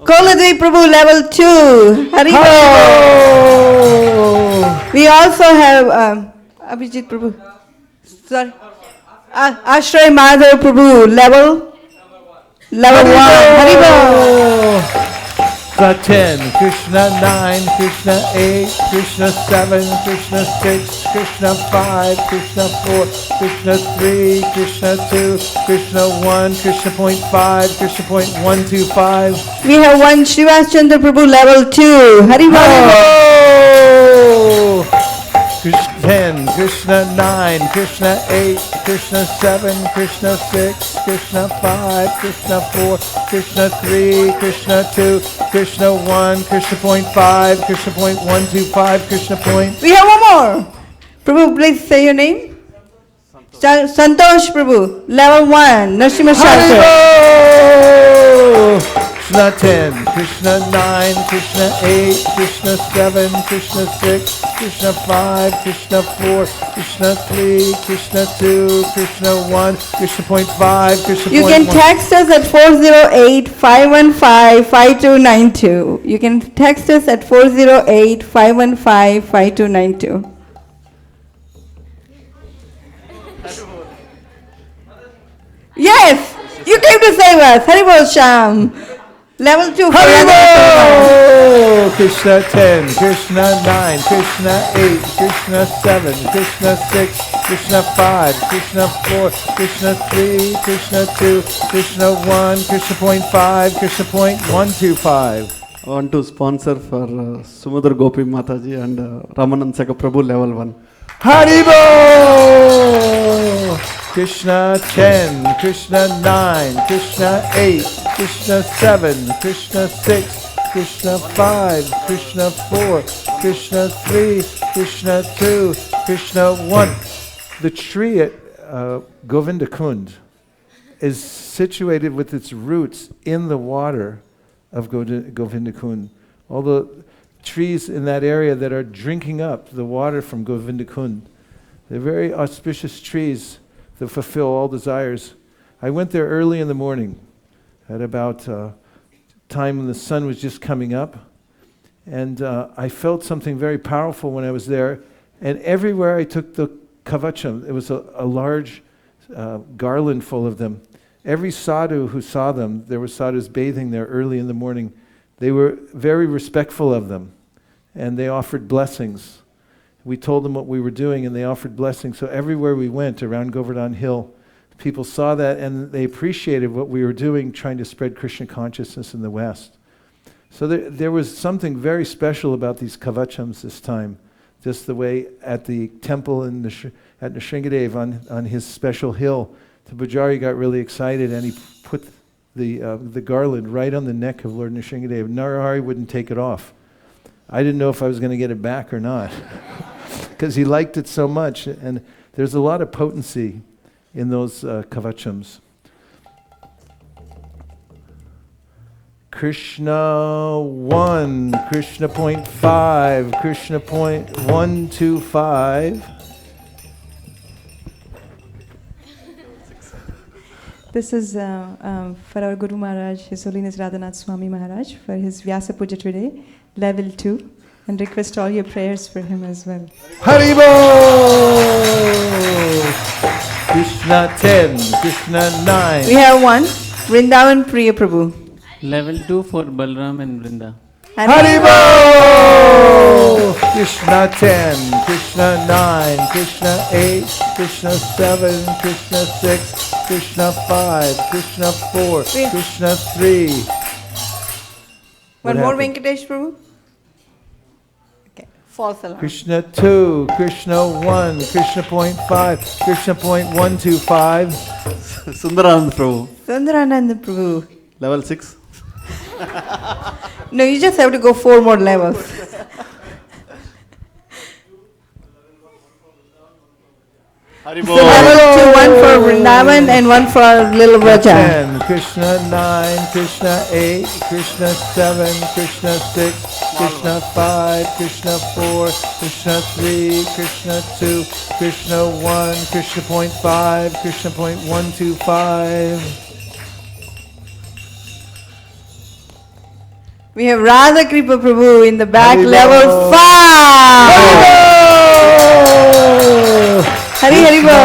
Koladvi Prabhu, level 2. Haribo. We also have Abhijit Prabhu. Sorry. Ashray Madhav Prabhu, level 1. Haribo. Krishna 10, Krishna 9, Krishna 8, Krishna 7, Krishna 6, Krishna 5, Krishna 4, Krishna 3, Krishna 2, Krishna 1, Krishna point 5, Krishna point 125. We have one Srivas Chandra Prabhu, level 2. Haribo. Krishna 10, Krishna 9, Krishna 8, Krishna 7, Krishna 6, Krishna 5, Krishna 4, Krishna 3, Krishna 2, Krishna 1, Krishna point 5, Krishna point 125, Krishna point. We have one more. Prabhu, please say your name. Santosh Prabhu, level 1, Narasimha Shelter. Krishna 10, Krishna 9, Krishna 8, Krishna 7, Krishna 6, Krishna 5, Krishna 4, Krishna 3, Krishna 2, Krishna 1, Krishna point 5, Krishna You point can 1. text us at 408-515-5292. You can text us at 408-515-5292. Yes, you came to save us. Haribol Sham. Level 2. Haribo! Krishna 10, Krishna 9, Krishna 8, Krishna 7, Krishna 6, Krishna 5, Krishna 4, Krishna 3, Krishna 2, Krishna 1, Krishna point 5, Krishna point 125. I want to sponsor for Sumudra Gopi Mataji and Ramanand Prabhu level 1. Haribo! Krishna 10, Krishna 9, Krishna 8, Krishna 7, Krishna 6, Krishna 5, Krishna 4, Krishna 3, Krishna 2, Krishna 1. The tree at Govinda Kund is situated with its roots in the water of Govinda Kund. All the trees in that area that are drinking up the water from Govinda Kund. They're very auspicious trees that fulfill all desires. I went there early in the morning at about time when the sun was just coming up, and I felt something very powerful when I was there, and everywhere I took the kavacham, it was a large garland full of them. Every sadhu who saw them, there were sadhus bathing there early in the morning, they were very respectful of them, and they offered blessings. We told them what we were doing, and they offered blessings. So everywhere we went around Govardhan Hill, people saw that, and they appreciated what we were doing, trying to spread Krishna consciousness in the West. So there was something very special about these kavachams this time, just the way at the temple at Nrsingadev on his special hill, the Pujari got really excited, and he put the garland right on the neck of Lord Nrsingadev. Narahari wouldn't take it off. I didn't know if I was going to get it back or not, because he liked it so much. And there's a lot of potency in those kavachams. Krishna 1, Krishna point 5, Krishna point 125. This is for our Guru Maharaj, His Holiness Radhanath Swami Maharaj, for his Vyasa Puja today, level 2, and request all your prayers for him as well. Haribo! Krishna 10, Krishna 9. We have one, Vrindavan Priya Prabhu. Level 2 for Balram and Vrinda. Haribo! Krishna 10, Krishna 9, Krishna 8, Krishna 7, Krishna 6, Krishna 5, Krishna 4, Krishna 3. One more Venkatesh Prabhu. Okay, false alarm. Krishna 2, Krishna 1, Krishna point 5, Krishna point 125. Sundaranand Prabhu. Sundaranand Prabhu. Level 6. No, you just have to go 4 more levels. Haribo. So level 2, one for Vrindavan and one for Little Raja. 10, Krishna 9, Krishna 8, Krishna 7, Krishna 6, Krishna 5, Krishna 4, Krishna 3, Krishna 2, Krishna 1, Krishna point 5, Krishna point 125. We have Radha Kripa Prabhu in the back, Haribo. level 5. Hari Haribo.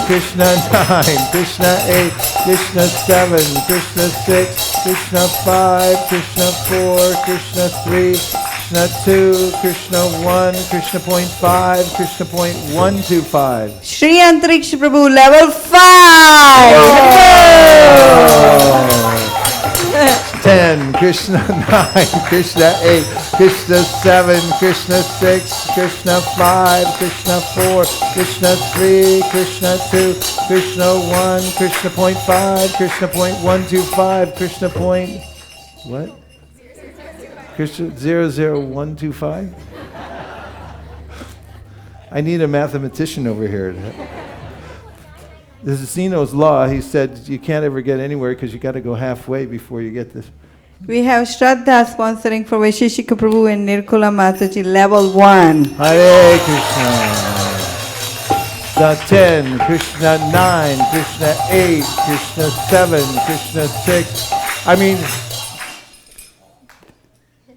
Krishna 10, Krishna 9, Krishna 8, Krishna 7, Krishna 6, Krishna 5, Krishna 4, Krishna 3, Krishna 2, Krishna 1, Krishna point 5, Krishna point 125. Shri Antariksha Prabhu, level 5. 10, Krishna 9, Krishna 8, Krishna 7, Krishna 6, Krishna 5, Krishna 4, Krishna 3, Krishna 2, Krishna 1, Krishna point 5, Krishna point 125, Krishna point, what? Krishna 00125? I need a mathematician over here. This is Zeno's law. He said you can't ever get anywhere because you got to go halfway before you get this. We have Shraddha sponsoring for Vaisheshika Prabhu and Nirkula Mataji, level 1. Hare Krishna. The 10, Krishna 9, Krishna 8, Krishna 7, Krishna 6. I mean,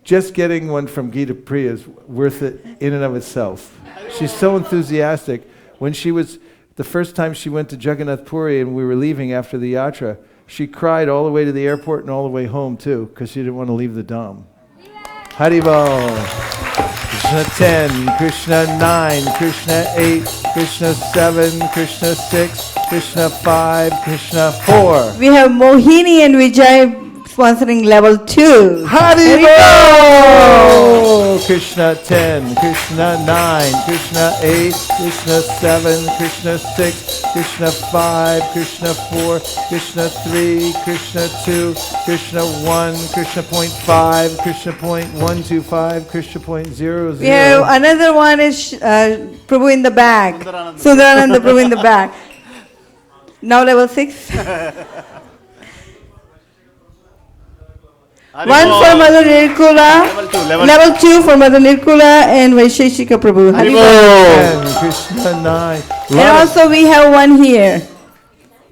just getting one from Gita Priya is worth it in and of itself. She's so enthusiastic. When she was, the first time she went to Jagannath Puri and we were leaving after the yatra, she cried all the way to the airport and all the way home too, because she didn't want to leave the Dham. Haribol. Krishna 10, Krishna 9, Krishna 8, Krishna 7, Krishna 6, Krishna 5, Krishna 4. We have Mohini and Vijay sponsoring level 2. Haribol! Krishna 10, Krishna 9, Krishna 8, Krishna 7, Krishna 6, Krishna 5, Krishna 4, Krishna 3, Krishna 2, Krishna 1, Krishna point 5, Krishna point 125, Krishna point 00. Yeah, another one is Prabhu in the back. Sundarananda Prabhu in the back. Now level 6. One for Mother Nirkula, level 2 for Mother Nirkula and Vaisheshika Prabhu. Haribol. 10, Krishna 9. And also we have one here.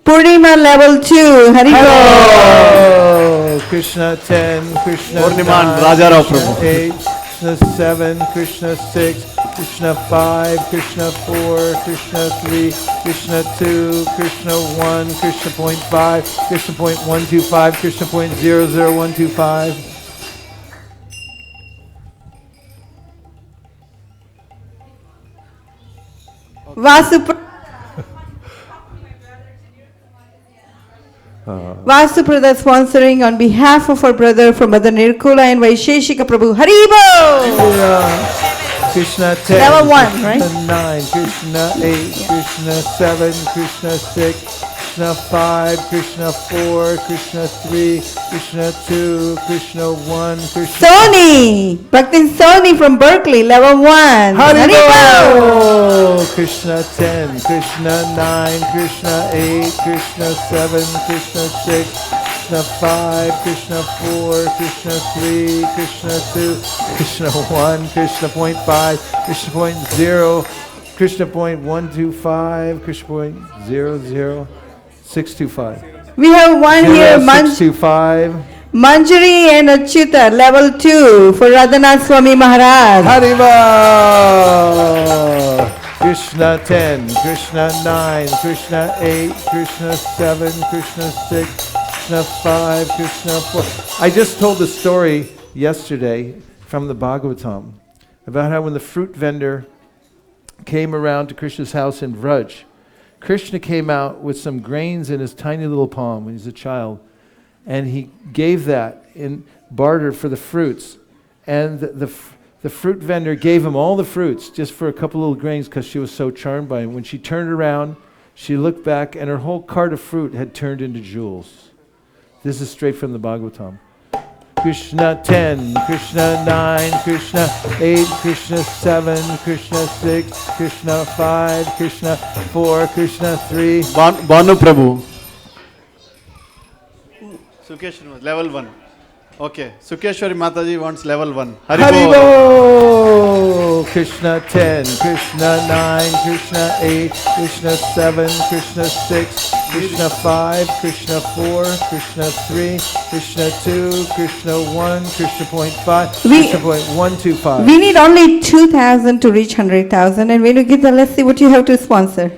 Purnima level 2. Haribol. Krishna 10, Krishna Purnima 9, Rajarao Krishna Prabhu. 8, Krishna 7, Krishna 6, Krishna 5, Krishna 4, Krishna 3, Krishna 2, Krishna 1, Krishna point 5, Krishna point 125, Krishna point 00125. Vasuprada sponsoring on behalf of our brother from Mother Nirkula and Vaisheshika Prabhu. Haribol! Krishna 10, level 1, Krishna right? 9, Krishna 8, Krishna 7, Krishna 6, Krishna 5, Krishna 4, Krishna 3, Krishna 2, Krishna 1, Krishna... Sony! Bhaktin Sony from Berkeley, level 1. Haribol! Krishna 10, Krishna 9, Krishna 8, Krishna 7, Krishna 6, Krishna 5, Krishna 4, Krishna 3, Krishna 2, Krishna 1, Krishna point 5, Krishna point 0, Krishna point 125, Krishna point 00625. We have one here, 625. Manjari and Achyuta, level 2 for Radhanath Swami Maharaj. Haribol! Krishna 10, Krishna 9, Krishna 8, Krishna 7, Krishna 6, Krishna 5, Krishna 4. I just told the story yesterday from the Bhagavatam about how when the fruit vendor came around to Krishna's house in Vraj, Krishna came out with some grains in his tiny little palm when he was a child, and he gave that in barter for the fruits. And the fruit vendor gave him all the fruits just for a couple little grains because she was so charmed by him. When she turned around, she looked back and her whole cart of fruit had turned into jewels. This is straight from the Bhagavatam. Krishna 10, Krishna 9, Krishna 8, Krishna 7, Krishna 6, Krishna 5, Krishna 4, Krishna 3. Banu Prabhu. Sukeshwari, level 1. Okay, Sukeshwari Mataji wants level 1. Haribol! Krishna 10, Krishna 9, Krishna 8, Krishna 7, Krishna 6, Krishna 5, Krishna 4, Krishna 3, Krishna 2, Krishna 1, Krishna point 5, Krishna point 125. We need only 2,000 to reach 100,000, and when you get the, let's see what you have to sponsor.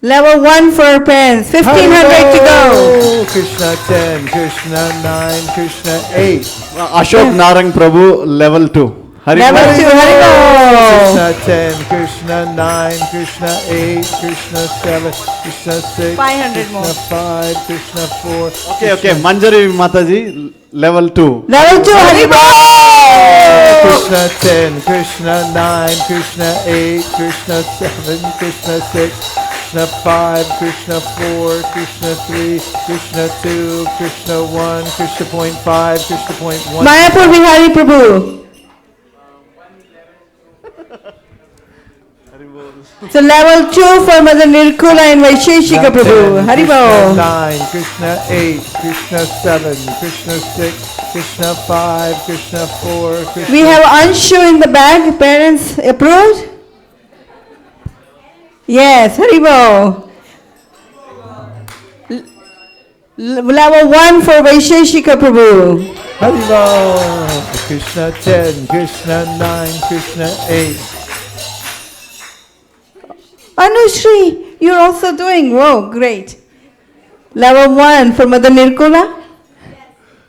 Level 1 for our parents, 1,500 to go. Krishna 10, Krishna 9, Krishna 8. Ashok Narang Prabhu, level 2. Level 2, Haribol. Krishna 10, Krishna 9, Krishna 8, Krishna 7, Krishna 6, 500 more. Krishna 5, Krishna 4. Okay, Manjari Mataji, level 2. Level 2, Haribol. Krishna 10, Krishna 9, Krishna 8, Krishna 7, Krishna 6, Krishna 5, Krishna 4, Krishna 3, Krishna 2, Krishna 1, Krishna point 5, Krishna point 1. Mayapur Bihari Prabhu. So level 2 for Mother Nirkula and Vaisheshika Prabhu. Haribol. Krishna 9, Krishna 8, Krishna 7, Krishna 6, Krishna 5, Krishna 4, Krishna... We have Anshu in the back. Parents approved? Yes, Haribol. Level 1 for Vaisheshika Prabhu. Haribol. Krishna 10, Krishna 9, Krishna 8. Anushri, you're also doing, whoa, great. Level 1 for Mother Nirkula?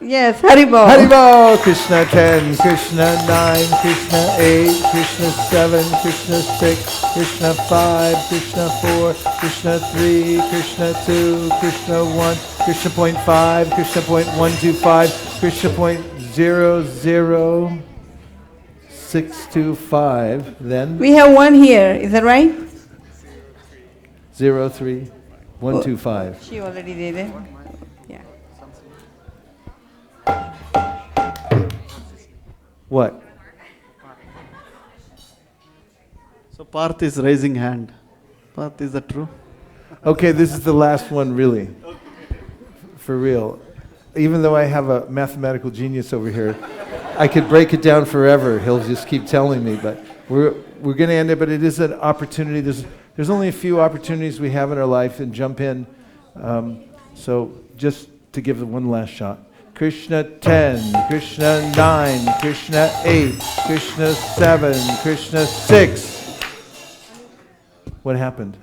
Yes, Haribo. Haribo! Krishna 10, Krishna 9, Krishna 8, Krishna 7, Krishna 6, Krishna 5, Krishna 4, Krishna 3, Krishna 2, Krishna 1, Krishna point 5, Krishna point 125, Krishna point 00625. Then We have one here, is that right? 03125. She already did it. Yeah. What? So Parth is raising hand. Parth, is that true? Okay, this is the last one, really. For real. Even though I have a mathematical genius over here, I could break it down forever. He'll just keep telling me, but we're going to end it. But it is an opportunity. There's only a few opportunities we have in our life, and jump in. So just to give it one last shot. Krishna 10, Krishna 9, Krishna 8, Krishna 7, Krishna 6. What happened?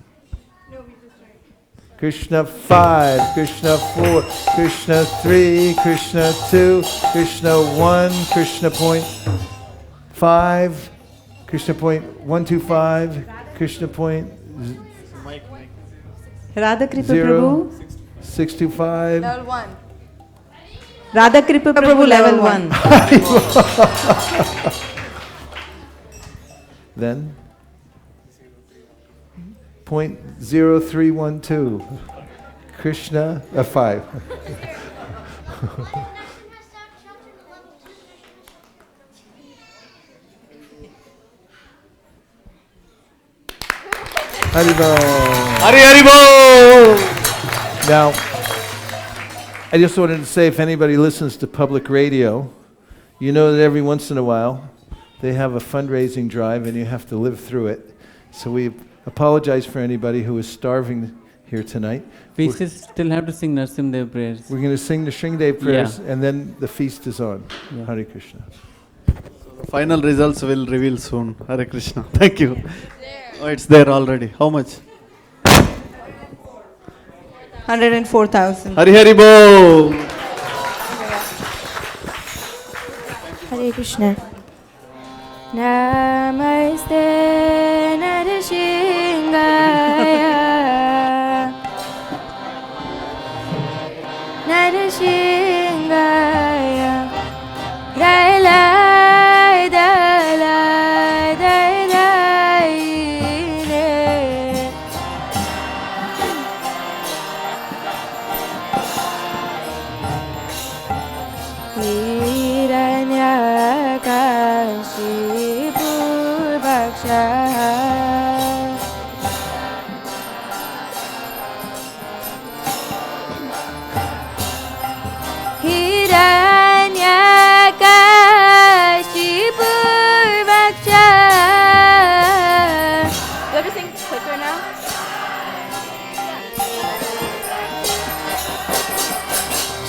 Krishna 5, Krishna 4, Krishna 3, Krishna 2, Krishna 1, Krishna point 5, Krishna point 125, Krishna point Radha Kripa 0, Prabhu. 625. Level 1. Radha Kripa Prabhu level 1. Then point 0312. Krishna 5. Haribo. Hari Haribo! Now, I just wanted to say, if anybody listens to public radio, you know that every once in a while they have a fundraising drive and you have to live through it. So we apologize for anybody who is starving here tonight. We still have to sing Narsimdev prayers. We're going to sing the Shringdev prayers, and then the feast is on. Yeah. Hare Krishna. The final results will reveal soon. Hare Krishna. Thank you. Oh, it's there already. How much? 104,000. Hari Haribo! Hare Krishna. Namaste Narashingaya Narashingaya Dailai Dailai Dailai Hiranyakashi Purvaksha Hiranyakashi Purvaksha. Do I have to sing quicker now?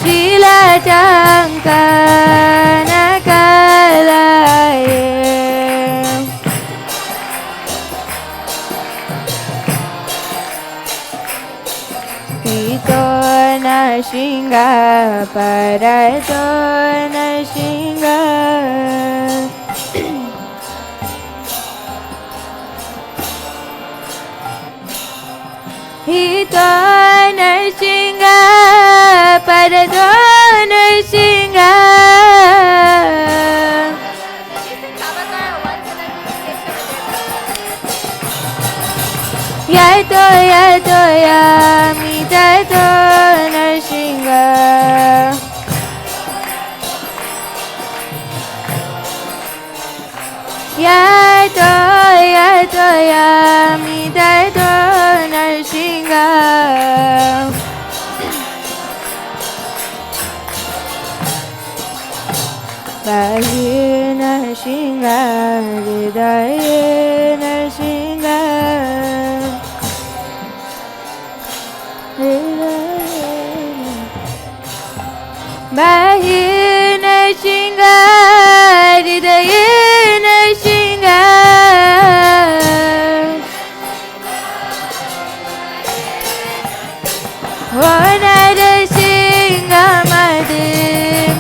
Shila Chankana Kalaye Pito Nashinga Parato Nashinga Hito Nashinga Parato Nashinga Yato Yato Yami Tato Nashinga Yato Yato Yami Tato Nashinga Bahi Nashinga Hridaye Nashinga Bahi Nashinga Hridaye Nashinga O Narashinga Madim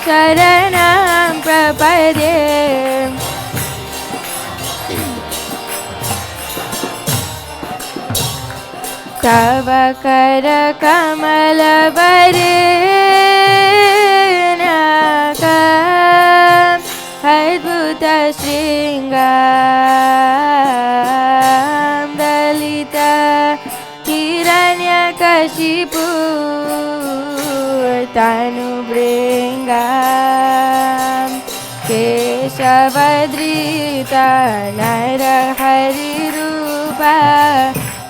शरणं प्रपद्ये तव करकमलवरेण्यकम् अद्भुतशृङ्गां दलिता हिरण्यकशिपु तनुभृङ्गां केशवधृता नरहरिरूपा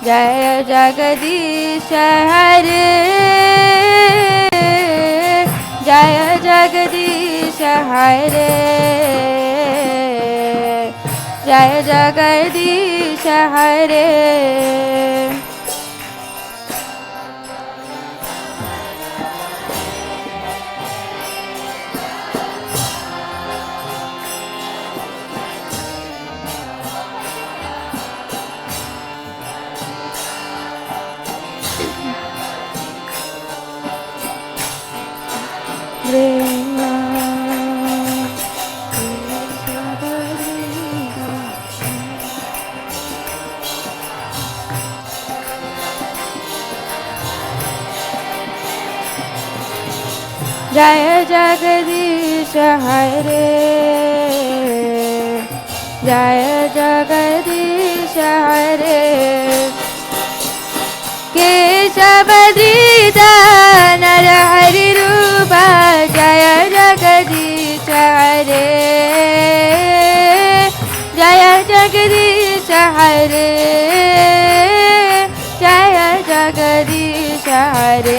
जय जगदीश हरे जय जगदीश हरे जय जगदीश हरे जय जगदीश हरे जय जगदीश हरे केशवधृता नरहरिरूपा जय जगदीश हरे जय जगदीश हरे जय जगदीश हरे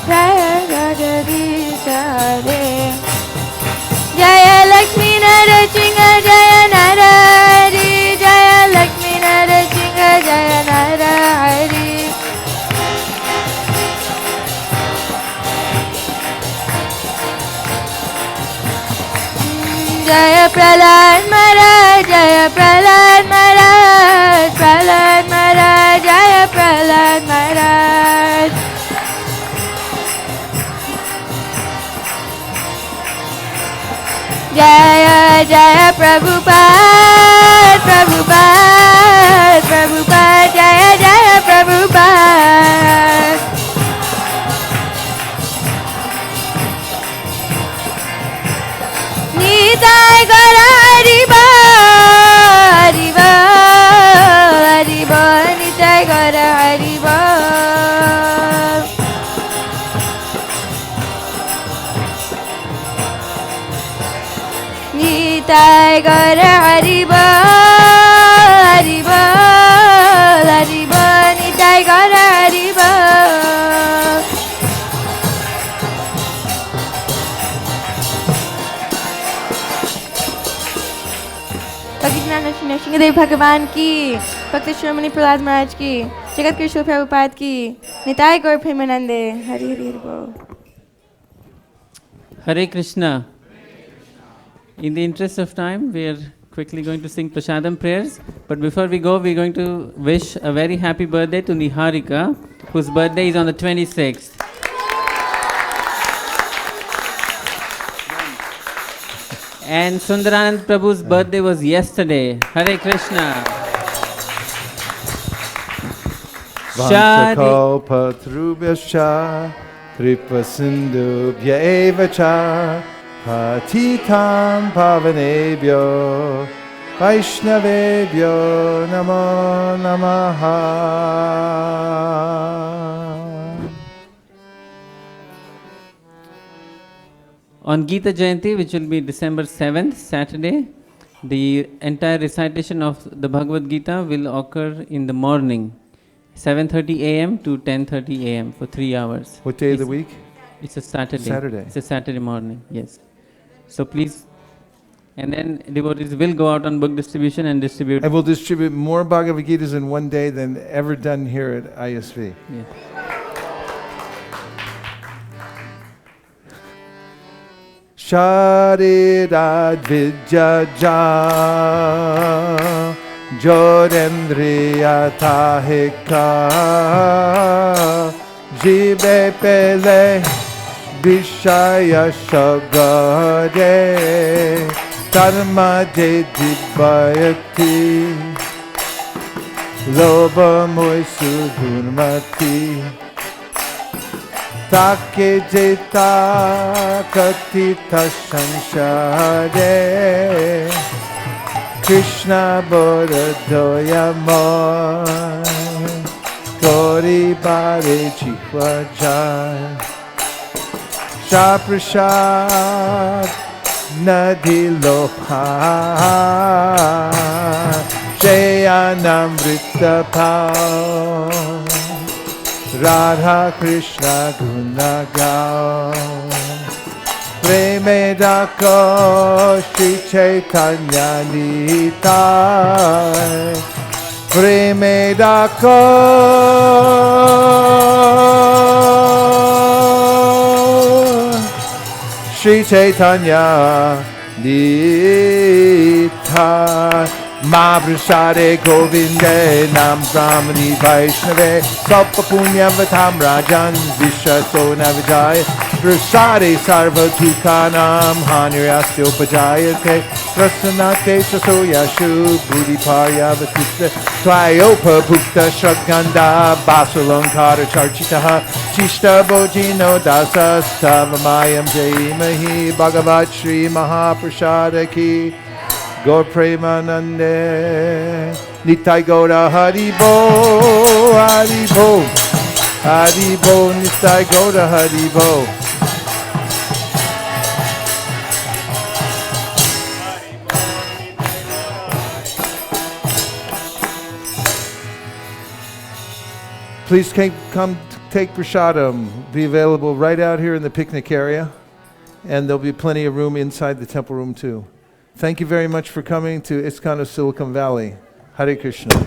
जय जगदीश हरे जय लक्ष्मी नरसिंह जय नरहरि जय लक्ष्मी नरसिंह जय नरहरि जय प्रहलाद महाराज जय प्रहलाद महाराज प्रहलाद महाराज जय प्रहलाद महाराज जय जय प्रभुपाद प्रभुपाद प्रभुपाद जय जय प्रभुपाद निताय गौर हरि बोल हरि बोल हरि बोल निताय गौर हरि बोल निताय गौर हरि बोल हरि बोल निताय गौर हरि बोल भक्त ज्ञान सिंहदेव भगवान की भक्त शिरोमणि प्रहलाद महाराज की जगत कृष्ण प्रभुपाद की निताय गौर प्रेमानंदे हरि हरि हरि बोल Hare Krishna. In the interest of time, we are quickly going to sing Prasadam prayers. But before we go, we are going to wish a very happy birthday to Niharika, whose birthday is on the 26th. And Sundaranand Prabhu's birthday was yesterday. Hare Krishna. Vanchakalpatrubhyascha kripa sindhubhya eva cha patitam pavanebhyo vaishnavebhyo namo namaha. On Gita Jayanti, which will be December 7th, Saturday, the entire recitation of the Bhagavad Gita will occur in the morning, 7:30 a.m. to 10:30 a.m. for 3 hours. What day of the week? It's a Saturday. Saturday. It's a Saturday morning, yes. So please, and then devotees will go out on book distribution and distribute. I will distribute more Bhagavad Gitas in one day than ever done here at ISV. Yeah. Sharira Dvijaja Jorendriya Tahika Jive Pele Vishaya Shagare Dharma De Dibbayati Loba Moisu Gunmati Take Jeta Katita Sanshade Krishna Boradoya Moy Gori Bare Chikwaja Shaprashad Nadi Lopa Jayanamrita Pao Radha Krishna Gunagao Preme Dako Shri Chaitanya Nitai Preme Dako Shri Chaitanya Nitai Mavrishare Govinde Nam Brahmani Vaishnave Sappa Punyam Vatam Rajan Vishaso Navijaya Vrishare Sarva Tukanam Hanirasya Upajayate Prasanate Saso Yashu Buddhipaya Vatista Tvayopa Bhukta Shragganda Basalankara Charchitaha Chishta Bojino Dasa Stavamayam Jaimahi Bhagavat Shri Mahaprasada Ki Gaur Premanande Nitai Gaura Haribo Haribo Haribo Nitai Gaura Haribo. Please come take prasadam. Be available right out here in the picnic area, and there'll be plenty of room inside the temple room too. Thank you very much for coming to ISKCON of Silicon Valley. Hare Krishna.